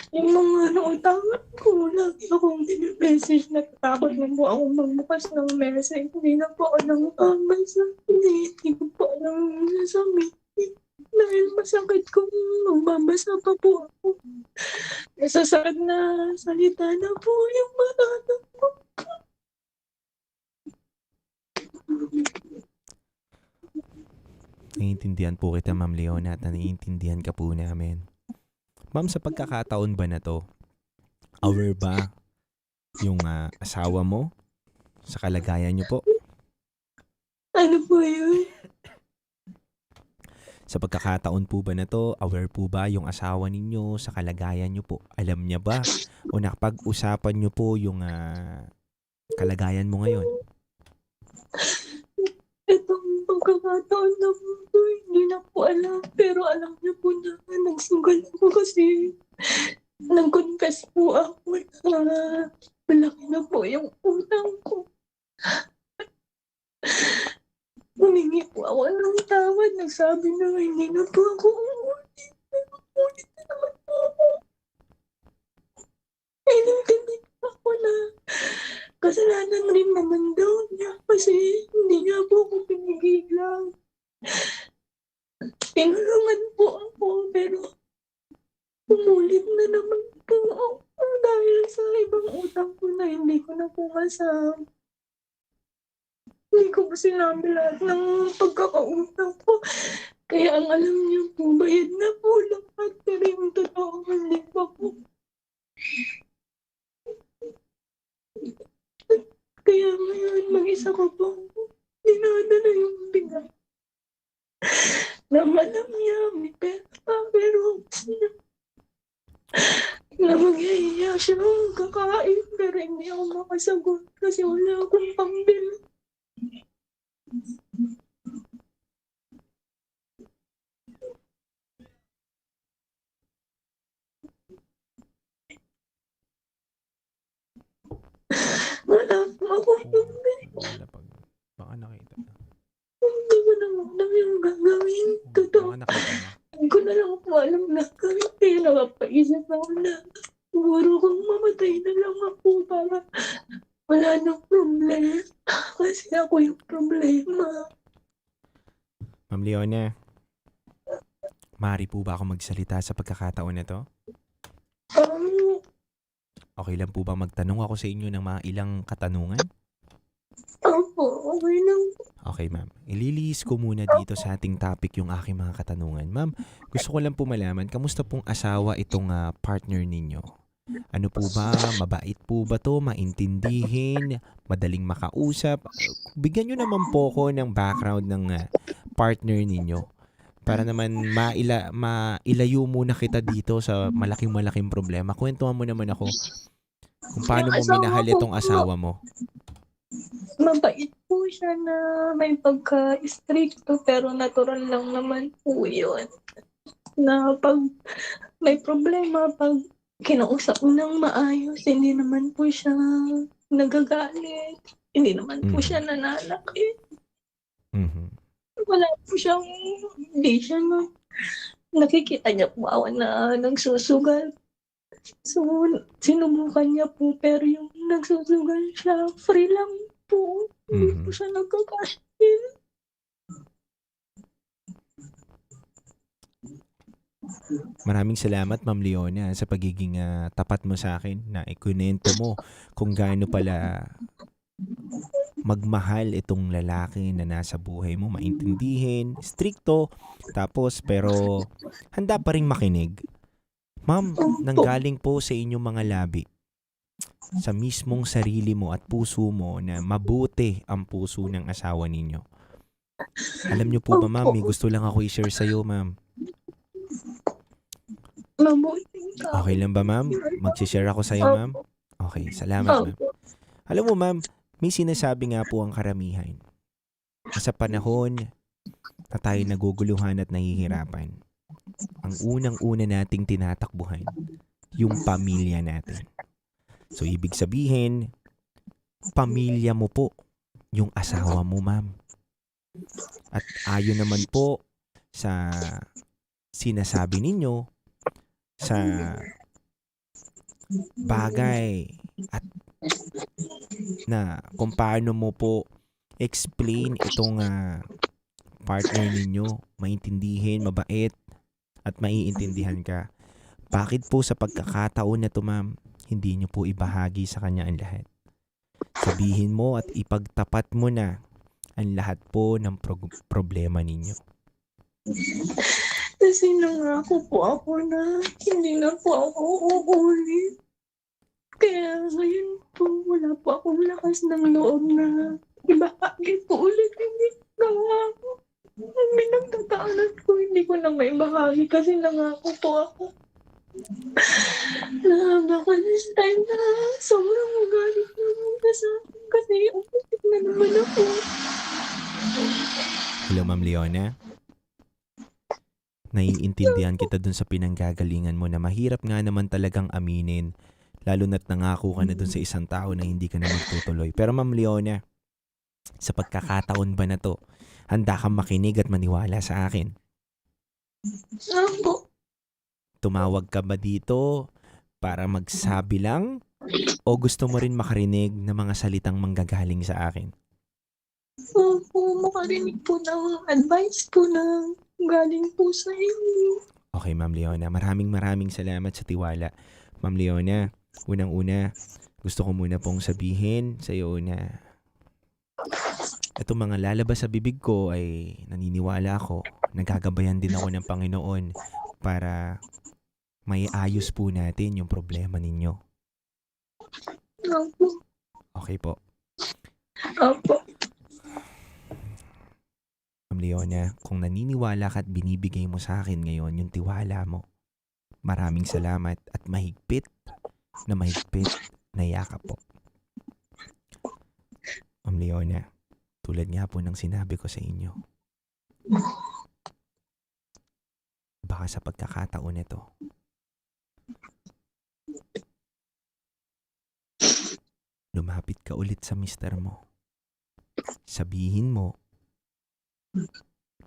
Yung mga nautangan ko, lagi akong dinimessage, natatakot na po ako magbukas ng message. Hindi na po ako nang sa hindi ko po alam sasabihin. Dahil masakit kung magbabasa pa po ako. Masasakit na salita na po yung matatak ko. Naiintindihan po kita, Ma'am Leona, at naiintindihan ka po namin. Ma'am, sa pagkakataon ba na to, aware ba yung asawa mo sa kalagayan niyo po? Ano po yun? Sa pagkakataon po ba na to, aware po ba yung asawa ninyo sa kalagayan niyo po? Alam niya ba? O nakapag-usapan niyo po yung kalagayan mo ngayon? Itong pagkakataon na po, hindi na po alam. Pero alam niyo po na nagsugal ako kasi nag-confess po ako na malaki na po yung utang ko. Humingi po ako ng tawad. Nagsabi na hindi na po ako uulit. Uulit na naman po ako. Inintindi ako na kasalanan rin naman daw niya kasi hindi niya po ako pinigilan. Tinulungan po ako pero umulit na naman po ako dahil sa ibang utang ko na hindi ko na po kasama. Hindi ko po sinabi lahat ng pagkakautang ko. Kaya ang alam niyo po, bayad na po lahat. Pero yung totoo, hindi pa po. Kaya ngayon, mag-isa ko po. Dinadala yung bigat. Namalam niya, may pera pa, pero na maghihiya siya kakain, pero hindi ako makasagot kasi wala akong pambili. Wala po ako pambili. Baka nakita. Hindi ko na na siguro kung mamatay na lang ako para wala nang problema. Kasi ako yung problema. Ma'am Leona, maaari po ba ako magsalita sa pagkakataon na to? Okay lang po ba magtanong ako sa inyo ng mga ilang katanungan? Opo, okay lang. Okay, ma'am. Ililihis ko muna dito sa ating topic yung aking mga katanungan. Ma'am, gusto ko lang po malaman, kamusta pong asawa itong partner ninyo? Ano po ba? Mabait po ba to? Maintindihin? Madaling makausap? Bigyan nyo naman po ko ng background ng partner ninyo para naman mailayo muna kita dito sa malaking problema. Kwentuhan mo naman ako kung paano mo minahal itong asawa mo. Mabait po siya na may pagka-stricto pero natural lang naman po yun. Na pag may problema, pag kinausap ng maayos, hindi naman po siya nagagalit. Hindi naman po siya nananakit. Wala po siyang, hindi siya nakikita niya po ako na nagsusugal. So, sinubukan niya po, pero yung nagsusugal siya, free lang po. Hindi po siya nagkakasin. Maraming salamat, Ma'am Leona, sa pagiging tapat mo sa akin na ikunento mo kung gaano pala magmahal itong lalaki na nasa buhay mo, maintindihin, stricto, tapos pero handa pa rin makinig. Ma'am, nanggaling po sa inyong mga labi, sa mismong sarili mo at puso mo na mabuti ang puso ng asawa ninyo. Alam niyo po ba, ma'am, may gusto lang ako i-share sa'yo, ma'am. Okay lang ba, ma'am? Mag-share ako sa'yo, ma'am? Okay, salamat, ma'am. Alam mo, ma'am, may sinasabi nga po ang karamihan. Sa panahon na tayo naguguluhan at nahihirapan, ang unang-una nating tinatakbuhan, yung pamilya natin. So, ibig sabihin, pamilya mo po, yung asawa mo, ma'am. At ayon naman po sa sinasabi ninyo, sa bagay at na kung paano mo po explain itong partner ninyo, maintindihin, mabait, at maiintindihan ka. Bakit po sa pagkakataon na to, ma'am, hindi nyo po ibahagi sa kanya ang lahat? Sabihin mo at ipagtapat mo na ang lahat po ng problema ninyo. Kasi nangako po ako na hindi na po ako uulit. Kaya ngayon po, wala po akong lakas ng loob na ibahagi po ulit. Hindi nangako. May nagtataanan ko, hindi ko na may bahagi kasi nangako po ako. Baka this time na sobrang magalit naman ka sa akin kasi umitik na naman ako. Hello, Ma'am Leona. Naiintindihan kita dun sa pinanggagalingan mo na mahirap nga naman talagang aminin, lalo na't nangako ka na dun sa isang tao na hindi ka na magtutuloy. Pero Ma'am Leona, sa pagkakataon ba na to, handa kang makinig at maniwala sa akin? Opo. Tumawag ka ba dito para magsabi lang o gusto mo rin makarinig ng mga salitang manggagaling sa akin? Opo, makarinig po ng advice po na galing po sa inyo. Okay, Ma'am Leona. Maraming salamat sa tiwala. Ma'am Leona, unang-una, gusto ko muna pong sabihin sa iyo na itong mga lalabas sa bibig ko ay naniniwala ako, nagagabayan din ako ng Panginoon para may ayos po natin yung problema ninyo. Opo. Okay po. Opo. Ma'am Leona, kung naniniwala ka at binibigay mo sa akin ngayon yung tiwala mo, maraming salamat at mahigpit na yakap po. Ma'am Leona, tulad nga po ng sinabi ko sa inyo, baka sa pagkakataon nito, lumapit ka ulit sa mister mo. Sabihin mo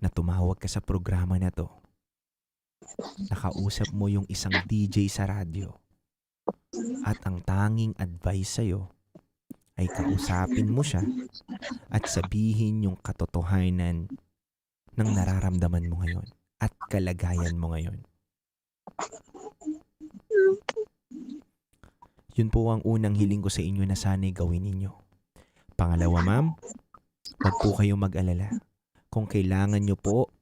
na tumawag ka sa programa na to nakausap mo yung isang DJ sa radyo. At ang tanging advice sa'yo ay kausapin mo siya at sabihin yung katotohanan ng nararamdaman mo ngayon at kalagayan mo ngayon. Yun po ang unang hiling ko sa inyo na sana'y gawin ninyo. Pangalawa, ma'am, huwag po kayong mag-alala. Kung kailangan nyo po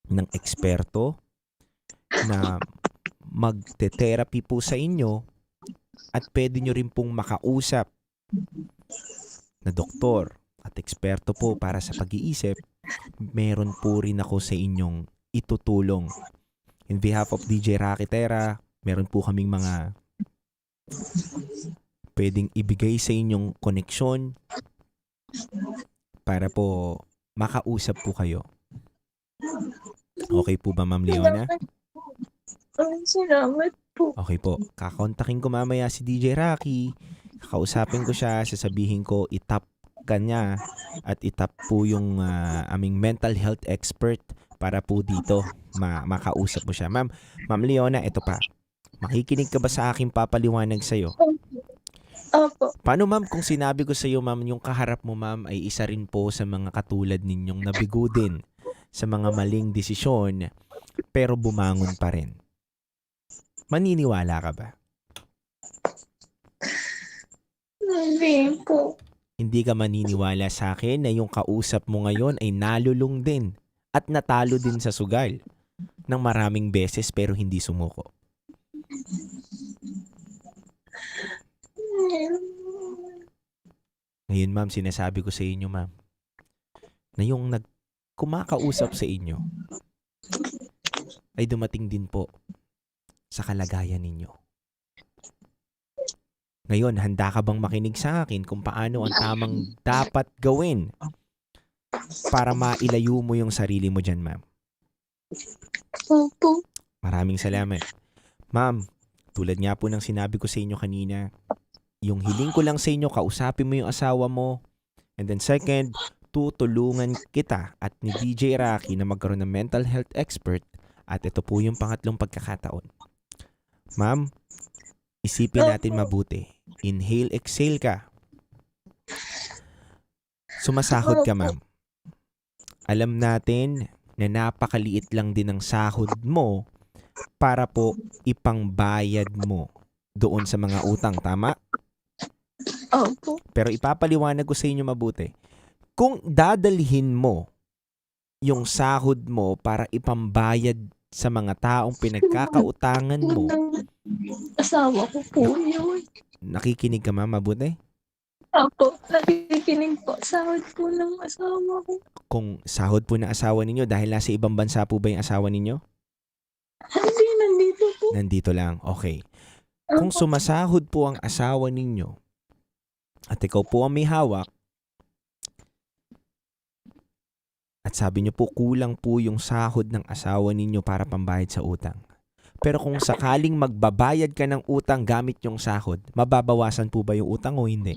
ng eksperto na magte-therapy po sa inyo at pwede nyo rin pong makausap na doktor at eksperto po para sa pag-iisip, meron po rin ako sa inyong itutulong. In behalf of DJ Rakitera, meron po kaming mga pwedeng ibigay sa inyong koneksyon para po makausap po kayo. Okay po ba, Ma'am Leona? Salamat po. Okay po. Kakontakin ko mamaya si DJ Rocky. Kakausapin ko siya. Sasabihin ko itap ka niya at itap po yung aming mental health expert para po dito makausap mo siya. Ma'am Leona, ito pa. Makikinig ka ba sa aking papaliwanag sa'yo? Opo. Paano, ma'am, kung sinabi ko sa'yo, ma'am, yung kaharap mo, ma'am, ay isa rin po sa mga katulad ninyong nabigo din sa mga maling desisyon pero bumangon pa rin? Maniniwala ka ba? Hindi po. Hindi ka maniniwala sa akin na yung kausap mo ngayon ay nalulung din at natalo din sa sugal ng maraming beses pero hindi sumuko. Ngayon, ma'am, sinasabi ko sa inyo, ma'am, na yung kumakausap sa inyo ay dumating din po sa kalagayan ninyo. Ngayon, handa ka bang makinig sa akin kung paano ang tamang dapat gawin para mailayo mo yung sarili mo dyan, ma'am? Opo. Maraming salamat. Ma'am, tulad nga po ng sinabi ko sa inyo kanina, yung hiling ko lang sa inyo, kausapin mo yung asawa mo. And then second, tutulungan kita at ni DJ Rocky na magkaroon ng mental health expert. At ito po yung pangatlong pagkakataon. Ma'am, isipin natin mabuti. Inhale, exhale ka. Sumasahod ka, ma'am. Alam natin na napakaliit lang din ang sahod mo para po ipangbayad mo doon sa mga utang, tama? Opo. Pero ipapaliwanag ko sa inyo mabuti. Kung dadalhin mo yung sahod mo para ipambayad sa mga taong pinagkakautangan mo, Asawa ko po yun. nakikinig ka, ma'am, mabuti? Opo, nakikinig po. Sahod po ng asawa ko. Kung sahod po ng asawa ninyo, dahil nasa ibang bansa po ba yung asawa ninyo? Hindi, nandito po. Nandito lang, okay. Kung sumasahod po ang asawa ninyo at ikaw po ang may hawak, at sabi niyo po kulang po yung sahod ng asawa ninyo para pambayad sa utang. Pero kung sakaling magbabayad ka ng utang gamit yung sahod, mababawasan po ba yung utang o hindi?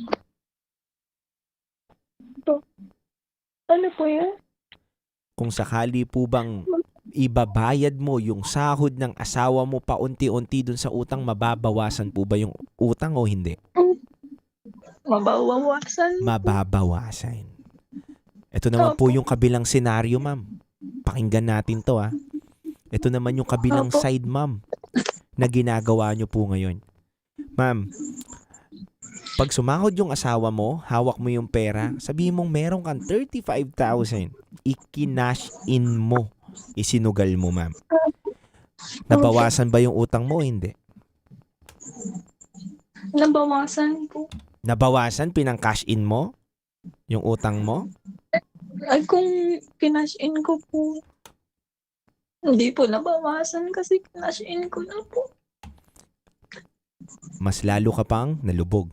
Ano po yun? Kung sakali po bang ibabayad mo yung sahod ng asawa mo paunti-unti dun sa utang, mababawasan po ba yung utang o hindi? Mabawasan. Mababawasan. Ito naman po yung kabilang senaryo, ma'am. Pakinggan natin to, ha. Ito naman yung kabilang side, ma'am, na ginagawa nyo po ngayon. Ma'am, pag sumahod yung asawa mo, hawak mo yung pera, sabihin mong meron kang 35,000, ikinash in mo, isinugal mo, ma'am. Nabawasan ba yung utang mo o hindi? Nabawasan po. Nabawasan, pinang-cash in mo yung utang mo? Ay, kung kinash in ko po, hindi po nabawasan kasi kinash in ko na po. Mas lalo ka pang nalubog.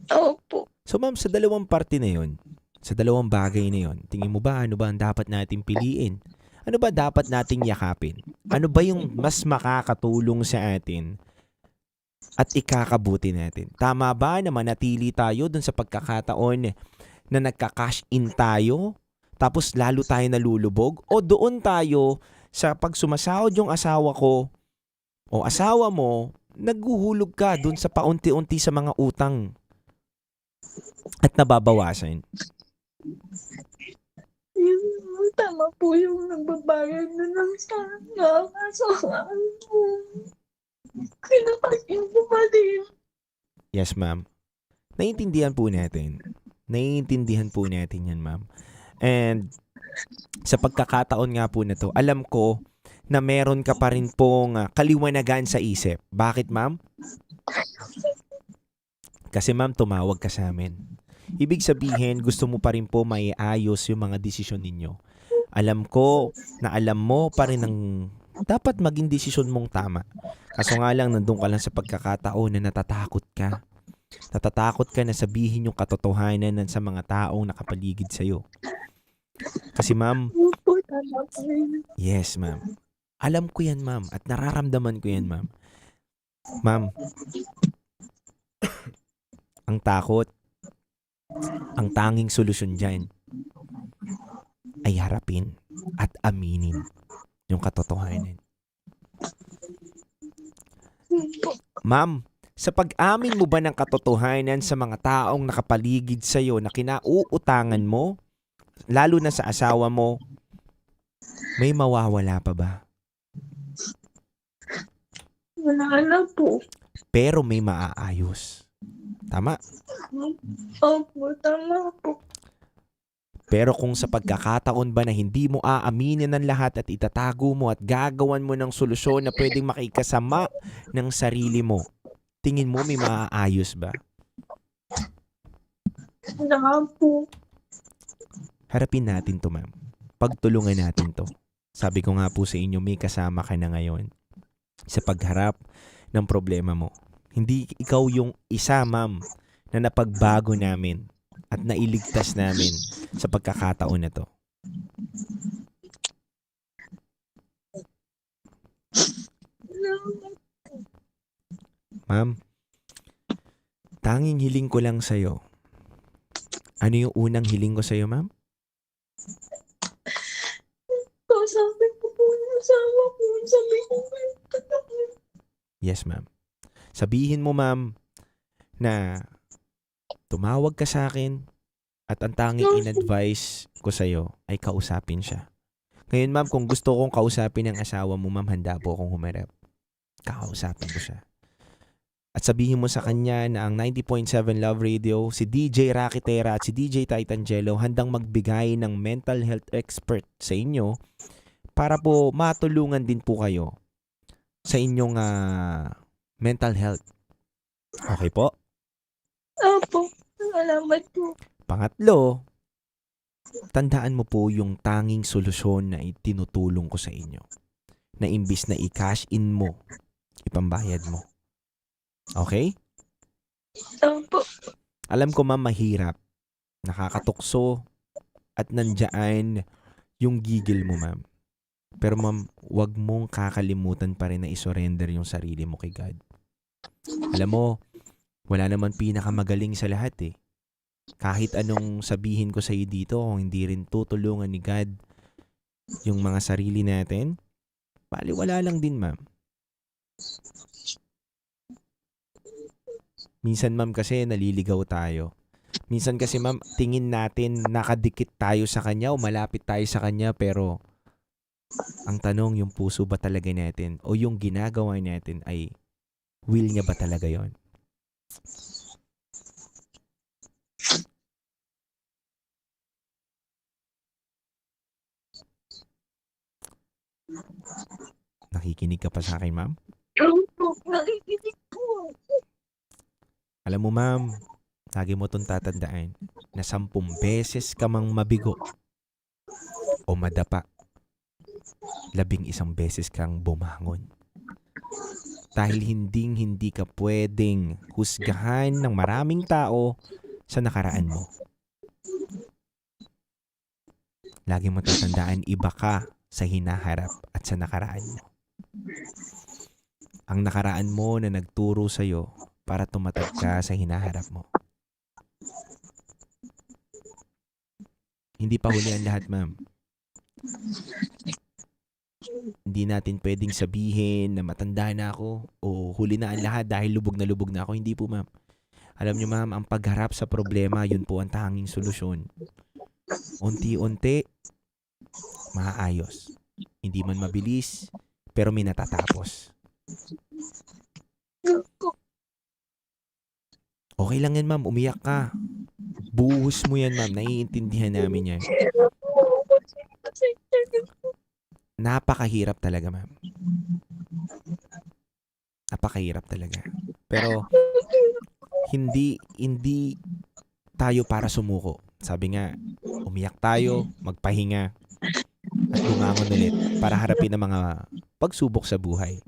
Opo. So ma'am, sa dalawang parte na yun, sa dalawang bagay na yun, tingin mo ba ano ba ang dapat nating piliin? Ano ba dapat nating yakapin? Ano ba yung mas makakatulong sa atin at ikakabuti natin? Tama ba na manatili tayo dun sa pagkakataon na nagka-cash in tayo tapos lalo tayo nalulubog? O doon tayo sa pag sumasahod yung asawa ko o asawa mo, naghuhulog ka dun sa paunti-unti sa mga utang at nababawasan. Tama po yung nagbabayad na ng sana. Kaso kinakasin ko pa din. Yes, ma'am. Naiintindihan po natin. Naiintindihan po natin yan, ma'am. And sa pagkakataon nga po na to, alam ko na meron ka pa rin pong kaliwanagan sa isip. Bakit, ma'am? Kasi ma'am, tumawag ka sa amin. Ibig sabihin, gusto mo pa rin po maiayos yung mga desisyon ninyo. Alam ko na alam mo pa rin ang dapat maging desisyon mong tama. Kaso nga lang, nandun ka lang sa pagkakataon na natatakot ka. Natatakot ka na sabihin yung katotohanan sa mga taong nakapaligid sa'yo. Kasi ma'am, yes ma'am. Alam ko yan ma'am at nararamdaman ko yan ma'am. Ma'am, ang takot, ang tanging solusyon dyan ay harapin at aminin yung katotohanan. Ma'am, sa pag-amin mo ba ng katotohanan sa mga taong nakapaligid sa'yo na kinauutangan mo, lalo na sa asawa mo, may mawawala pa ba? Wala na po. Pero may maaayos. Tama? Opo, tama po. Pero kung sa pagkakataon ba na hindi mo aaminin ng lahat at itatago mo at gagawan mo ng solusyon na pwedeng makikasama ng sarili mo, tingin mo may maaayos ba? Wala po. Harapin natin to, ma'am. Pagtulungan natin to. Sabi ko nga po sa inyo, may kasama ka na ngayon sa pagharap ng problema mo. Hindi ikaw yung isa, ma'am, na napagbago namin at nailigtas namin sa pagkakataon na to. Ma'am, tanging hiling ko lang sa'yo. Ano yung unang hiling ko sa'yo, ma'am? Sabi ko po yung asawa ko. Sabi ko Yes, ma'am. Sabihin mo, ma'am, na tumawag ka sa akin at ang tanging in-advise ko sa'yo ay kausapin siya. Ngayon, ma'am, kung gusto kong kausapin ang asawa mo, ma'am, handa po akong humarap. Kakausapin ko siya. At sabihin mo sa kanya na ang 90.7 Love Radio, si DJ Rakitera at si DJ Titangelo handang magbigay ng mental health expert sa inyo para po matulungan din po kayo sa inyong mental health. Okay po? Opo, salamat po. Pangatlo, tandaan mo po yung tanging solusyon na itinutulong ko sa inyo. Na imbis na i-cash in mo, ipambayad mo. Okay? Opo. Alam ko ma'am, mahirap. Nakakatukso at nandyan yung gigil mo ma'am. Pero ma'am, wag mong kakalimutan pa rin na isurrender yung sarili mo kay God. Alam mo, wala naman pinakamagaling sa lahat eh. Kahit anong sabihin ko sa iyo dito, kung hindi rin tutulungan ni God yung mga sarili natin, baliwala lang din ma'am. Minsan ma'am kasi naliligaw tayo. Minsan kasi ma'am, tingin natin nakadikit tayo sa kanya o malapit tayo sa kanya, pero ang tanong, yung puso ba talaga natin o yung ginagawa natin ay will niya ba talaga yon? Nakikinig ka pa sa akin, ma'am? Opo, nakikinig po. Alam mo, ma'am, lagi mo itong tatandaan na 10 beses ka mang mabigo o madapa, 11 beses kang bumangon. Dahil hindi ka pwedeng husgahan ng maraming tao sa nakaraan mo. Lagi mo tatandaan, iba ka sa hinaharap at sa nakaraan mo. Ang nakaraan mo na nagturo sa'yo para tumatag ka sa hinaharap mo. Hindi pa huli ang lahat, ma'am. Hindi natin pwedeng sabihin na matanda na ako o huli na ang lahat dahil lubog na ako. Hindi po, ma'am. Alam niyo, ma'am, ang pagharap sa problema, yun po ang tanging solusyon. Unti-unti, maayos. Hindi man mabilis, pero may natatapos. Okay lang yan, ma'am. Umiyak ka. Buhos mo yan, ma'am. Naiintindihan namin yan. Napakahirap talaga, ma'am. Napakahirap talaga. Pero, hindi tayo para sumuko. Sabi nga, umiyak tayo, magpahinga, at bumangon ulit para harapin ang mga pagsubok sa buhay.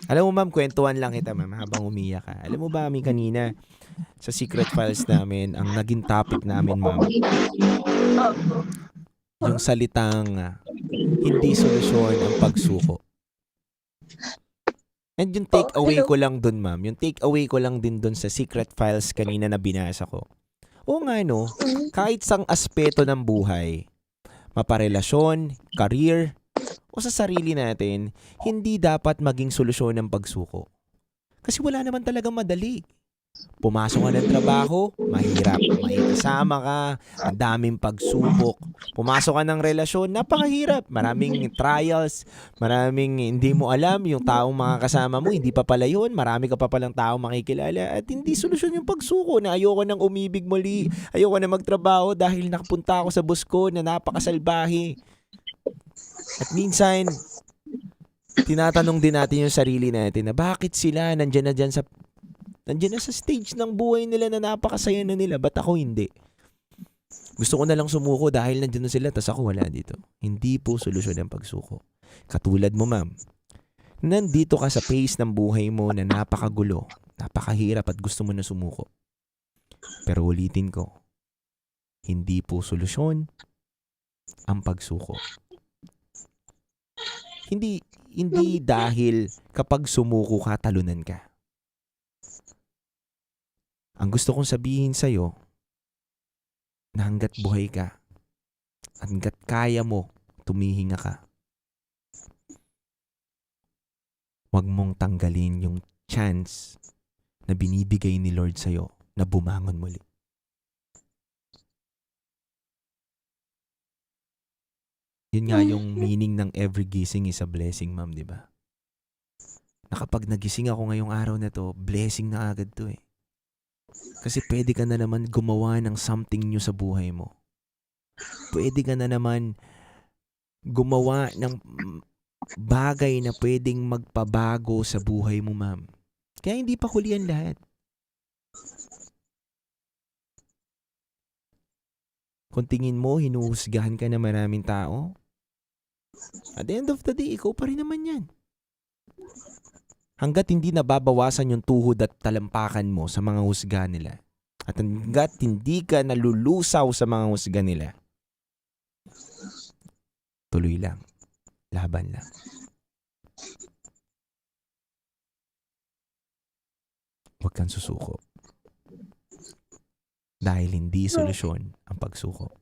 Alam mo, ma'am, kwentuhan lang kita, ma'am, habang umiyak ka. Alam mo ba, kanina, sa Secret Files namin, ang naging topic namin, ma'am, yung salitang hindi solusyon ang pagsuko. And yung take away ko lang dun, ma'am, yung take away ko lang din dun sa Secret Files kanina na binasa ko. O nga, no, kahit sang aspeto ng buhay, maparelasyon, career, o sa sarili natin, hindi dapat maging solusyon ng pagsuko. Kasi wala naman talagang madali. Pumasok ka ng trabaho, mahirap. Makikisama ka, ang daming pagsubok. Pumasok ka ng relasyon, napakahirap. Maraming trials, maraming hindi mo alam yung taong makakasama mo, hindi pa pala yun. Marami ka pa palang taong makikilala at hindi solusyon yung pagsuko na ayoko nang umibig muli, ayoko na magtrabaho dahil nakapunta ako sa boss ko na napakasalbahe. At minsan, tinatanong din natin yung sarili natin na bakit sila nandiyan na sa stage ng buhay nila na napakasaya na nila, ba't ako hindi? Gusto ko na lang sumuko dahil nandiyan na sila, tas ako wala dito. Hindi po solusyon ang pagsuko. Katulad mo, ma'am, nandito ka sa pace ng buhay mo na napakagulo, napakahirap at gusto mo na sumuko. Pero ulitin ko, hindi po solusyon ang pagsuko. Hindi dahil kapag sumuko ka, talunan ka. Ang gusto kong sabihin sa'yo, na hanggat buhay ka, hanggat kaya mo, tumihinga ka, huwag mong tanggalin yung chance na binibigay ni Lord sa'yo na bumangon muli. Yun nga yung meaning ng every gising is a blessing, ma'am, di ba? Na kapag nagising ako ngayong araw na to, blessing na agad to eh. Kasi pwede ka na naman gumawa ng something new sa buhay mo. Pwede ka na naman gumawa ng bagay na pwedeng magpabago sa buhay mo, ma'am. Kaya hindi pa huli ang lahat. Kung tingin mo, hinuhusgahan ka na maraming tao, at the end of the day, ikaw pa rin naman yan. Hanggat hindi nababawasan yung tuhod at talampakan mo sa mga husga nila, at hanggat hindi ka nalulusaw sa mga husga nila, tuloy lang. Laban lang. Huwag kang susuko. Dahil hindi solusyon ang pagsuko.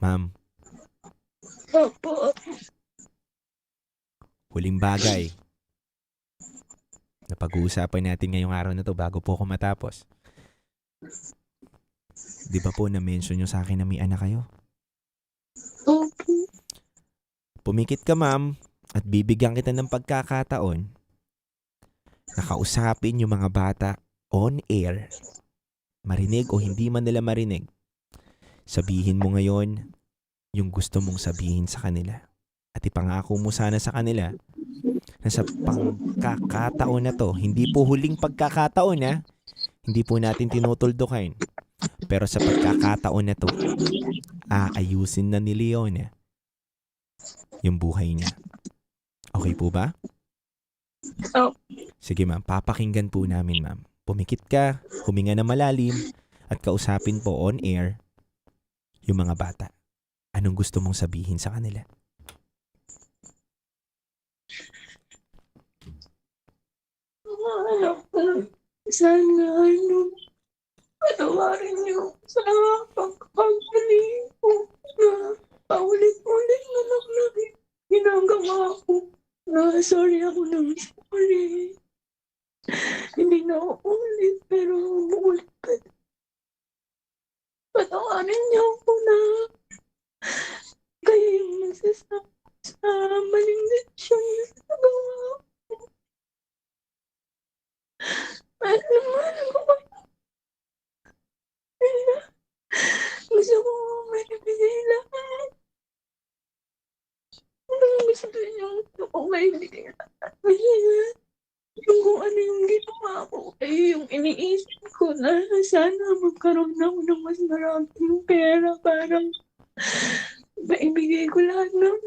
Ma'am, huling bagay na pag-uusapan natin ngayong araw na to bago po ako matapos. Di ba po na-mention nyo sa akin na may anak kayo? Pumikit ka, ma'am, at bibigyan kita ng pagkakataon na kausapin yung mga bata on air, marinig o hindi man nila marinig. Sabihin mo ngayon yung gusto mong sabihin sa kanila. At ipangako mo sana sa kanila na sa pagkakataon na to, hindi po huling pagkakataon ha, hindi po natin tinutuldukan. Pero sa pagkakataon na to, aayusin na ni Leona yung buhay niya. Okay po ba? Sige ma'am, papakinggan po namin ma'am. Pumikit ka, huminga na malalim, at kausapin po on air yung mga bata. Anong gusto mong sabihin sa kanila? Sana Patawarin niyo sa pagkakamali ko na paulit-ulit na lang ginagawa ko. Na sorry ako ng sorry. Hindi na ako ulit, pero umuulit pa. Patawarin niyo ako na kayo yung magsasabi sa maling desisyon na nagawa ko. Mahal na mahal ko kayo. Kaya gusto ko maibigay lahat. Gusto niyo ko maibigay lahat. Yung kung ano yung ginawa ko, ay yung iniisip ko na sana magkaroon ako ng mas maraming pera para maibigay ko lahat ng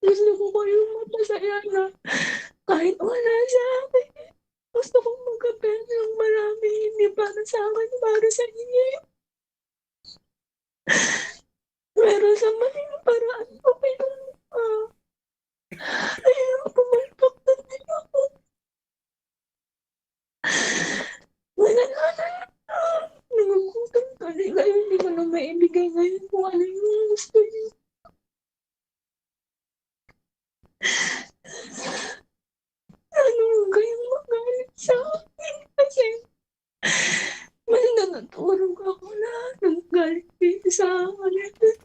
gusto ko kayong mapasaya na kahit wala sa akin. Gusto kong magkapera ng marami, hindi para sa akin, para sa inyo. Pero sa maling paraan ko pinunta. Ayaw ko malpaktan din ako. Wala na. Nangungutang talaga, hindi ko na maibigay ngayon kung ano yung gusto niyo. Ano kayong magalit sa akin? Kasi mas natutulog ako na nagalit dito sa akin.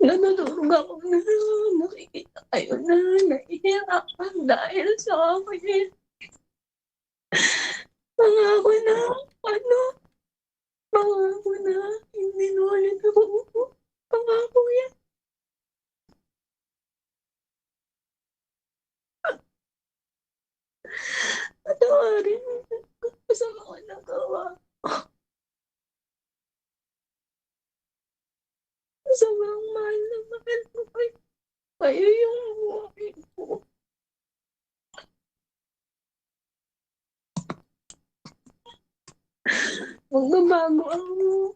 Natutulog ako na nakikita kayo na nahihirapan dahil sa akin. Pangako na, pangako na, hindi na ulit ako. Pangako yan. Patawarin ko sa mga nagawa ko. Sobrang mahal na mahal ko kayo. Kayo yung buhay ko. Magbabago ako.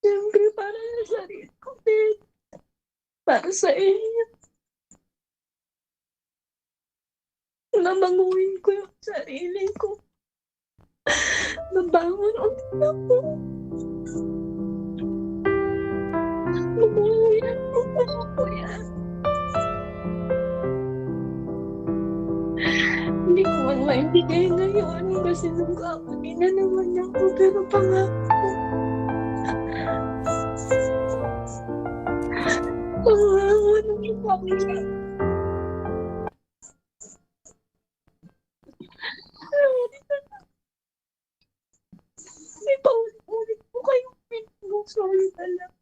Siyempre para sa sarili ko din. Para sa inyo. Nabaguhin ko yung sarili ko. Mabangon ulit ako. Mabangon ako yan. Hindi ko man maibigay ngayon kasi nagkakuli na naman ako, pero pangako. Pangako naman ako yan. May paulit-ulit po kayong pinag-sorry talaga.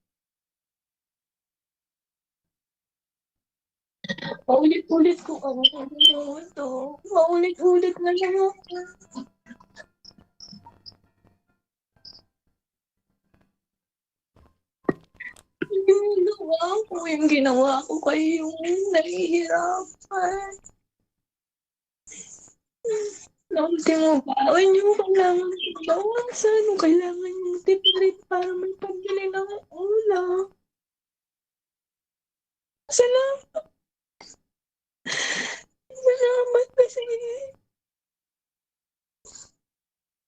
Paulit-ulit ko ako ito. Paulit-ulit na lang ako. Yung ginawa ko kayo yung nahihirapan. Ultimo baon yung kailangan bawasan. Yung kailangan yung tipirit para may pambili ng ulam. Salamat. Salamat kasi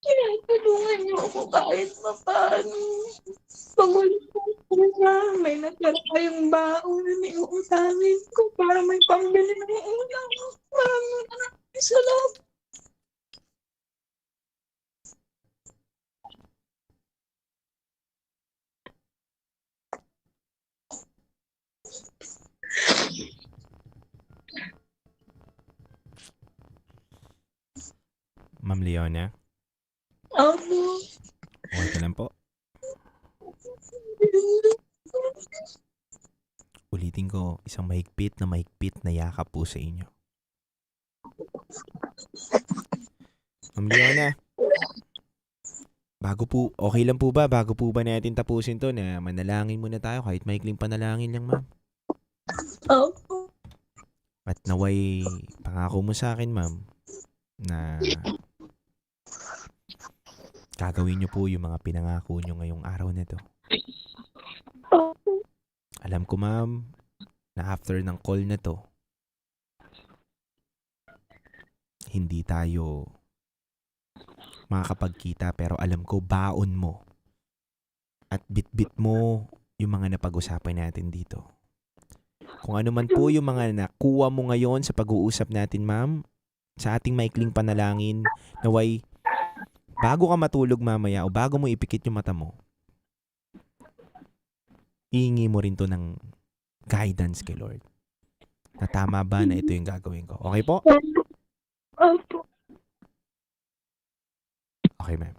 tinatulungan niyo ako kahit paano. Pagulit ko na may natira kayong baon na niutangin ko para may pambili ng ulam. Maraming salamat. Ma'am Leona, Opo. okay ka lang po. Ulitin ko, isang mahigpit na yakap po sa inyo. Ma'am Leona, okay lang po ba, bago po ba natin tapusin to na manalangin muna tayo kahit maikling panalangin lang, ma'am? Opo. At naway, pangako mo sa akin, ma'am, na gagawin niyo po yung mga pinangako niyo ngayong araw na to. Opo. Alam ko, ma'am, na after ng call na to, hindi tayo makakapagkita, pero alam ko baon mo at bit-bit mo yung mga napag-usapan natin dito. Kung ano man po yung mga nakuha mo ngayon sa pag-uusap natin, ma'am, sa ating maikling panalangin, naway bago ka matulog mamaya o bago mo ipikit yung mata mo, ihingi mo rin to ng guidance kay Lord. Na tama ba na ito yung gagawin ko? Okay po? Opo. Okay, ma'am.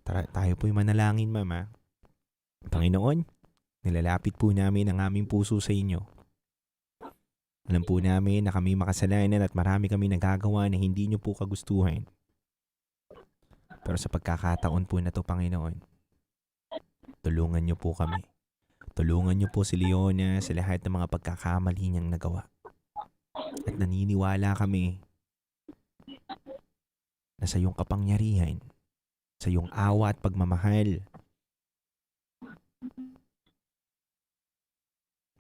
Tayo po yung manalangin, ma'am, ha? Panginoon, nilalapit po namin ang aming puso sa inyo. Alam po namin na kami makasalanan at marami kami nagagawa na hindi nyo po kagustuhan. Pero sa pagkakataon po na to, Panginoon, tulungan nyo po kami. Tulungan nyo po si Leona sa lahat ng mga pagkakamali niyang nagawa. At naniniwala kami na sa iyong kapangyarihan, sa iyong awa at pagmamahal,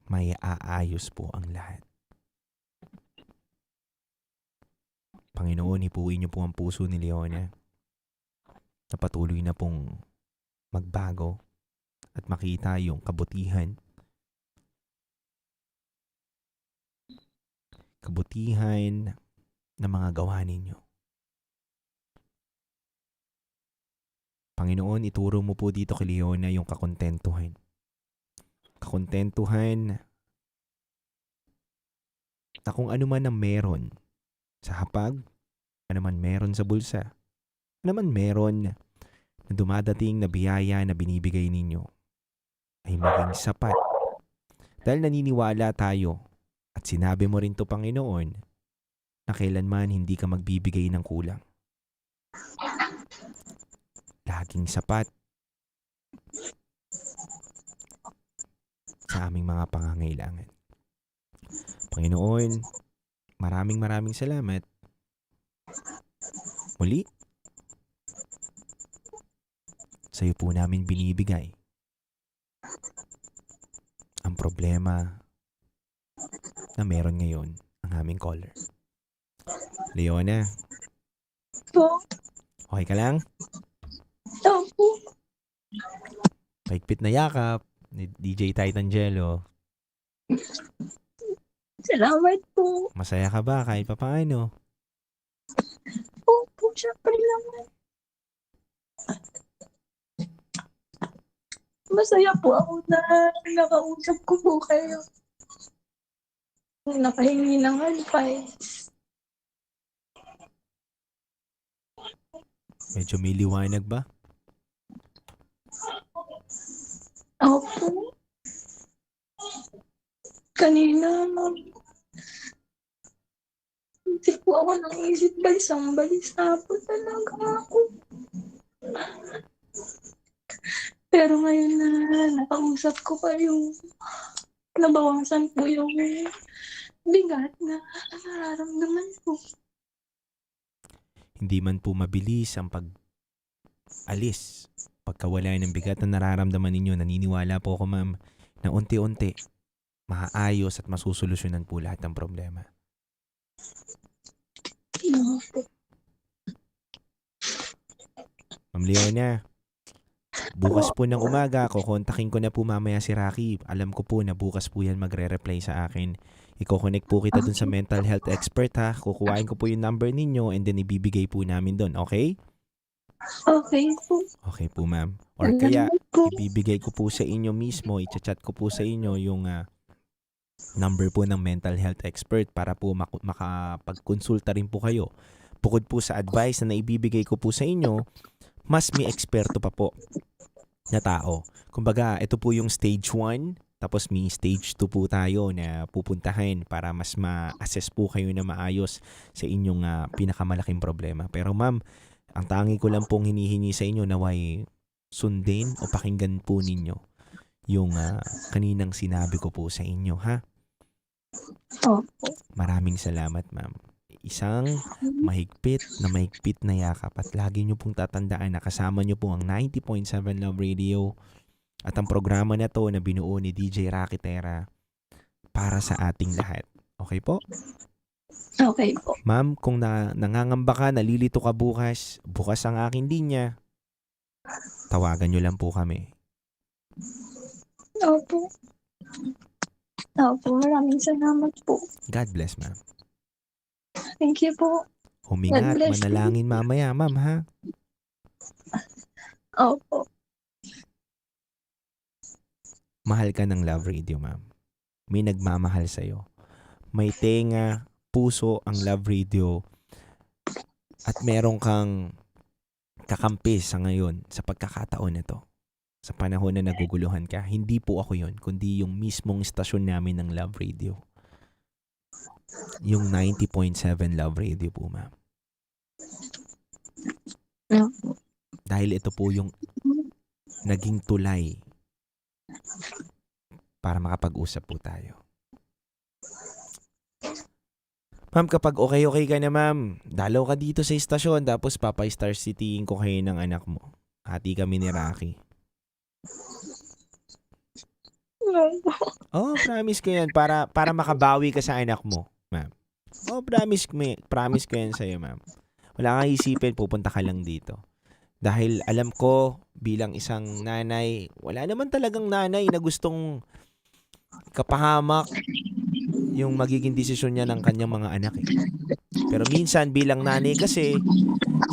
may aayos po ang lahat. Panginoon, hipuin niyo po ang puso ni Leona na patuloy na pong magbago at makita yung kabutihan ng mga gawa ninyo. Panginoon, ituro mo po dito kay Leona yung kakontentuhan. Kakontentuhan na kung ano man ang meron sa hapag, ano man meron sa bulsa, ano man meron na dumadating na biyaya na binibigay ninyo, ay maging sapat. Dahil naniniwala tayo at sinabi mo rin to, Panginoon, na kailanman hindi ka magbibigay ng kulang. Laging sapat sa aming mga pangangailangan. Panginoon, maraming salamat. Muli, sa iyo po namin binibigay ang problema na meron ngayon ang aming caller. Leona, okay ka lang? Opo. Paigpit na yakap ni DJ Titangelo. Salamat po. Masaya ka ba kahit papaano? Opo, syempre naman. Masaya po ako na nakausap ko po kayo. Nakahingi ng advice. Medyo may liwanag ba? Opo. Kanina, hindi po ako naisip, balisang-balisa po talaga ako. Pero ngayon na nakausap ko kayo, nabawasan po yung bigat na nararamdaman ko. Hindi man po mabilis ang pag-alis. Pagkawala ng bigat na nararamdaman ninyo, naniniwala po ako, ma'am, na unti-unti maaayos at masusolusyonan po lahat ng problema. Ma'am Leona, bukas po ng umaga, kukontakin ko na po mamaya si Rocky. Alam ko po na bukas po yan magre-reply sa akin. Iko-connect po kita dun sa mental health expert, ha. Kukuhain ko po yung number ninyo and then ibibigay po namin dun, okay? Okay po. Okay po, ma'am. Or kaya, ibibigay ko po sa inyo mismo, i-chat ko po sa inyo yung number po ng mental health expert para po makapagkonsulta rin po kayo. Bukod po sa advice na naibibigay ko po sa inyo, mas may eksperto pa po na tao. Kumbaga, ito po yung stage 1, tapos may stage 2 po tayo na pupuntahan para mas ma-assess po kayo na maayos sa inyong pinakamalaking problema. Pero ma'am, ang tangi ko lang pong hinihingi sa inyo naway sundin o pakinggan po ninyo yung kaninang sinabi ko po sa inyo, ha? Maraming salamat, ma'am. Isang mahigpit na yakap at lagi nyo pong tatandaan na kasama nyo po ang 90.7 Love Radio at ang programa na to na binuo ni DJ Rocky Terra para sa ating lahat. Okay po? Okay po. Ma'am, kung nangangamba ka, nalilito ka bukas ang aking linya. Tawagan nyo lang po kami. Opo. Opo, maraming salamat po. God bless, ma'am. Thank you po. Huminga at God bless you. manalangin mamaya, ma'am, ha? Opo. Mahal ka ng Love Radio, ma'am. May nagmamahal sa'yo. May tenga, puso ang Love Radio. At meron kang kakampi sa ngayon sa pagkakataon nito. Sa panahon na naguguluhan ka. Hindi po ako yon, kundi yung mismong istasyon namin ng Love Radio. Yung 90.7 Love Radio po, ma'am. Dahil ito po yung naging tulay para makapag-usap po tayo. Ma'am, kapag okay ka na, ma'am, dalaw ka dito sa istasyon tapos papa-Star Cityin ko kayo ng anak mo. Hati kami ni Rocky. Oh, promise ko yan para makabawi ka sa anak mo, ma'am. Oh, promise ko yan sa'yo, ma'am. Wala kang isipin, pupunta ka lang dito. Dahil alam ko, bilang isang nanay, wala naman talagang nanay na gustong kapahamak yung magiging desisyon niya ng kanyang mga anak. Pero minsan bilang nanay kasi,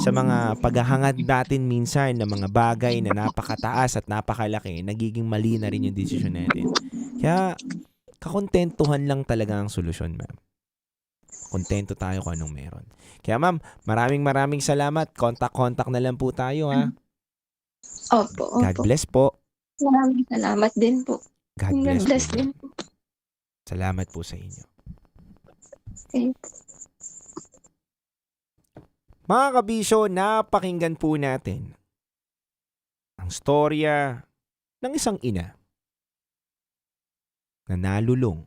sa mga paghahangad natin minsan ng mga bagay na napakataas at napakalaki, nagiging mali na rin yung desisyon natin. Kaya, kakontentuhan lang talaga ang solusyon, ma'am. Kontento tayo kung anong meron. Kaya ma'am, maraming salamat. Contact na lang po tayo, ha? Opo. God bless po. Maraming salamat din po. God bless po. din po. Salamat po sa inyo. Okay. Mga kabisyo, napakinggan po natin ang storya ng isang ina na nalulong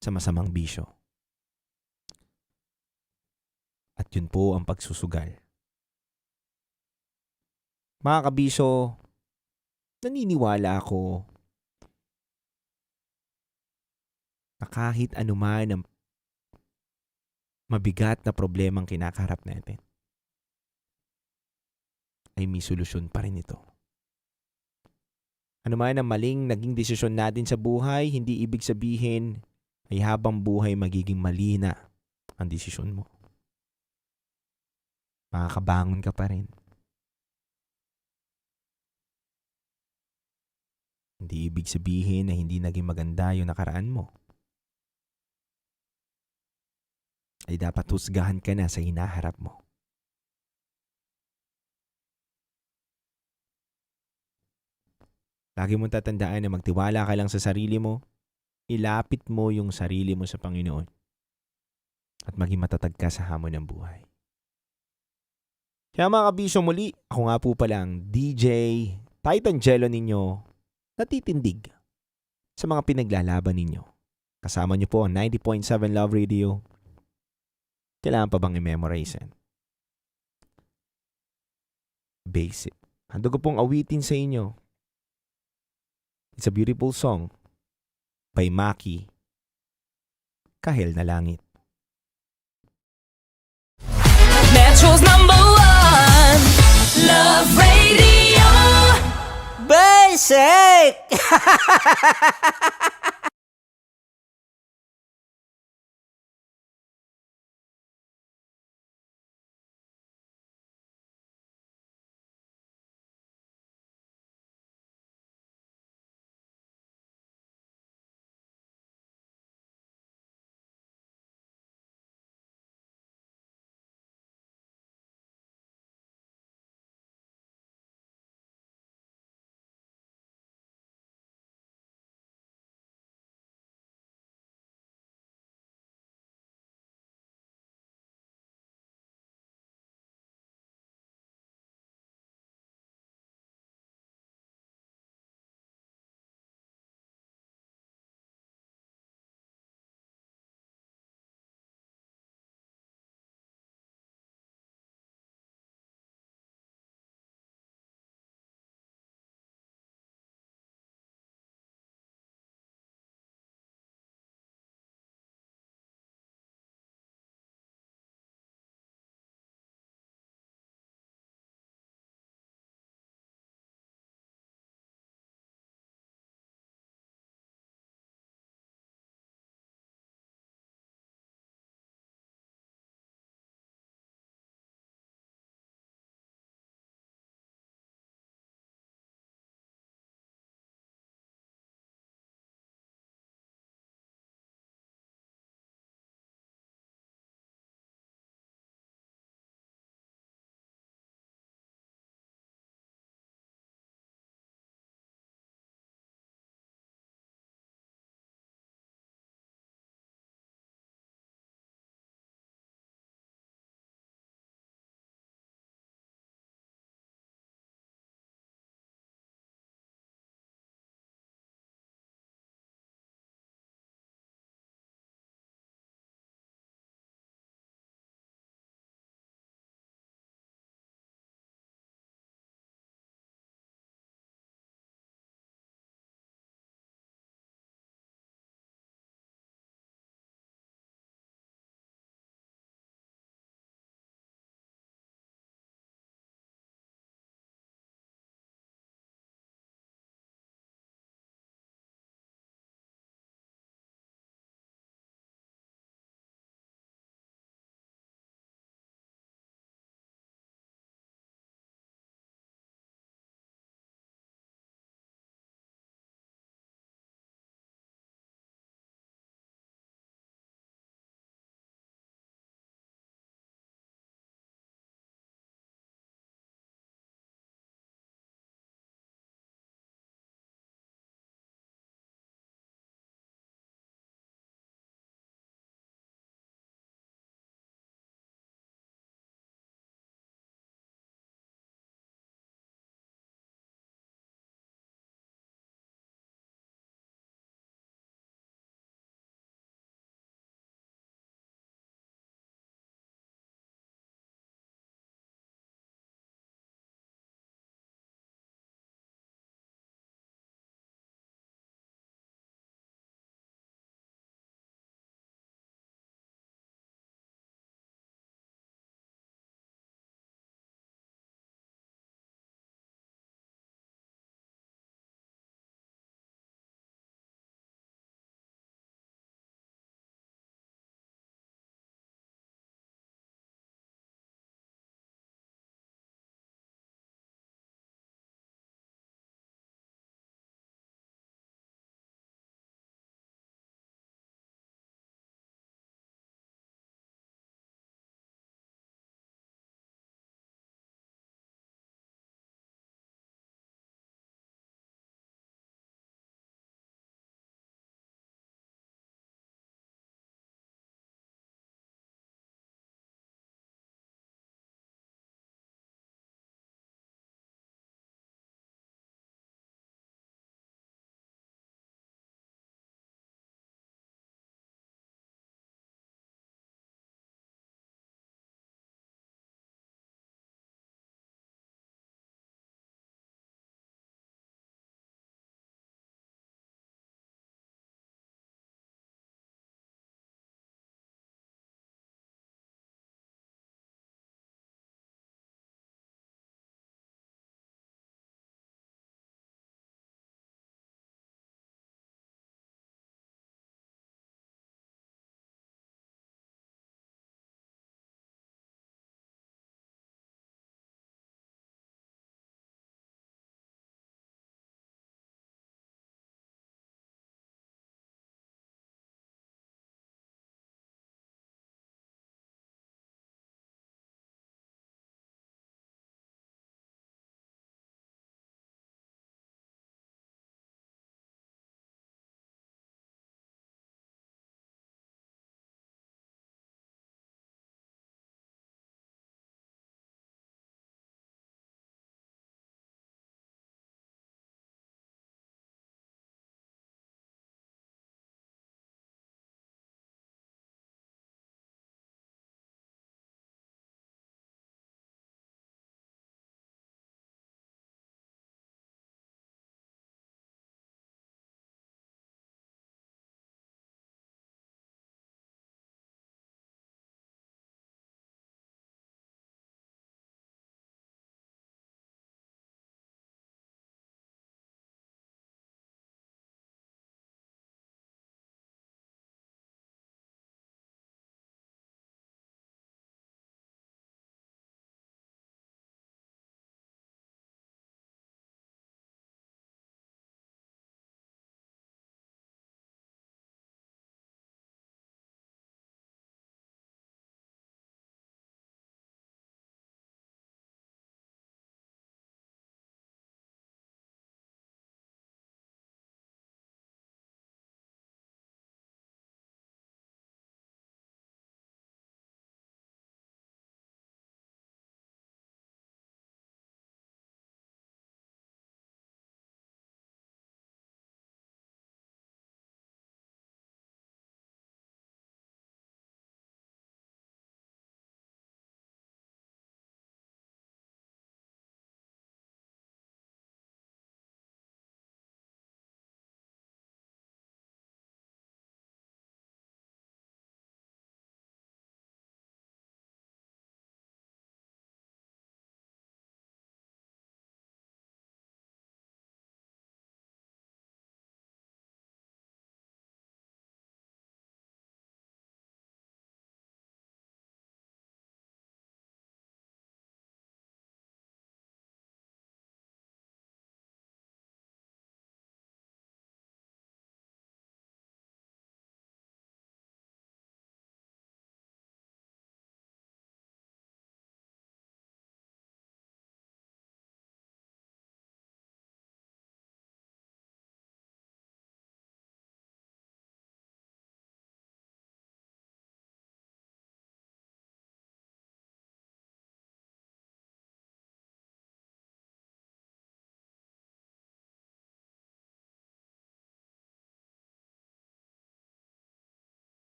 sa masamang bisyo. At yun po ang pagsusugal. Mga kabisyo, naniniwala ako na kahit anuman ang mabigat na problemang kinakaharap natin, ay may solusyon pa rin ito. Ano man ang maling naging desisyon natin sa buhay, hindi ibig sabihin ay habang buhay magiging mali na ang desisyon mo. Makakabangon ka pa rin. Hindi ibig sabihin na hindi naging maganda yung nakaraan mo. Ay dapat husgahan ka na sa hinaharap mo. Lagi mong tatandaan na magtiwala ka lang sa sarili mo, ilapit mo yung sarili mo sa Panginoon, at maging matatag ka sa hamon ng buhay. Kaya mga kabisyo, muli, ako nga po palang DJ Titangelo ninyo, natitindig sa mga pinaglalaban ninyo. Kasama niyo po ang 90.7 Love Radio. Kailangan pa bang i-memorize yan? Basic. Hando ko pong awitin sa inyo. It's a beautiful song by Maki, Kahel na Langit. Metro's #1 Love Radio. Basic!